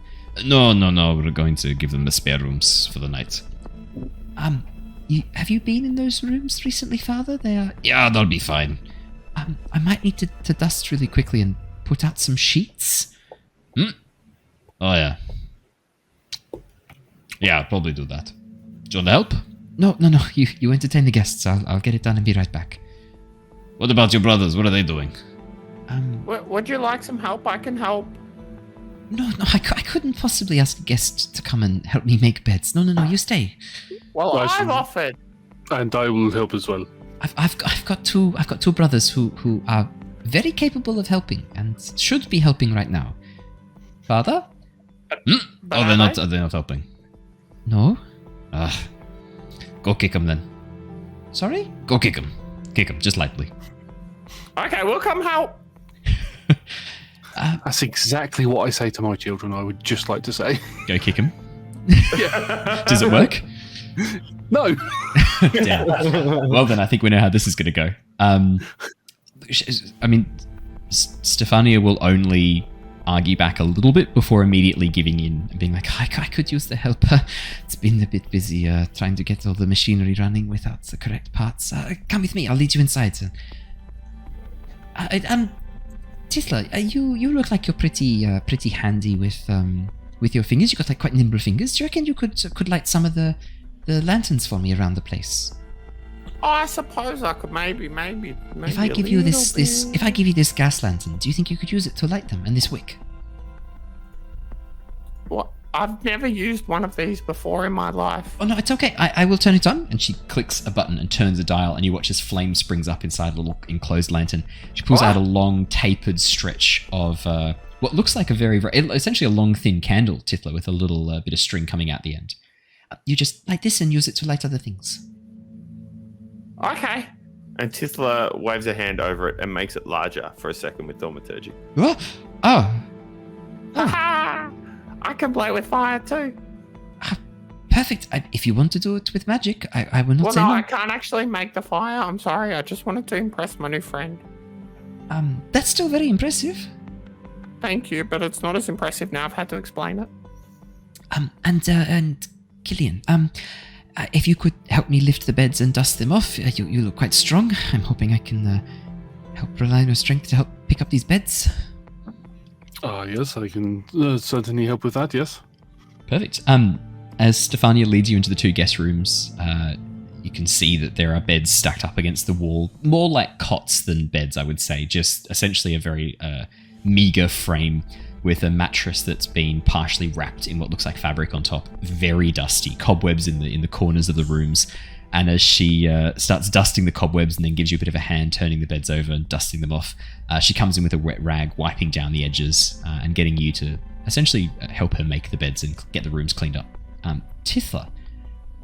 No. We're going to give them the spare rooms for the night. Have you been in those rooms recently, Father? Yeah, they'll be fine. I might need to dust really quickly and put out some sheets. Oh, yeah. Yeah, I'll probably do that. Do you want help? No. You entertain the guests. I'll get it done and be right back. What about your brothers? What are they doing? Would you like some help? I can help. No, I couldn't possibly ask a guest to come and help me make beds. No, you stay. Well, I've offered. And I will help as well. I've got two brothers who are very capable of helping and should be helping right now. Father? Oh, they're not helping. No? Go kick them then. Sorry? Go kick them. Kick them, just lightly. Okay, we'll come help. That's exactly what I say to my children, I would just like to say. Go kick him. Does it work? No. Damn. Well, then I think we know how this is going to go. I mean, Stefania will only argue back a little bit before immediately giving in and being like, I could use the help. It's been a bit busy trying to get all the machinery running without the correct parts. Come with me. I'll lead you inside. Tithla, you look like you're pretty handy with your fingers. You got like quite nimble fingers. Do you reckon you could light some of the lanterns for me around the place? Oh, I suppose I could maybe. If I give you this gas lantern, do you think you could use it to light them? And this wick? What? I've never used one of these before in my life. Oh no, it's okay. I will turn it on. And she clicks a button and turns a dial, and you watch as flame springs up inside a little enclosed lantern. She pulls out a long, tapered stretch of what looks like a very, essentially a long, thin candle, Tithla, with a little bit of string coming out the end. You just light this and use it to light other things. Okay. And Tithla waves her hand over it and makes it larger for a second with thaumaturgy. Oh. I can play with fire too. Perfect. If you want to do it with magic, I will not say no. I can't actually make the fire. I'm sorry. I just wanted to impress my new friend. That's still very impressive. Thank you, but it's not as impressive now. I've had to explain it. And Killian, if you could help me lift the beds and dust them off, you look quite strong. I'm hoping I can help rely on your strength to help pick up these beds. Yes, I can certainly help with that, yes. Perfect. As Stefania leads you into the two guest rooms, you can see that there are beds stacked up against the wall, more like cots than beds, I would say, just essentially a very meager frame with a mattress that's been partially wrapped in what looks like fabric on top. Very dusty, cobwebs in the corners of the rooms. And as she starts dusting the cobwebs and then gives you a bit of a hand turning the beds over and dusting them off, she comes in with a wet rag, wiping down the edges and getting you to essentially help her make the beds and get the rooms cleaned up. Tithla,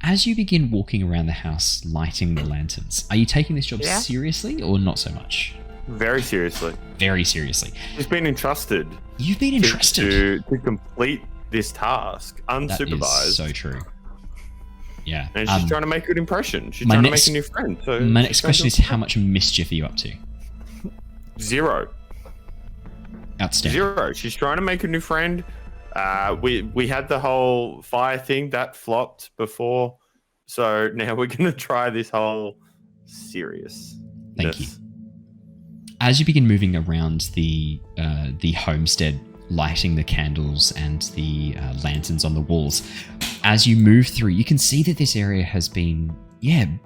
as you begin walking around the house lighting the lanterns, are you taking this job seriously or not so much? Very seriously. Very seriously. She's been entrusted. You've been entrusted to complete this task, unsupervised. That is so true. Yeah. And she's trying to make a good impression. She's my trying to next- make a new friend. So My she's next going question to- is, how much mischief are you up to? 0. Outstanding. 0. She's trying to make a new friend. We had the whole fire thing that flopped before, so now we're going to try this whole serious. Thank you. As you begin moving around the homestead, lighting the candles and the lanterns on the walls, as you move through, you can see that this area has been,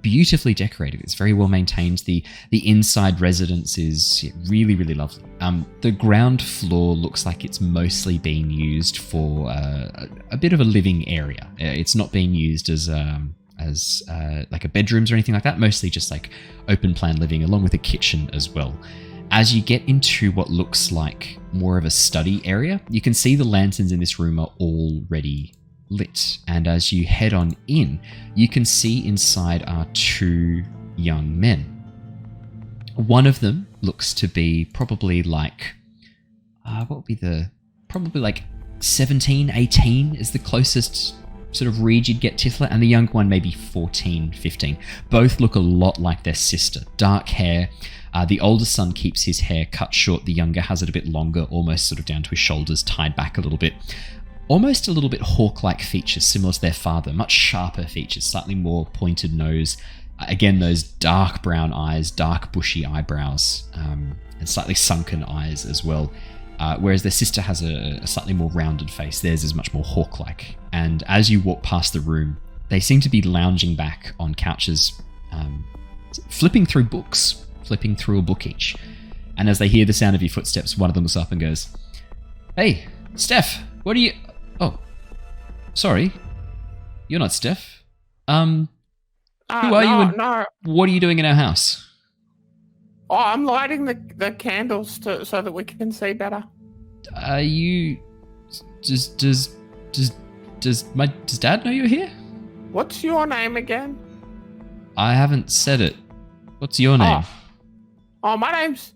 beautifully decorated. It's very well maintained. The inside residence is really, really lovely. The ground floor looks like it's mostly being used for a bit of a living area. It's not being used as like a bedrooms or anything like that. Mostly just like open plan living, along with a kitchen as well. As you get into what looks like more of a study area, you can see the lanterns in this room are already lit. And as you head on in, you can see inside are 2 young men. One of them looks to be probably like, probably like 17, 18 is the closest sort of read you'd get Tifla, and the young one maybe 14, 15. Both look a lot like their sister. Dark hair. The older son keeps his hair cut short. The younger has it a bit longer, almost sort of down to his shoulders, tied back a little bit. Almost a little bit hawk-like features, similar to their father. Much sharper features, slightly more pointed nose. Again, those dark brown eyes, dark bushy eyebrows, and slightly sunken eyes as well. Whereas their sister has a slightly more rounded face. Theirs is much more hawk-like. And as you walk past the room, they seem to be lounging back on couches, flipping through books, flipping through a book each. And as they hear the sound of your footsteps, one of them looks up and goes, "Hey, Steph, what are you... Oh, sorry. You're not Steph. Who are you and No. what are you doing in our house?" Oh, I'm lighting the candles so that we can see better. Are you... Does Dad know you're here? What's your name again? I haven't said it. What's your name? Oh, my name's...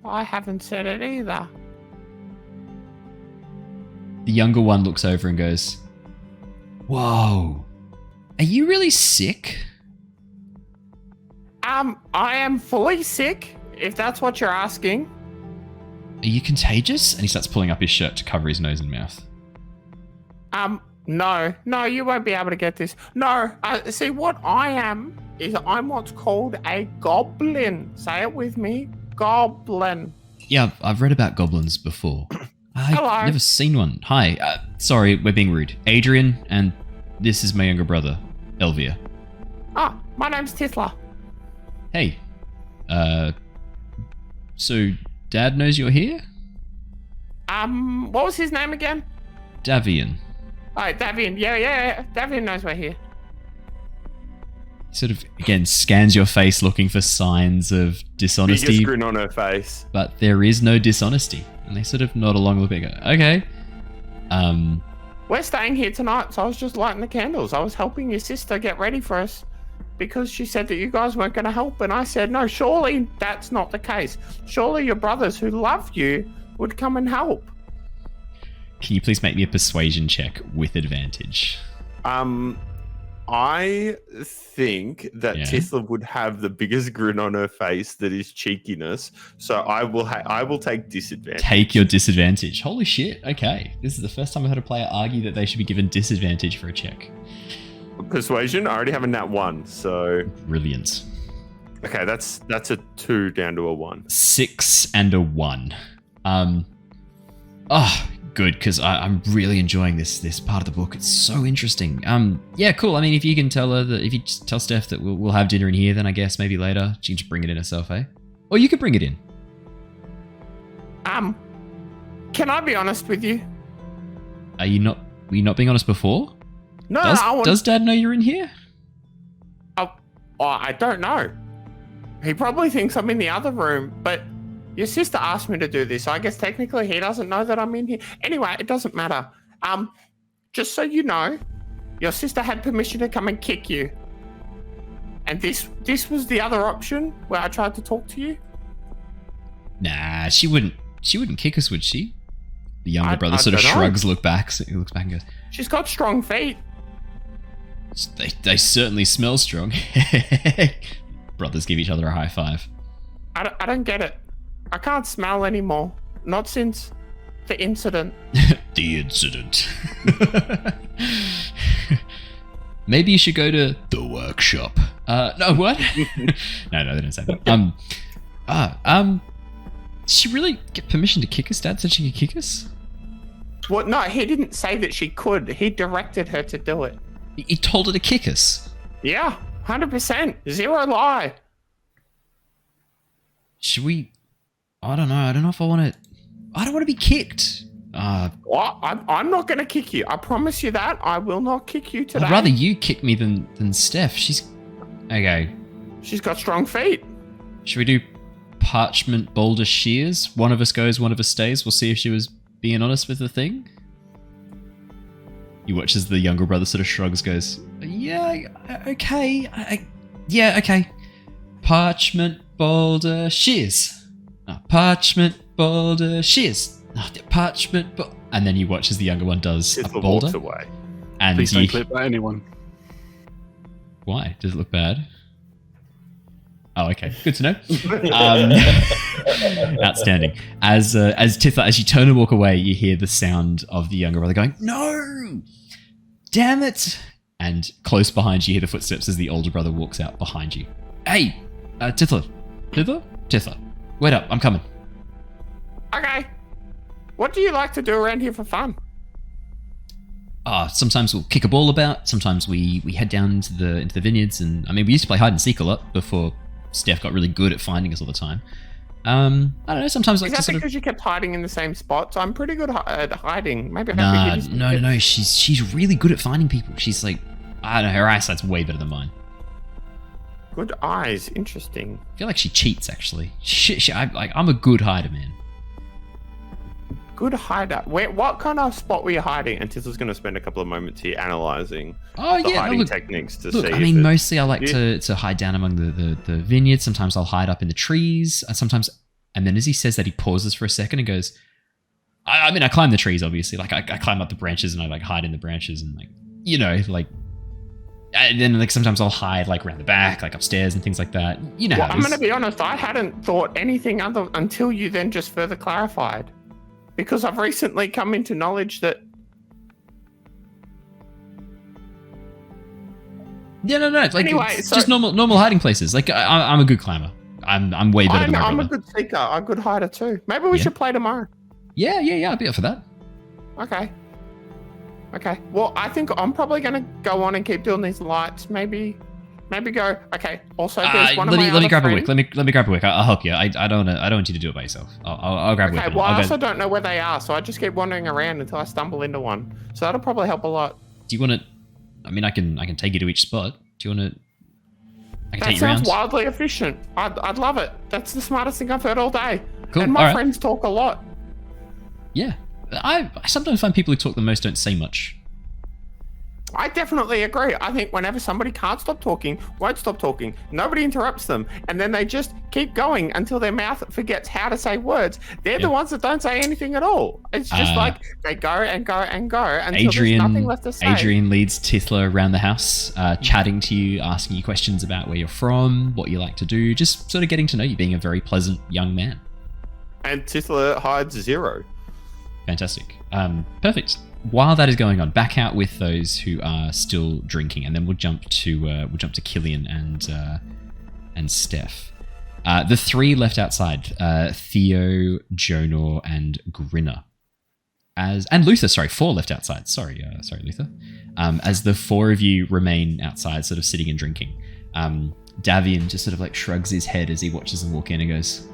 I haven't said it either. The younger one looks over and goes, "Whoa. Are you really sick?" I am fully sick, if that's what you're asking. "Are you contagious?" And he starts pulling up his shirt to cover his nose and mouth. No, you won't be able to get this. No, see, what I am is I'm what's called a goblin. Say it with me, goblin. Yeah, I've read about goblins before. Hello. I've never seen one. Hi, sorry, we're being rude. Adrian, and this is my younger brother, Elvia. My name's Tithla. Hey, so Dad knows you're here? What was his name again? Davian. Oh, Davian. Yeah. Davian knows we're here. He sort of, again, scans your face looking for signs of dishonesty. Biggest grin on her face. But there is no dishonesty. And they sort of nod along with it and go, "Okay. We're staying here tonight, so I was just lighting the candles. I was helping your sister get ready for us because she said that you guys weren't going to help. And I said, no, surely that's not the case. Surely your brothers who love you would come and help." Can you please make me a persuasion check with advantage? I think that Yeah. Tithla would have the biggest grin on her face that is cheekiness, so I will take disadvantage. Take your disadvantage. Holy shit, okay. This is the first time I've heard a player argue that they should be given disadvantage for a check. Persuasion, I already have a nat 1, so... Brilliant. Okay, that's a 2 down to a 1. 6 and a 1. Good, because I'm really enjoying this part of the book. It's so interesting. Yeah, cool. I mean, if you can tell her that, if you just tell Steph that we'll have dinner in here, then I guess maybe later she can just bring it in herself, eh? Or you could bring it in. Can I be honest with you? Were you not being honest before? No, Does Dad know you're in here? I don't know. He probably thinks I'm in the other room, but your sister asked me to do this. So I guess technically he doesn't know that I'm in here. Anyway, it doesn't matter. Just so you know, your sister had permission to come and kick you. And this was the other option where I tried to talk to you? Nah, she wouldn't kick us, would she? The younger brother I sort of don't know. shrugs, looks back and goes, She's got strong feet. They certainly smell strong. Brothers give each other a high five. I don't get it. I can't smell anymore. Not since the incident. The incident. Maybe you should go to the workshop. No, what? no, they didn't say that. Did she really get permission to kick us? Dad said she could kick us? What? No, he didn't say that she could. He directed her to do it. He told her to kick us. Yeah, 100%. Zero lie. Should we? I don't know. I don't know if I want to. I don't want to be kicked. What? I'm not going to kick you. I promise you that. I will not kick you today. I'd rather you kick me than Steph. She's okay. She's got strong feet. Should we do parchment boulder shears? One of us goes, one of us stays. We'll see if she was being honest with the thing. You watch as the younger brother sort of shrugs, goes, yeah, okay. Yeah, okay. Parchment boulder shears. Parchment boulder shears. Parchment and then you watch as the younger one does a boulder. Walks away. And Please don't clip by anyone. Why? Does it look bad? Oh, okay. Good to know. Outstanding. As Tithla, as you turn and walk away, you hear the sound of the younger brother going, "No! Damn it!" And close behind you, hear the footsteps as the older brother walks out behind you. Hey, Tithla. Tithla. Wait up, I'm coming. Okay. What do you like to do around here for fun? Sometimes we'll kick a ball about. Sometimes we head down into the vineyards, and I mean, we used to play hide and seek a lot before Steph got really good at finding us all the time. I don't know. Sometimes like Is to that sort because you kept hiding in the same spots? I'm pretty good at hiding. Maybe I Nah, could give you some tips. no. She's really good at finding people. She's like, I don't know. Her eyesight's way better than mine. Good eyes. Interesting. I feel like she cheats actually. I'm a good hider, man. Good hider. What kind of spot were you hiding? And Tizzle's going to spend a couple of moments here analysing Oh the yeah, hiding look, techniques to look, see. I mean, if mostly I like Yeah. to hide down among the vineyards. Sometimes I'll hide up in the trees. Sometimes, and then as he says that, he pauses for a second and goes, I mean, I climb the trees, obviously. Like, I climb up the branches and I, like, hide in the branches and, like, you know, like... And then, like, sometimes I'll hide, like, around the back, like, upstairs and things like that. You know Well, how it I'm is. going to be honest. I hadn't thought anything other until you then just further clarified. Because I've recently come into knowledge that... Yeah, no. Like, Anyway, it's so- just normal hiding places. Like, I'm a good climber. I'm way better than my I'm brother. a good seeker. I'm a good hider too. Maybe we Yeah. should play tomorrow. Yeah, I'll be up for that. Okay. Well, I think I'm probably going to go on and keep doing these lights. Maybe go. Okay. Also, there's one of my let me other grab a friends. wick. Let me grab a wick. I'll help you. I don't want you to do it by yourself. I'll grab a wick. Okay. and Well, I'll I go- also don't know where they are, so I just keep wandering around until I stumble into one. So that'll probably help a lot. Do you want to? I mean, I can take you to each spot. Do you want to? I can That take you sounds around. wildly efficient. I'd love it. That's the smartest thing I've heard all day. Cool. And my All right. friends talk a lot. Yeah, I sometimes find people who talk the most don't say much. I definitely agree. I think whenever somebody can't stop talking, won't stop talking, nobody interrupts them, and then they just keep going until their mouth forgets how to say words, they're the ones that don't say anything at all. It's just like they go and go and go until there's nothing left to say. Adrian leads Tithla around the house, chatting to you, asking you questions about where you're from, what you like to do, just sort of getting to know you, being a very pleasant young man. And Tithla hides 0. Fantastic. Perfect. While that is going on, back out with those who are still drinking, and then we'll jump to Killian and Steph. The 3 left outside: Theo, Jonor, and Grinner. And Luther. Sorry, 4 left outside. Sorry, Luther. As the 4 of you remain outside, sort of sitting and drinking, Davian just sort of like shrugs his head as he watches them walk in and goes,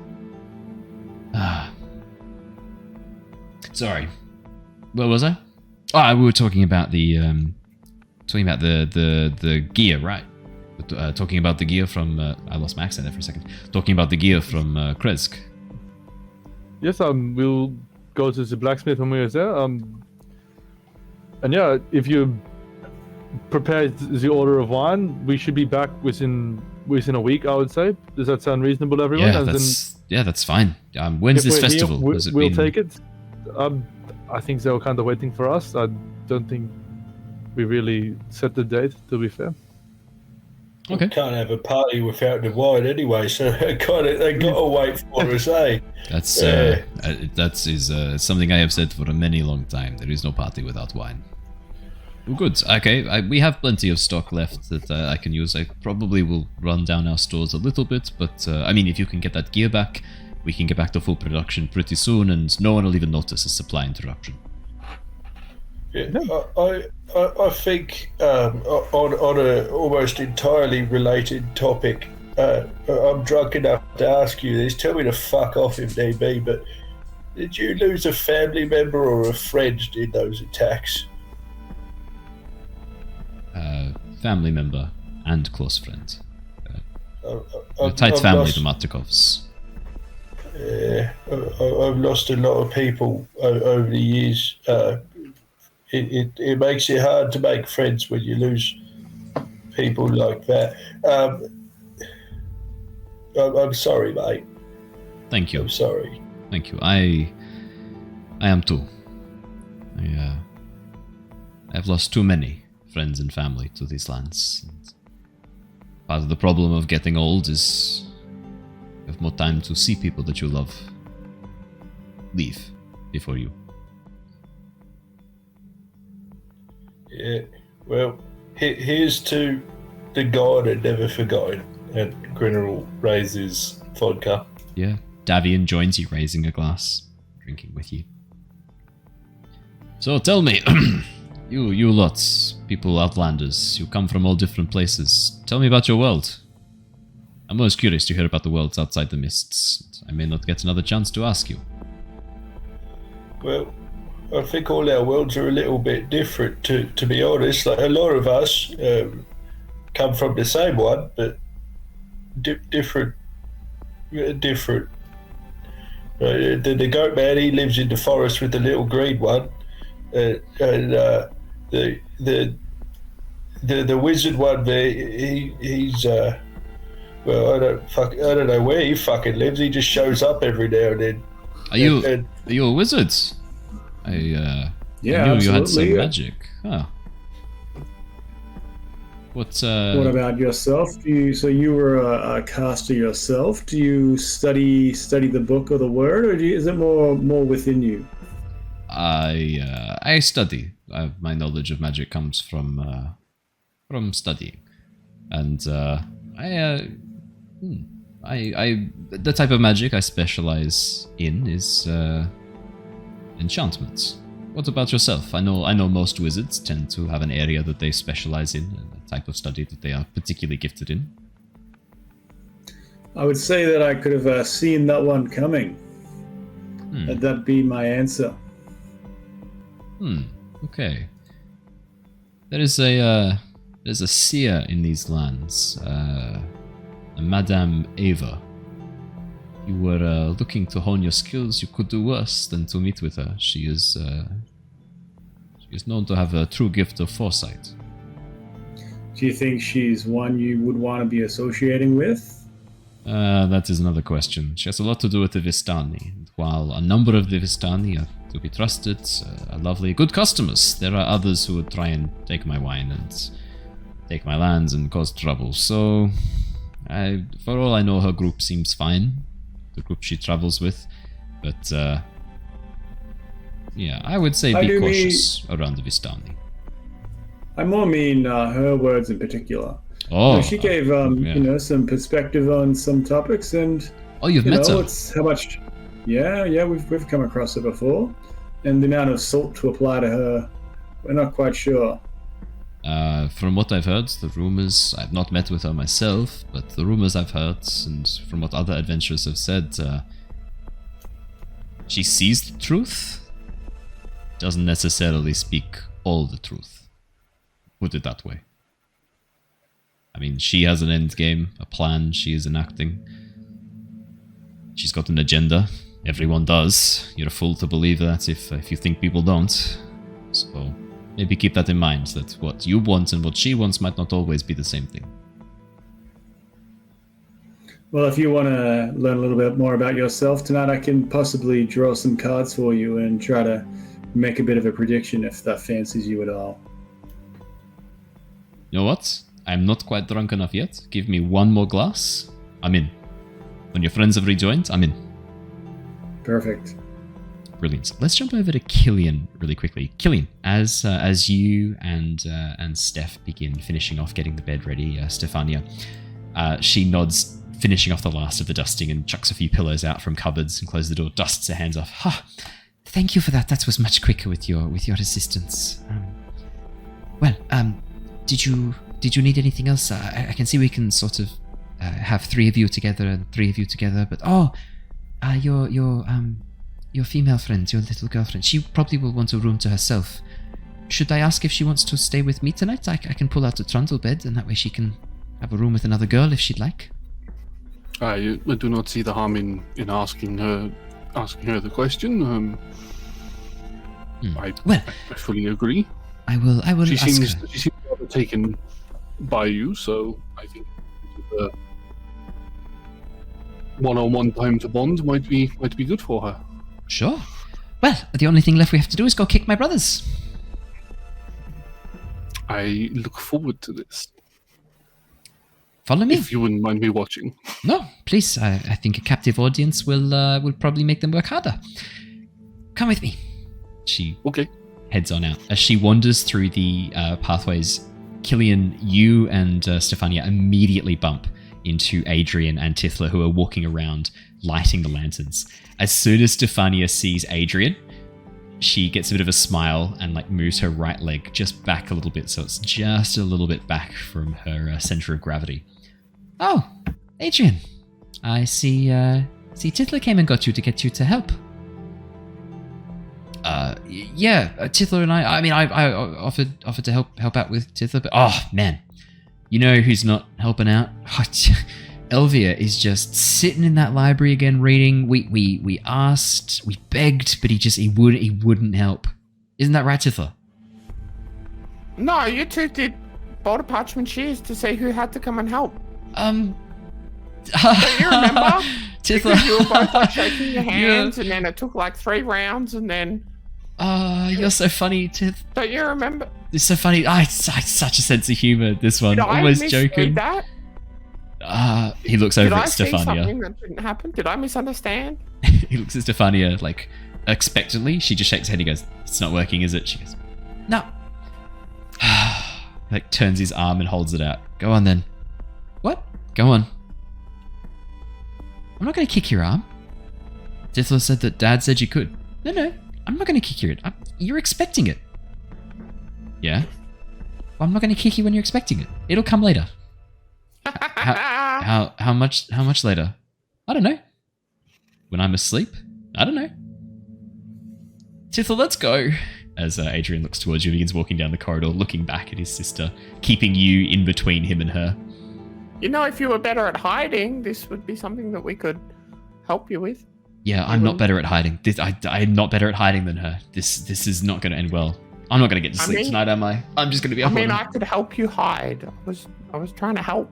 sorry. Where was I? Oh, we were talking about the gear, right? Talking about the gear from I lost my accent there for a second. Talking about the gear from Kresk. Yes, we'll go to the blacksmith when we're there. And yeah, if you prepare the order of wine. We should be back within a week, I would say. Does that sound reasonable to everyone? Yeah, that's fine. When's this festival? We'll take it. I think they were kind of waiting for us. I don't think we really set the date, to be fair. Okay. Can't have a party without the wine anyway, so they got to wait for us, eh? That is something I have said for a many long time. There is no party without wine. Well, good. Okay, we have plenty of stock left that I can use. I probably will run down our stores a little bit, but I mean, if you can get that gear back, we can get back to full production pretty soon, and no one will even notice a supply interruption. Yeah, I think on a almost entirely related topic, I'm drunk enough to ask you this. Tell me to fuck off if need be, but did you lose a family member or a friend in those attacks? Family member and close friend. A tight family, the Martikovs. Yeah, I've lost a lot of people over the years. It makes it hard to make friends when you lose people like that. I'm sorry, mate. Thank you. I'm sorry. Thank you. I am too. I've lost too many friends and family to these lands. And part of the problem of getting old is you have more time to see people that you love leave before you. Yeah, well, here's to the God and never forgotten. And Grinner will raise his vodka. Yeah, Davian joins you, raising a glass, drinking with you. So tell me, you lots, people outlanders, you come from all different places. Tell me about your world. I'm most curious to hear about the worlds outside the mists. I may not get another chance to ask you. Well, I think all our worlds are a little bit different, to be honest. Like, a lot of us come from the same one, but different. The goat man, he lives in the forest with the little green one, and the wizard one there, he's well, I don't know where he fucking lives. He just shows up every now and then. Are you a wizard? I knew you had some magic. Huh. What about yourself? So you were a caster yourself? Do you study the book or the word, or is it more within you? I study. My knowledge of magic comes from studying, and the type of magic I specialize in is enchantments. What about yourself? I know most wizards tend to have an area that they specialize in, and a type of study that they are particularly gifted in. I would say that I could have seen that one coming. That'd be my answer. Okay. There's a seer in these lands, a Madame Ava. If you were looking to hone your skills, you could do worse than to meet with her. She is known to have a true gift of foresight. Do you think she's one you would want to be associating with? That is another question. She has a lot to do with the Vistani. And while a number of the Vistani are to be trusted, are lovely, good customers, there are others who would try and take my wine and take my lands and cause trouble. So, for all I know, her group seems fine. The group she travels with. But, yeah, I would say be cautious around the Vistani. I more mean her words in particular. Oh, she gave some perspective on some topics, and you've met her. It's how much. Yeah, we've come across her before, and the amount of salt to apply to her, we're not quite sure. From what I've heard, the rumors, I've not met with her myself, but the rumors I've heard, and from what other adventurers have said, she sees the truth, doesn't necessarily speak all the truth. Put it that way. I mean, she has an end game, a plan she is enacting. She's got an agenda. Everyone does. You're a fool to believe that if you think people don't. So, maybe keep that in mind, that what you want and what she wants might not always be the same thing. Well, if you want to learn a little bit more about yourself tonight, I can possibly draw some cards for you and try to make a bit of a prediction if that fancies you at all. You know what? I'm not quite drunk enough yet. Give me one more glass. I'm in. When your friends have rejoined, I'm in. Perfect. Brilliant. Let's jump over to Killian really quickly. Killian, as you and Steph begin finishing off getting the bed ready, Stefania, she nods, finishing off the last of the dusting, and chucks a few pillows out from cupboards and closes the door, dusts her hands off. Thank you for that. That was much quicker with your assistance. Did you need anything else? I can see we can sort of have 3 of you together and 3 of you together, but your female friend, your little girlfriend, she probably will want a room to herself. Should I ask if she wants to stay with me tonight? I can pull out a trundle bed, and that way she can have a room with another girl if she'd like. I do not see the harm in asking her the question. I fully agree. I will She ask seems her. rather taken by you, so I think the one-on-one time to bond might be good for her. Sure. Well, the only thing left we have to do is go kick my brothers. I look forward to this. Follow me. If you wouldn't mind me watching. No, please. I think a captive audience will probably make them work harder. Come with me. She Okay. heads on out. As she wanders through the pathways, Killian, you and Stefania immediately bump into Adrian and Tithla, who are walking around lighting the lanterns. As soon as Stefania sees Adrian, she gets a bit of a smile and moves her right leg just back a little bit, so it's just a little bit back from her center of gravity. Oh, Adrian. I see Tithla came and got you to get you to help. Yeah, Tithla and I offered to help out with Tithla, but oh man, you know who's not helping out? Elvia is just sitting in that library again reading. We asked, we begged, but he wouldn't help. Isn't that right, Tithla? No, you two did boulder parchment shears to see who had to come and help. Don't you remember? Tithla, because you were both shaking your hands, and then it took 3 rounds, and then. You're so funny, Tith. Don't you remember? It's so funny. I such a sense of humor. This one, Did almost I joking. That? He looks over Did at I see Stefania. something that didn't happen? Did I misunderstand? He looks at Stefania expectantly. She just shakes her head. He goes, "It's not working, is it?" She goes, No. turns his arm and holds it out. Go on then. What? Go on. I'm not going to kick your arm. Tithla said that Dad said you could. No. I'm not going to kick your arm. You're expecting it. Yeah. Well, I'm not going to kick you when you're expecting it. It'll come later. How much later? I don't know. When I'm asleep? I don't know. Tithla, let's go. As Adrian looks towards you and begins walking down the corridor, looking back at his sister, keeping you in between him and her. You know, if you were better at hiding, this would be something that we could help you with. Yeah, I'm not better at hiding. I'm not better at hiding than her. This is not going to end well. I'm not going to get to sleep tonight, am I? I'm just going to be up all night. I could help you hide. I was trying to help.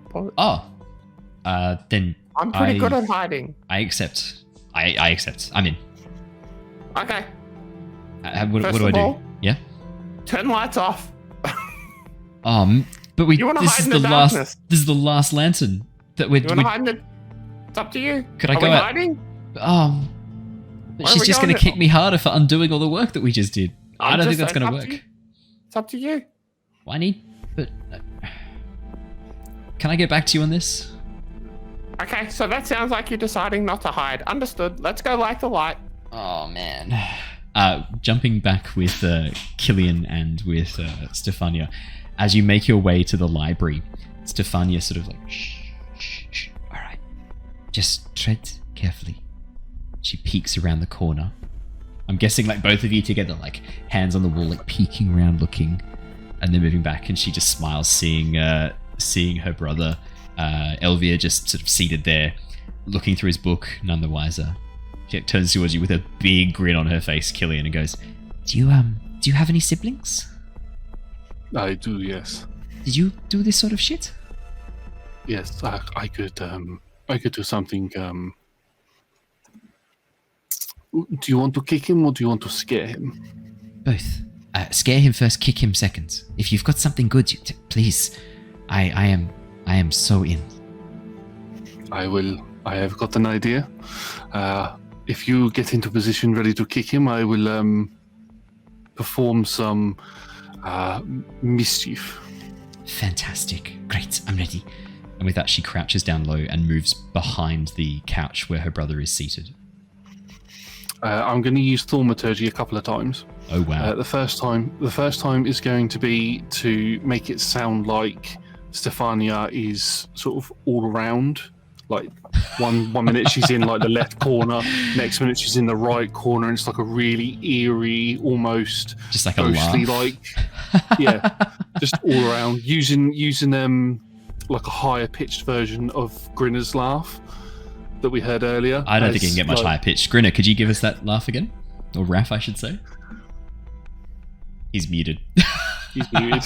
Then I'm pretty good at hiding. I accept. I accept. I'm in. Okay. What do I do? Yeah. Turn the lights off. But we. You want to This hide is in the the last. darkness? This is the last lantern that we're. You want to hide in the? It's up to you. Could I Are go we out? hiding? But she's just going to kick me harder for undoing all the work that we just did. I don't think that's going to work. It's up to you. Well, can I get back to you on this? Okay, so that sounds like you're deciding not to hide. Understood. Let's go light the light. Oh man. Jumping back with Killian and with Stefania, as you make your way to the library, Stefania sort of shh. All right, just tread carefully. She peeks around the corner. I'm guessing both of you together, hands on the wall, peeking around, looking, and then moving back. And she just smiles, seeing her brother, Elvia, just sort of seated there, looking through his book, none the wiser. She turns towards you with a big grin on her face, Killian, and goes, Do you have any siblings? I do, yes. Did you do this sort of shit? Yes, I could do something. Do you want to kick him or do you want to scare him? Both. Scare him first, kick him second. If you've got something good, please. I am so in. I have got an idea. If you get into position ready to kick him, I will perform some mischief. Fantastic. Great, I'm ready. And with that, she crouches down low and moves behind the couch where her brother is seated. I'm going to use thaumaturgy a couple of times. Oh wow! The first time is going to be to make it sound like Stefania is sort of all around. Like one minute she's in like the left corner, next minute she's in the right corner, and it's like a really eerie, almost just like a ghostly, laugh. Just all around using like a higher pitched version of Grinner's laugh that we heard earlier. I don't think you can get much higher pitched. Grinner, could you give us that laugh again? Or Raph, I should say. He's muted. He's muted.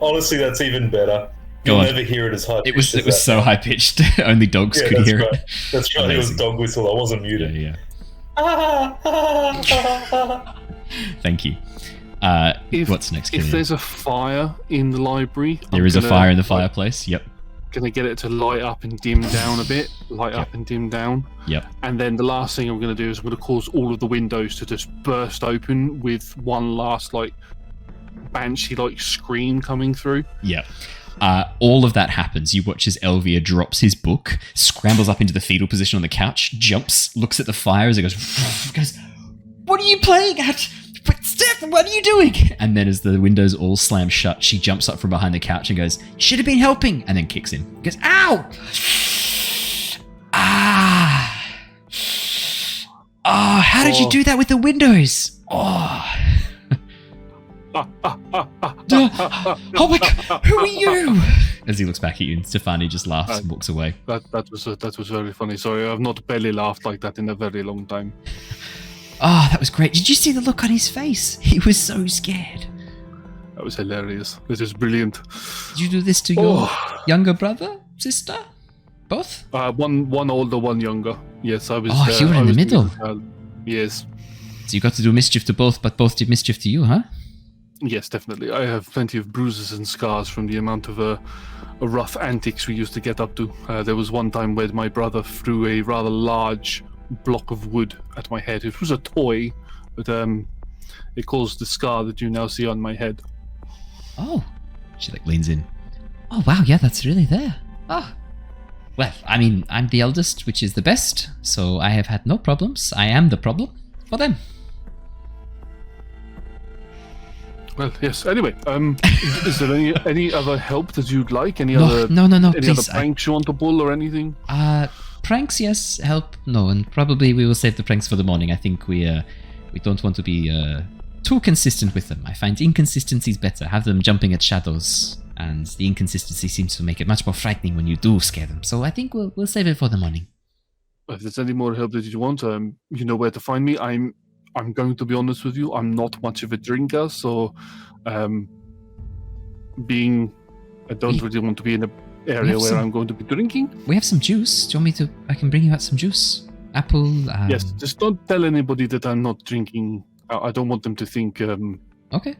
Honestly, that's even better. Go You'll on. never hear it as high. It was so high pitched. Only dogs could hear it. That's right. It was dog whistle. I wasn't muted. Yeah. Thank you. What's next? If there's a fire in the library, There is a fire in the fireplace. Yep. Gonna get it to light up and dim down a bit. Up and dim down. Yep. And then the last thing I'm gonna do is I'm gonna cause all of the windows to just burst open with one last like banshee like scream coming through. Yep. All of that happens. You watch as Elvia drops his book, scrambles up into the fetal position on the couch, jumps, looks at the fire as it goes, "What are you playing at? Steph, what are you doing?" And then as the windows all slam shut, she jumps up from behind the couch and goes, "You should have been helping," and then kicks him. Goes, "Ow! How did you do that with the windows? Oh my god, who are you?" As he looks back at you, and Stefani just laughs and walks away. That was very funny. Sorry, I've not belly laughed like that in a very long time. That was great. Did you see the look on his face? He was so scared. That was hilarious. This is brilliant. Did you do this to your younger brother, sister? Both? One older, one younger. Yes, I was. You were in the middle. Yes. So you got to do mischief to both, but both did mischief to you, huh? Yes, definitely. I have plenty of bruises and scars from the amount of rough antics we used to get up to. There was one time where my brother threw a rather large block of wood at my head. It was a toy, but it caused the scar that you now see on my head. Oh. She leans in. Oh wow, yeah, that's really there. Well, I mean, I'm the eldest, which is the best, so I have had no problems. I am the problem for them. Well, yes. Anyway, is there any other help that you'd like? Any No, other please, pranks you want to pull or anything? Pranks, yes. Help, no. And probably we will save the pranks for the morning. I think we don't want to be too consistent with them. I find inconsistencies better. Have them jumping at shadows, and the inconsistency seems to make it much more frightening when you do scare them. So I think we'll save it for the morning. If there's any more help that you want, you know where to find me. I'm going to be honest with you. I'm not much of a drinker, so I don't really want to be in an area where I'm going to be drinking. We have some juice. Do you want me to? I can bring you out some juice. Apple. Yes, just don't tell anybody that I'm not drinking. I don't want them to think okay.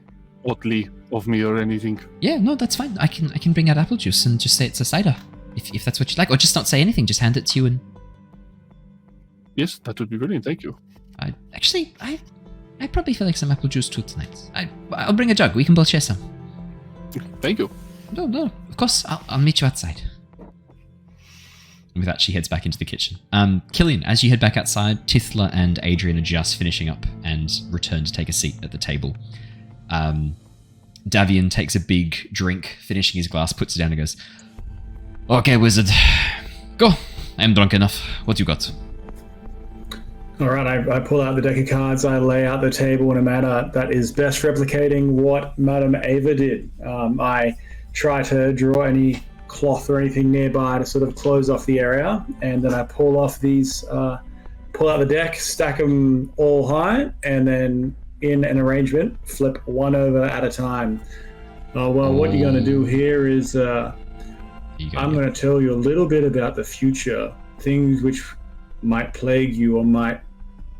oddly of me or anything. Yeah, no, that's fine. I can bring out apple juice and just say it's a cider, if that's what you like, or just not say anything. Just hand it to you and. Yes, that would be brilliant. Thank you. I probably feel like some apple juice too tonight. I'll bring a jug. We can both share some. Thank you. No, of course. I'll meet you outside. And with that, she heads back into the kitchen. Killian, as you head back outside, Tithla and Adrian are just finishing up and return to take a seat at the table. Davian takes a big drink, finishing his glass, puts it down and goes, "Okay, wizard. Go. I am drunk enough. What you got?" All right, I pull out the deck of cards, I lay out the table in a manner that is best replicating what Madame Ava did. I try to draw any cloth or anything nearby to sort of close off the area, and then I pull out the deck, stack them all high, and then in an arrangement, flip one over at a time. What you're going to do here is I'm going to tell you a little bit about the future, things which might plague you or might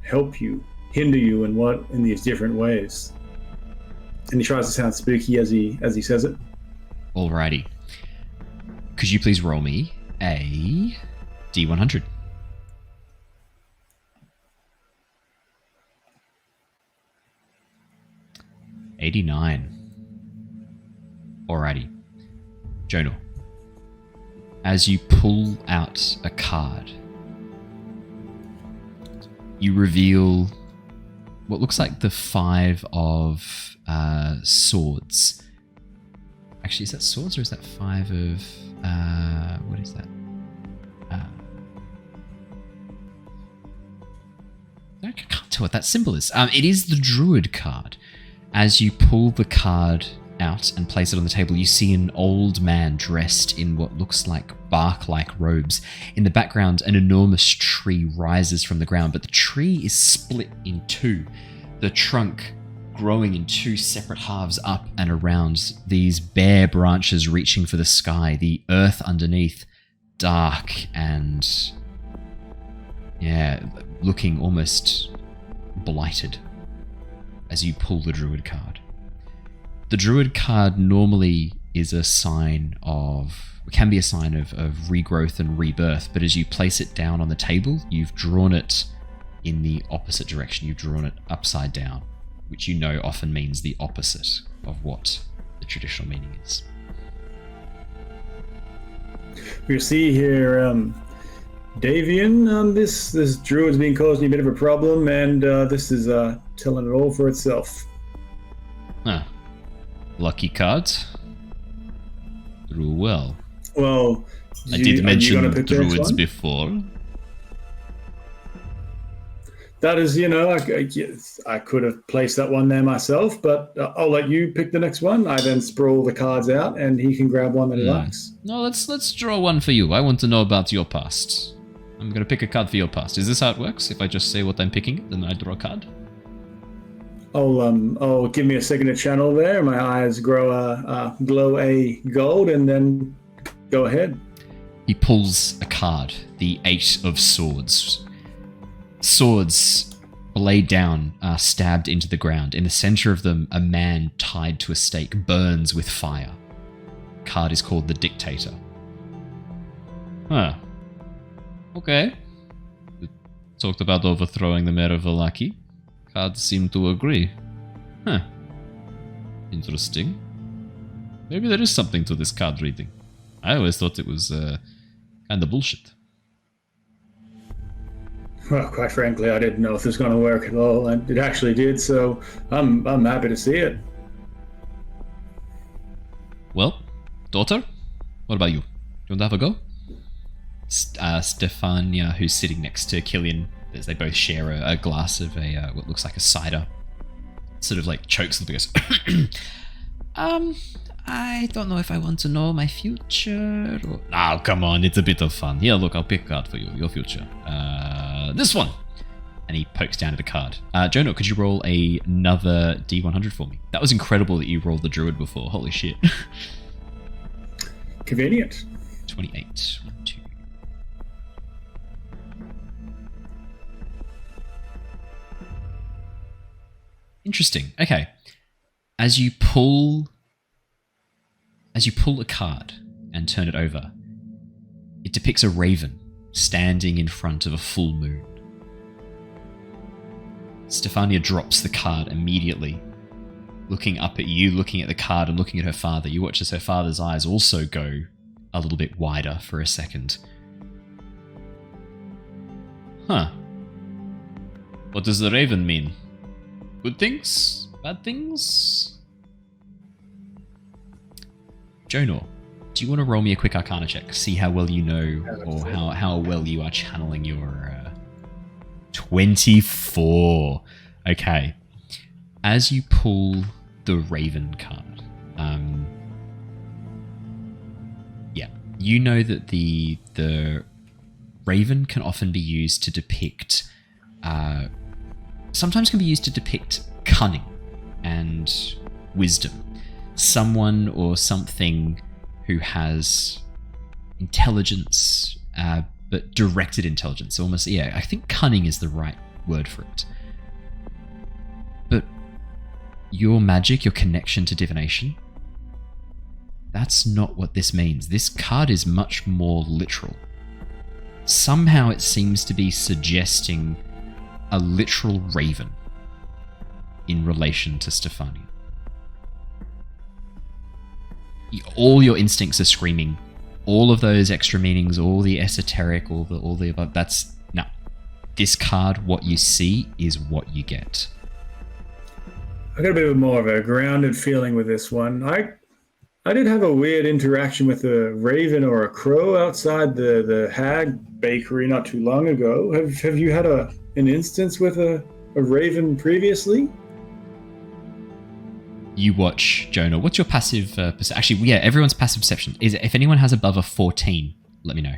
help you, hinder you in these different ways. And he tries to sound spooky as he says it. Alrighty. Could you please roll me a D100? $89. Alrighty. Jonah, as you pull out a card, you reveal what looks like the 5 of swords. Actually, is that swords or is that 5 of... what is that? I can't tell what that symbol is. It is the druid card. As you pull the card out and place it on the table, you see an old man dressed in what looks like bark-like robes. In the background, an enormous tree rises from the ground, but the tree is split in two. The trunk growing in 2 separate halves up and around, these bare branches reaching for the sky, the earth underneath dark and, looking almost blighted as you pull the druid card. The druid card normally is a sign of, can be a sign of regrowth and rebirth, but as you place it down on the table, you've drawn it in the opposite direction. You've drawn it upside down, which you know often means the opposite of what the traditional meaning is. We see here, Davian, this druid's been causing a bit of a problem, and this is telling it all for itself. Huh. Lucky cards. Drew well. Well, I did mention druids before. That is, I could have placed that one there myself, but I'll let you pick the next one. I then sprawl the cards out, and he can grab one that he likes. No, let's draw one for you. I want to know about your past. I'm gonna pick a card for your past. Is this how it works? If I just say what I'm picking, then I draw a card? Oh, give me a second to channel there. My eyes glow a gold, and then go ahead. He pulls a card, the 8 of swords. Swords, blade down, are stabbed into the ground. In the center of them, a man tied to a stake burns with fire. Card is called the Dictator. Huh. Okay. We talked about overthrowing the mayor of Vallaki. Cards seem to agree. Huh. Interesting. Maybe there is something to this card reading. I always thought it was kind of bullshit. Well, quite frankly, I didn't know if this was going to work at all, and it actually did, so I'm happy to see it. Well, daughter, what about you? Do you want to have a go? Stefania, who's sitting next to Killian, as they both share a glass of what looks like a cider, sort of like chokes and goes, I don't know if I want to know my future. Oh, come on, it's a bit of fun. Here, look, I'll pick a card for you, your future. This one. And he pokes down at a card. Jonah, could you roll another D100 for me? That was incredible that you rolled the druid before. Holy shit. Convenient. 28. 1, 2. Interesting. Okay. As you pull a card and turn it over, it depicts a raven standing in front of a full moon. Stefania drops the card immediately, looking up at you, looking at the card, and looking at her father. You watch as her father's eyes also go a little bit wider for a second. Huh. What does the raven mean? Good things? Bad things? Jonor, do you want to roll me a quick Arcana check? See how well you know, or how well you are channeling your... 24. Okay. As you pull the Raven card, you know that the Raven can often be used to depict... sometimes can be used to depict cunning and wisdom. Someone or something who has intelligence, but directed intelligence. Almost, yeah, I think cunning is the right word for it. But your magic, your connection to divination, that's not what this means. This card is much more literal. Somehow it seems to be suggesting a literal raven in relation to Stefania. All your instincts are screaming. All of those extra meanings, all the esoteric, all the above. That's no. This card, what you see is what you get. I got a bit more of a grounded feeling with this one. I did have a weird interaction with a raven or a crow outside the Hag Bakery not too long ago. Have you had an instance with a raven previously? You watch, Jonah. What's your passive perception? Actually, yeah, everyone's passive perception. If anyone has above a 14, let me know.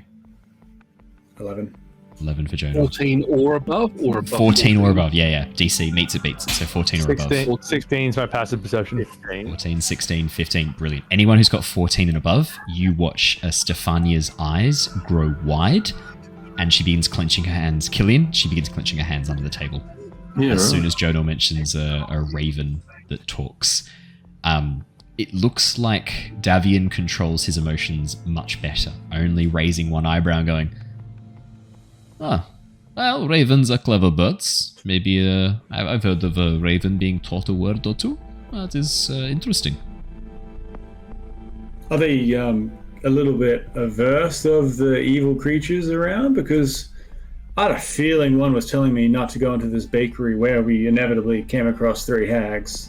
11. 11 for Jonah. 14 or above? 14 or above, yeah. DC meets it beats it, so 14 or above. 16 is my passive perception. 14, 16, 15, brilliant. Anyone who's got 14 and above, you watch Stefania's eyes grow wide, and she begins clenching her hands. Killian, she begins clenching her hands under the table. Yeah, as soon as Jonah mentions a raven that talks. It looks like Davian controls his emotions much better, only raising one eyebrow and going, well, ravens are clever birds. Maybe I've heard of a raven being taught a word or two. That is interesting. Are they a little bit averse of the evil creatures around? Because I had a feeling one was telling me not to go into this bakery where we inevitably came across 3 hags.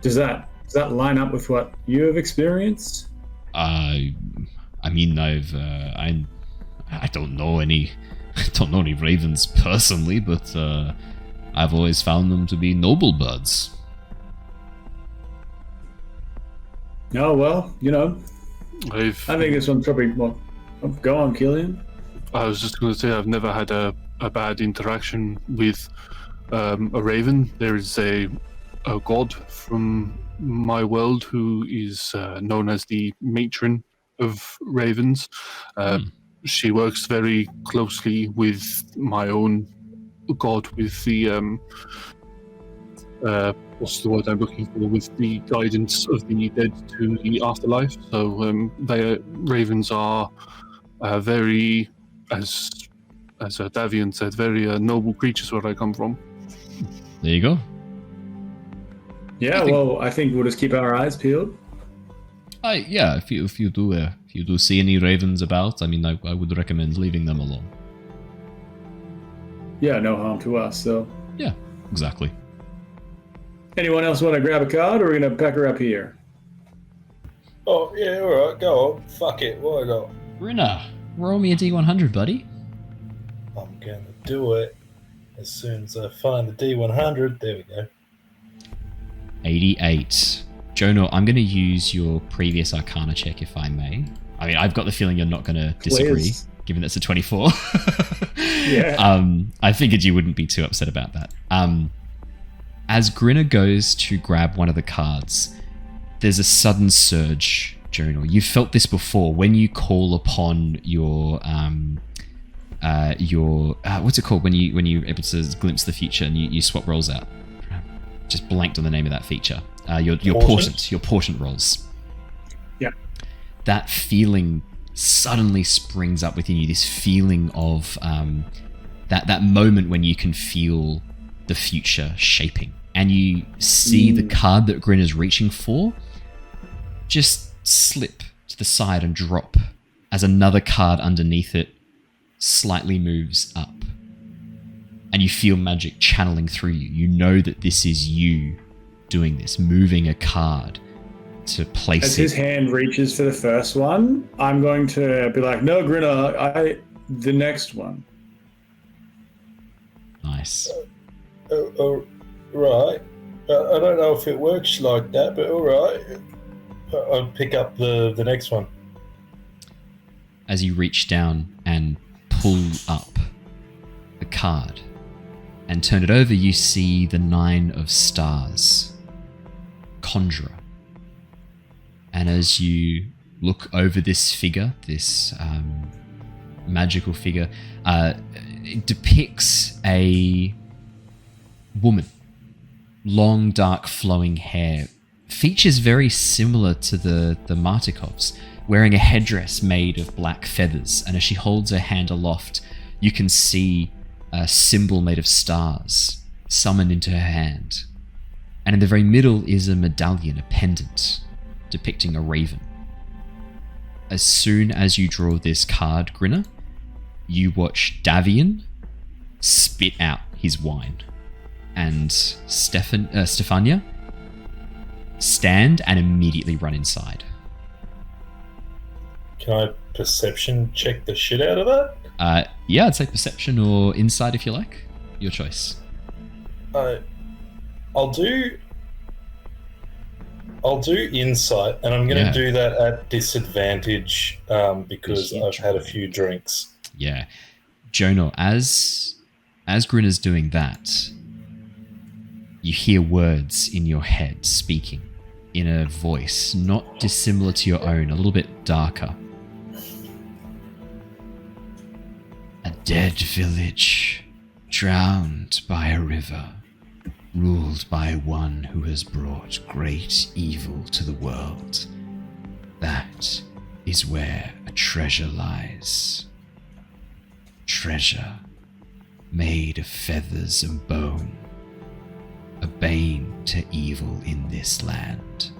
Does that line up with what you have experienced? I mean, I don't know any ravens personally, but I've always found them to be noble birds. Oh well, I think this one's probably go on, Killian. I was just going to say I've never had a bad interaction with a raven. There is a god from my world who is known as the matron of ravens. She works very closely with my own god, with the what's the word I'm looking for? With the guidance of the dead to the afterlife. So ravens are very, as Davian said, very noble creatures where I come from. There you go. Yeah, I think we'll just keep our eyes peeled. Yeah, if you do see any ravens about, I mean, I would recommend leaving them alone. Yeah, no harm to us. So. Yeah, exactly. Anyone else want to grab a card, or are we gonna pack her up here? Oh yeah, all right, go on. Fuck it, what I got? Rinna, roll me a D100, buddy. I'm gonna do it as soon as I find the D100. There we go. 88. Jonah, I'm going to use your previous Arcana check, if I may. I mean, I've got the feeling you're not going to disagree, given that's a 24. Yeah. I figured you wouldn't be too upset about that. As Grinner goes to grab one of the cards, there's a sudden surge, Jonah. You've felt this before when you call upon your what's it called when you're able to glimpse the future and you swap rolls out. Just blanked on the name of that feature. Your portent rolls. Yeah. That feeling suddenly springs up within you. This feeling of that moment when you can feel the future shaping, and you see the card that Grin is reaching for just slip to the side and drop as another card underneath it slightly moves up. And you feel magic channeling through you. You know that this is you doing this, moving a card to place As his hand reaches for the first one, I'm going to be like, no, Grinner, the next one. Nice. Right. I don't know if it works like that, but all right. I'll pick up the next one. As you reach down and pull up the card, and turn it over, you see the 9 of stars. Conjurer. And as you look over this figure, this magical figure, it depicts a woman. Long, dark, flowing hair. Features very similar to the Martikovs, wearing a headdress made of black feathers. And as she holds her hand aloft, you can see a symbol made of stars summoned into her hand. And in the very middle is a medallion, a pendant, depicting a raven. As soon as you draw this card, Grinner, you watch Davian spit out his wine. And Stefania stand and immediately run inside. Can I perception check the shit out of that? Yeah, I'd say perception or insight if you like. Your choice. I'll do insight, and I'm going to do that at disadvantage because I've had a few drinks. Yeah. Jonah, as Grinner's doing that, you hear words in your head speaking in a voice not dissimilar to your own, a little bit darker. A dead village, drowned by a river, ruled by one who has brought great evil to the world. That is where a treasure lies. Treasure made of feathers and bone, a bane to evil in this land.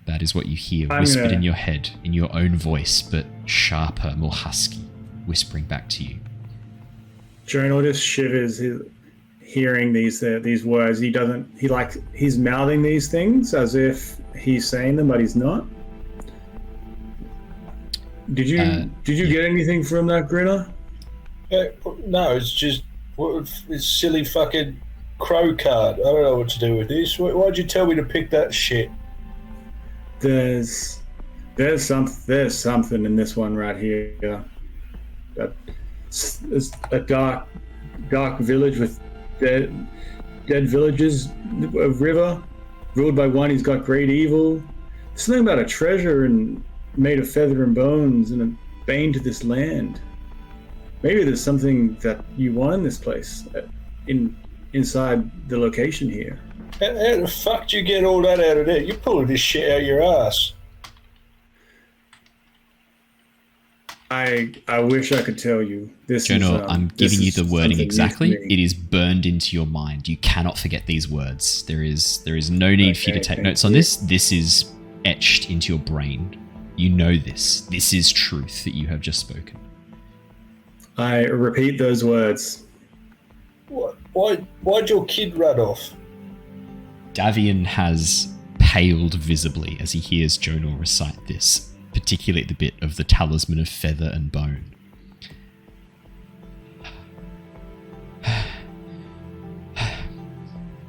That is what you hear whispered in your head, in your own voice, but sharper, more husky, whispering back to you. Jonah just shivers hearing these words. He's mouthing these things as if he's saying them, but he's not. Did you get anything from that, Grinner? No, it's just this silly fucking crow card. I don't know what to do with this. Why'd you tell me to pick that shit? There's something in this one right here. It's a dark village with dead villages, a river ruled by one who's got great evil. There's something about a treasure and made of feather and bones and a bane to this land. Maybe there's something that you want in this place, inside the location here. How the fuck do you get all that out of there? You're pulling this shit out of your ass. I wish I could tell you. Jonah, I'm giving you the wording exactly. It is burned into your mind. You cannot forget these words. There is no need for you to take notes on this. This is etched into your brain. You know this. This is truth that you have just spoken. I repeat those words. Why'd your kid run off? Davian has paled visibly as he hears Jonah recite this, particularly the bit of the talisman of feather and bone.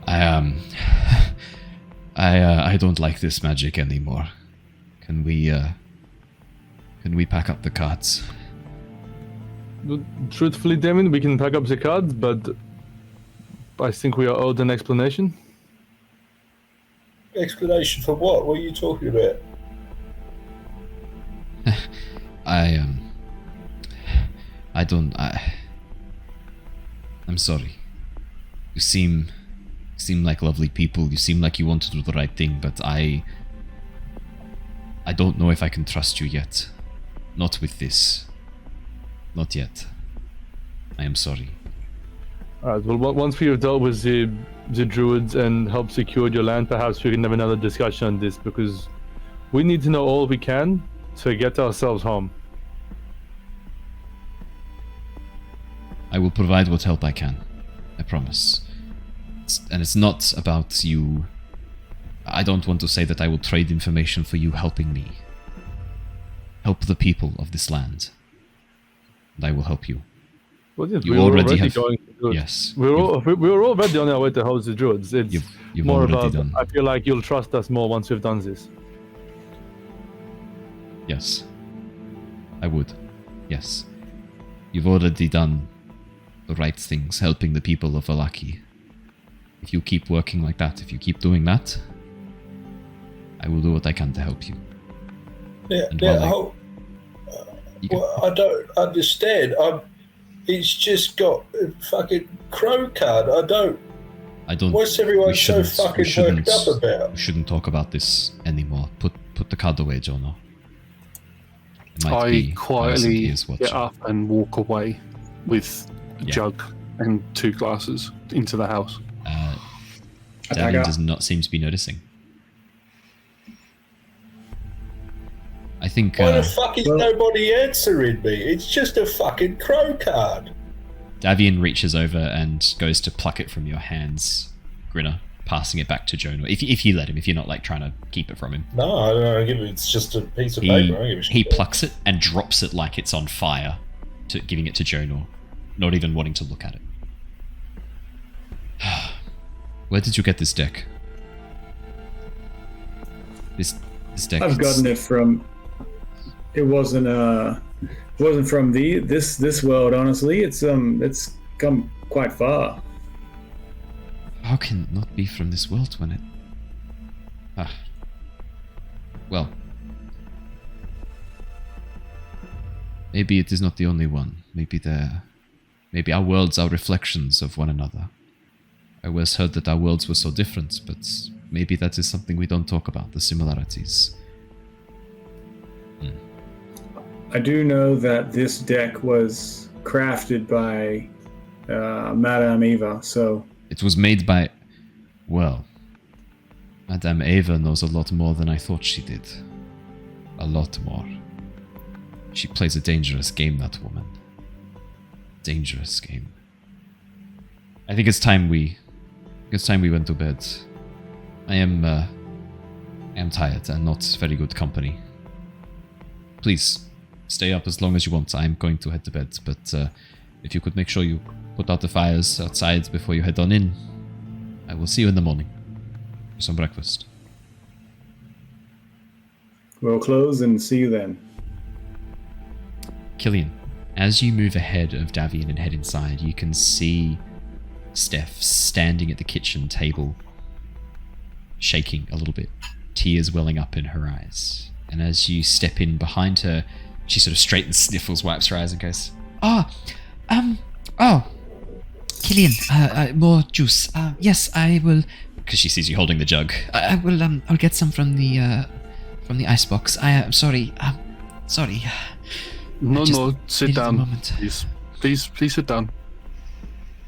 I don't like this magic anymore. Can we pack up the cards? Truthfully, Damien, we can pack up the cards, but I think we are owed an explanation. Explanation for what? What are you talking about? I'm sorry. You seem like lovely people. You seem like you want to do the right thing, but I don't know if I can trust you yet. Not with this. Not yet. I am sorry. Alright, well, once we have dealt with the druids and helped secure your land, perhaps we can have another discussion on this, because we need to know all we can to get ourselves home. I will provide what help I can. I promise. It's not about you. I don't want to say that I will trade information for you helping me. Help the people of this land. And I will help you. Well, yes, you we already have. Going to do it. Yes. We were already on our way to house the druids. It's you've more already about. done. I feel like you'll trust us more once we've done this. Yes. I would. Yes. You've already done the right things, helping the people of Vallaki. If you keep working like that, if you keep doing that, I will do what I can to help you. Yeah, And well, I don't understand. It's just got a fucking crow card. I don't. What's everyone so fucking worked up about? We shouldn't talk about this anymore. Put the card away, Jonah. I quietly get up and walk away with a jug and 2 glasses into the house. Daniel does not seem to be noticing. I think. Why the fuck is nobody answering me? It's just a fucking crow card. Davian reaches over and goes to pluck it from your hands, Grinner, passing it back to Jonah. If you let him, if you're not like trying to keep it from him. No, I don't give it. It's just a piece of paper. I don't give a shit. He plucks it and drops it like it's on fire, giving it to Jonah, not even wanting to look at it. Where did you get this deck? This deck. I've gotten it from. It wasn't from this world, honestly. It's come quite far. How can it not be from this world when it... Well. Maybe it is not the only one. Maybe our worlds are reflections of one another. I always heard that our worlds were so different, but maybe that is something we don't talk about, the similarities. I do know that this deck was crafted by Madame Eva, so... It was made by... Well... Madame Eva knows a lot more than I thought she did. A lot more. She plays a dangerous game, that woman. Dangerous game. I think it's time we went to bed. I am tired and not very good company. Please, stay up as long as you want. I'm going to head to bed, but if you could make sure you put out the fires outside before you head on in, I will see you in the morning for some breakfast. We'll close and see you then. Killian, as you move ahead of Davian and head inside, you can see Steph standing at the kitchen table, shaking a little bit, tears welling up in her eyes. And as you step in behind her, she sort of straightens, sniffles, wipes her eyes and goes, Killian, more juice. Yes, I will, because she sees you holding the jug. I will, I'll get some from the icebox. I am sorry. Sorry. No, sit down. Please sit down.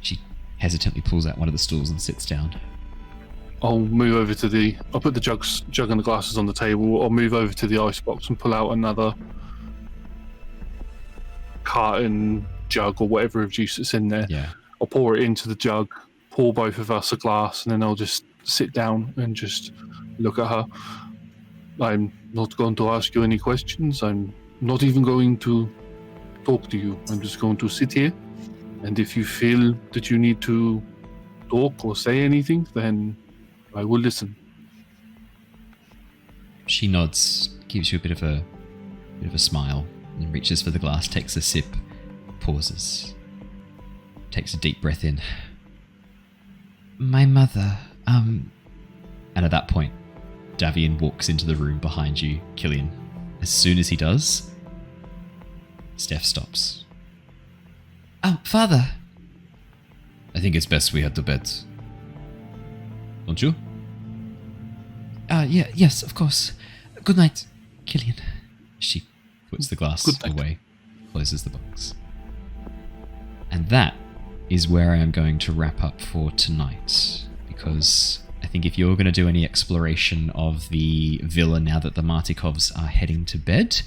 She hesitantly pulls out one of the stools and sits down. I'll move over to I'll put the jug and the glasses on the table. I'll move over to the icebox and pull out another carton, jug, or whatever of juice that's in there. Yeah. I'll pour it into the jug, pour both of us a glass, and then I'll just sit down and just look at her. I'm not going to ask you any questions. I'm not even going to talk to you. I'm just going to sit here, and if you feel that you need to talk or say anything, then I will listen. She nods, gives you a bit of a smile, and reaches for the glass, takes a sip, pauses, takes a deep breath in. My mother, And at that point, Davian walks into the room behind you, Killian. As soon as he does, Steph stops. Oh, Father! I think it's best we head to bed. Don't you? Yes, of course. Good night, Killian. She puts the glass away, closes the box. And that is where I am going to wrap up for tonight, because I think if you're going to do any exploration of the villa now that the Martikovs are heading to bed,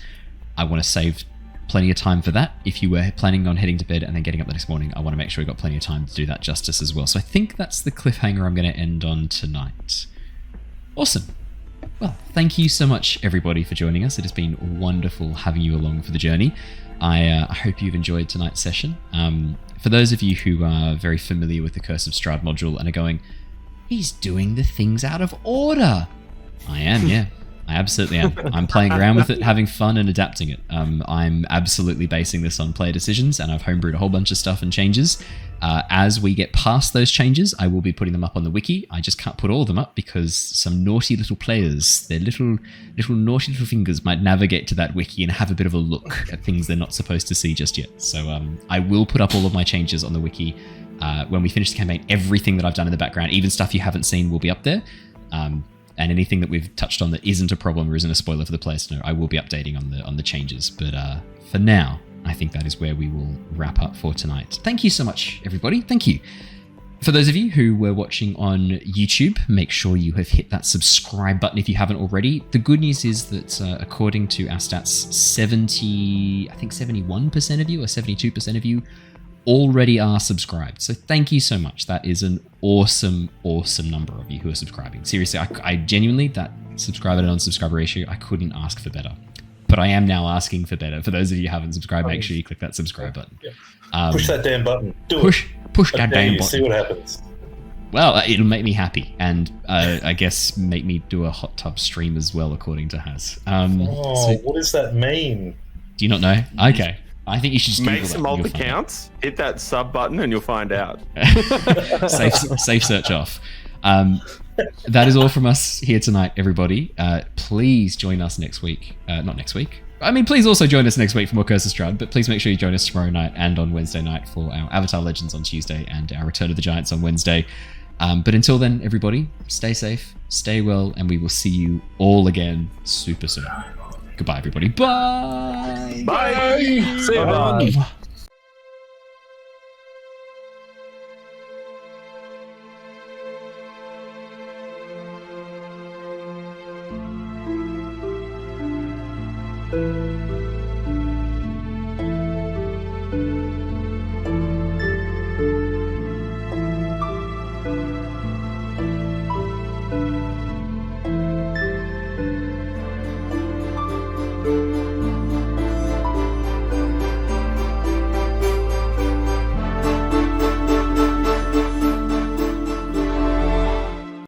I want to save plenty of time for that. If you were planning on heading to bed and then getting up the next morning, I want to make sure we've got plenty of time to do that justice as well. So I think that's the cliffhanger I'm going to end on tonight. Awesome. Well, thank you so much, everybody, for joining us. It has been wonderful having you along for the journey. I hope you've enjoyed tonight's session. For those of you who are very familiar with the Curse of Strahd module and are going, he's doing the things out of order. I am, yeah. I absolutely am. I'm playing around with it, having fun, and adapting it. I'm absolutely basing this on player decisions, and I've homebrewed a whole bunch of stuff and changes. As we get past those changes, I will be putting them up on the wiki. I just can't put all of them up because some naughty little players, their little naughty little fingers might navigate to that wiki and have a bit of a look at things they're not supposed to see just yet. So I will put up all of my changes on the wiki. When we finish the campaign, everything that I've done in the background, even stuff you haven't seen, will be up there. And anything that we've touched on that isn't a problem or isn't a spoiler for the players to know, I will be updating on the changes. But for now, I think that is where we will wrap up for tonight. Thank you so much, everybody. Thank you. For those of you who were watching on YouTube, make sure you have hit that subscribe button if you haven't already. The good news is that according to our stats, 71% of you or 72% of you already are subscribed. So thank you so much. That is an awesome, awesome number of you who are subscribing. Seriously, I genuinely, that subscriber to non-subscriber ratio, I couldn't ask for better. But I am now asking for better. For those of you who haven't subscribed, make sure you click that subscribe button. Push that damn button. Push that damn button. See what happens. Well, it'll make me happy, and I guess make me do a hot tub stream as well, according to Haz. What does that mean? Do you not know? Okay. I think you should just make Google some that and alt you'll find accounts, hit that sub button, and you'll find out. safe search off. That is all from us here tonight, everybody. Please join us next week. Not next week. I mean, please also join us next week for more Curse of Strahd, but please make sure you join us tomorrow night and on Wednesday night for our Avatar Legends on Tuesday and our Return of the Giants on Wednesday. But until then, everybody, stay safe, stay well, and we will see you all again super soon. Goodbye, everybody. Bye. Bye. See you, everyone. Bye.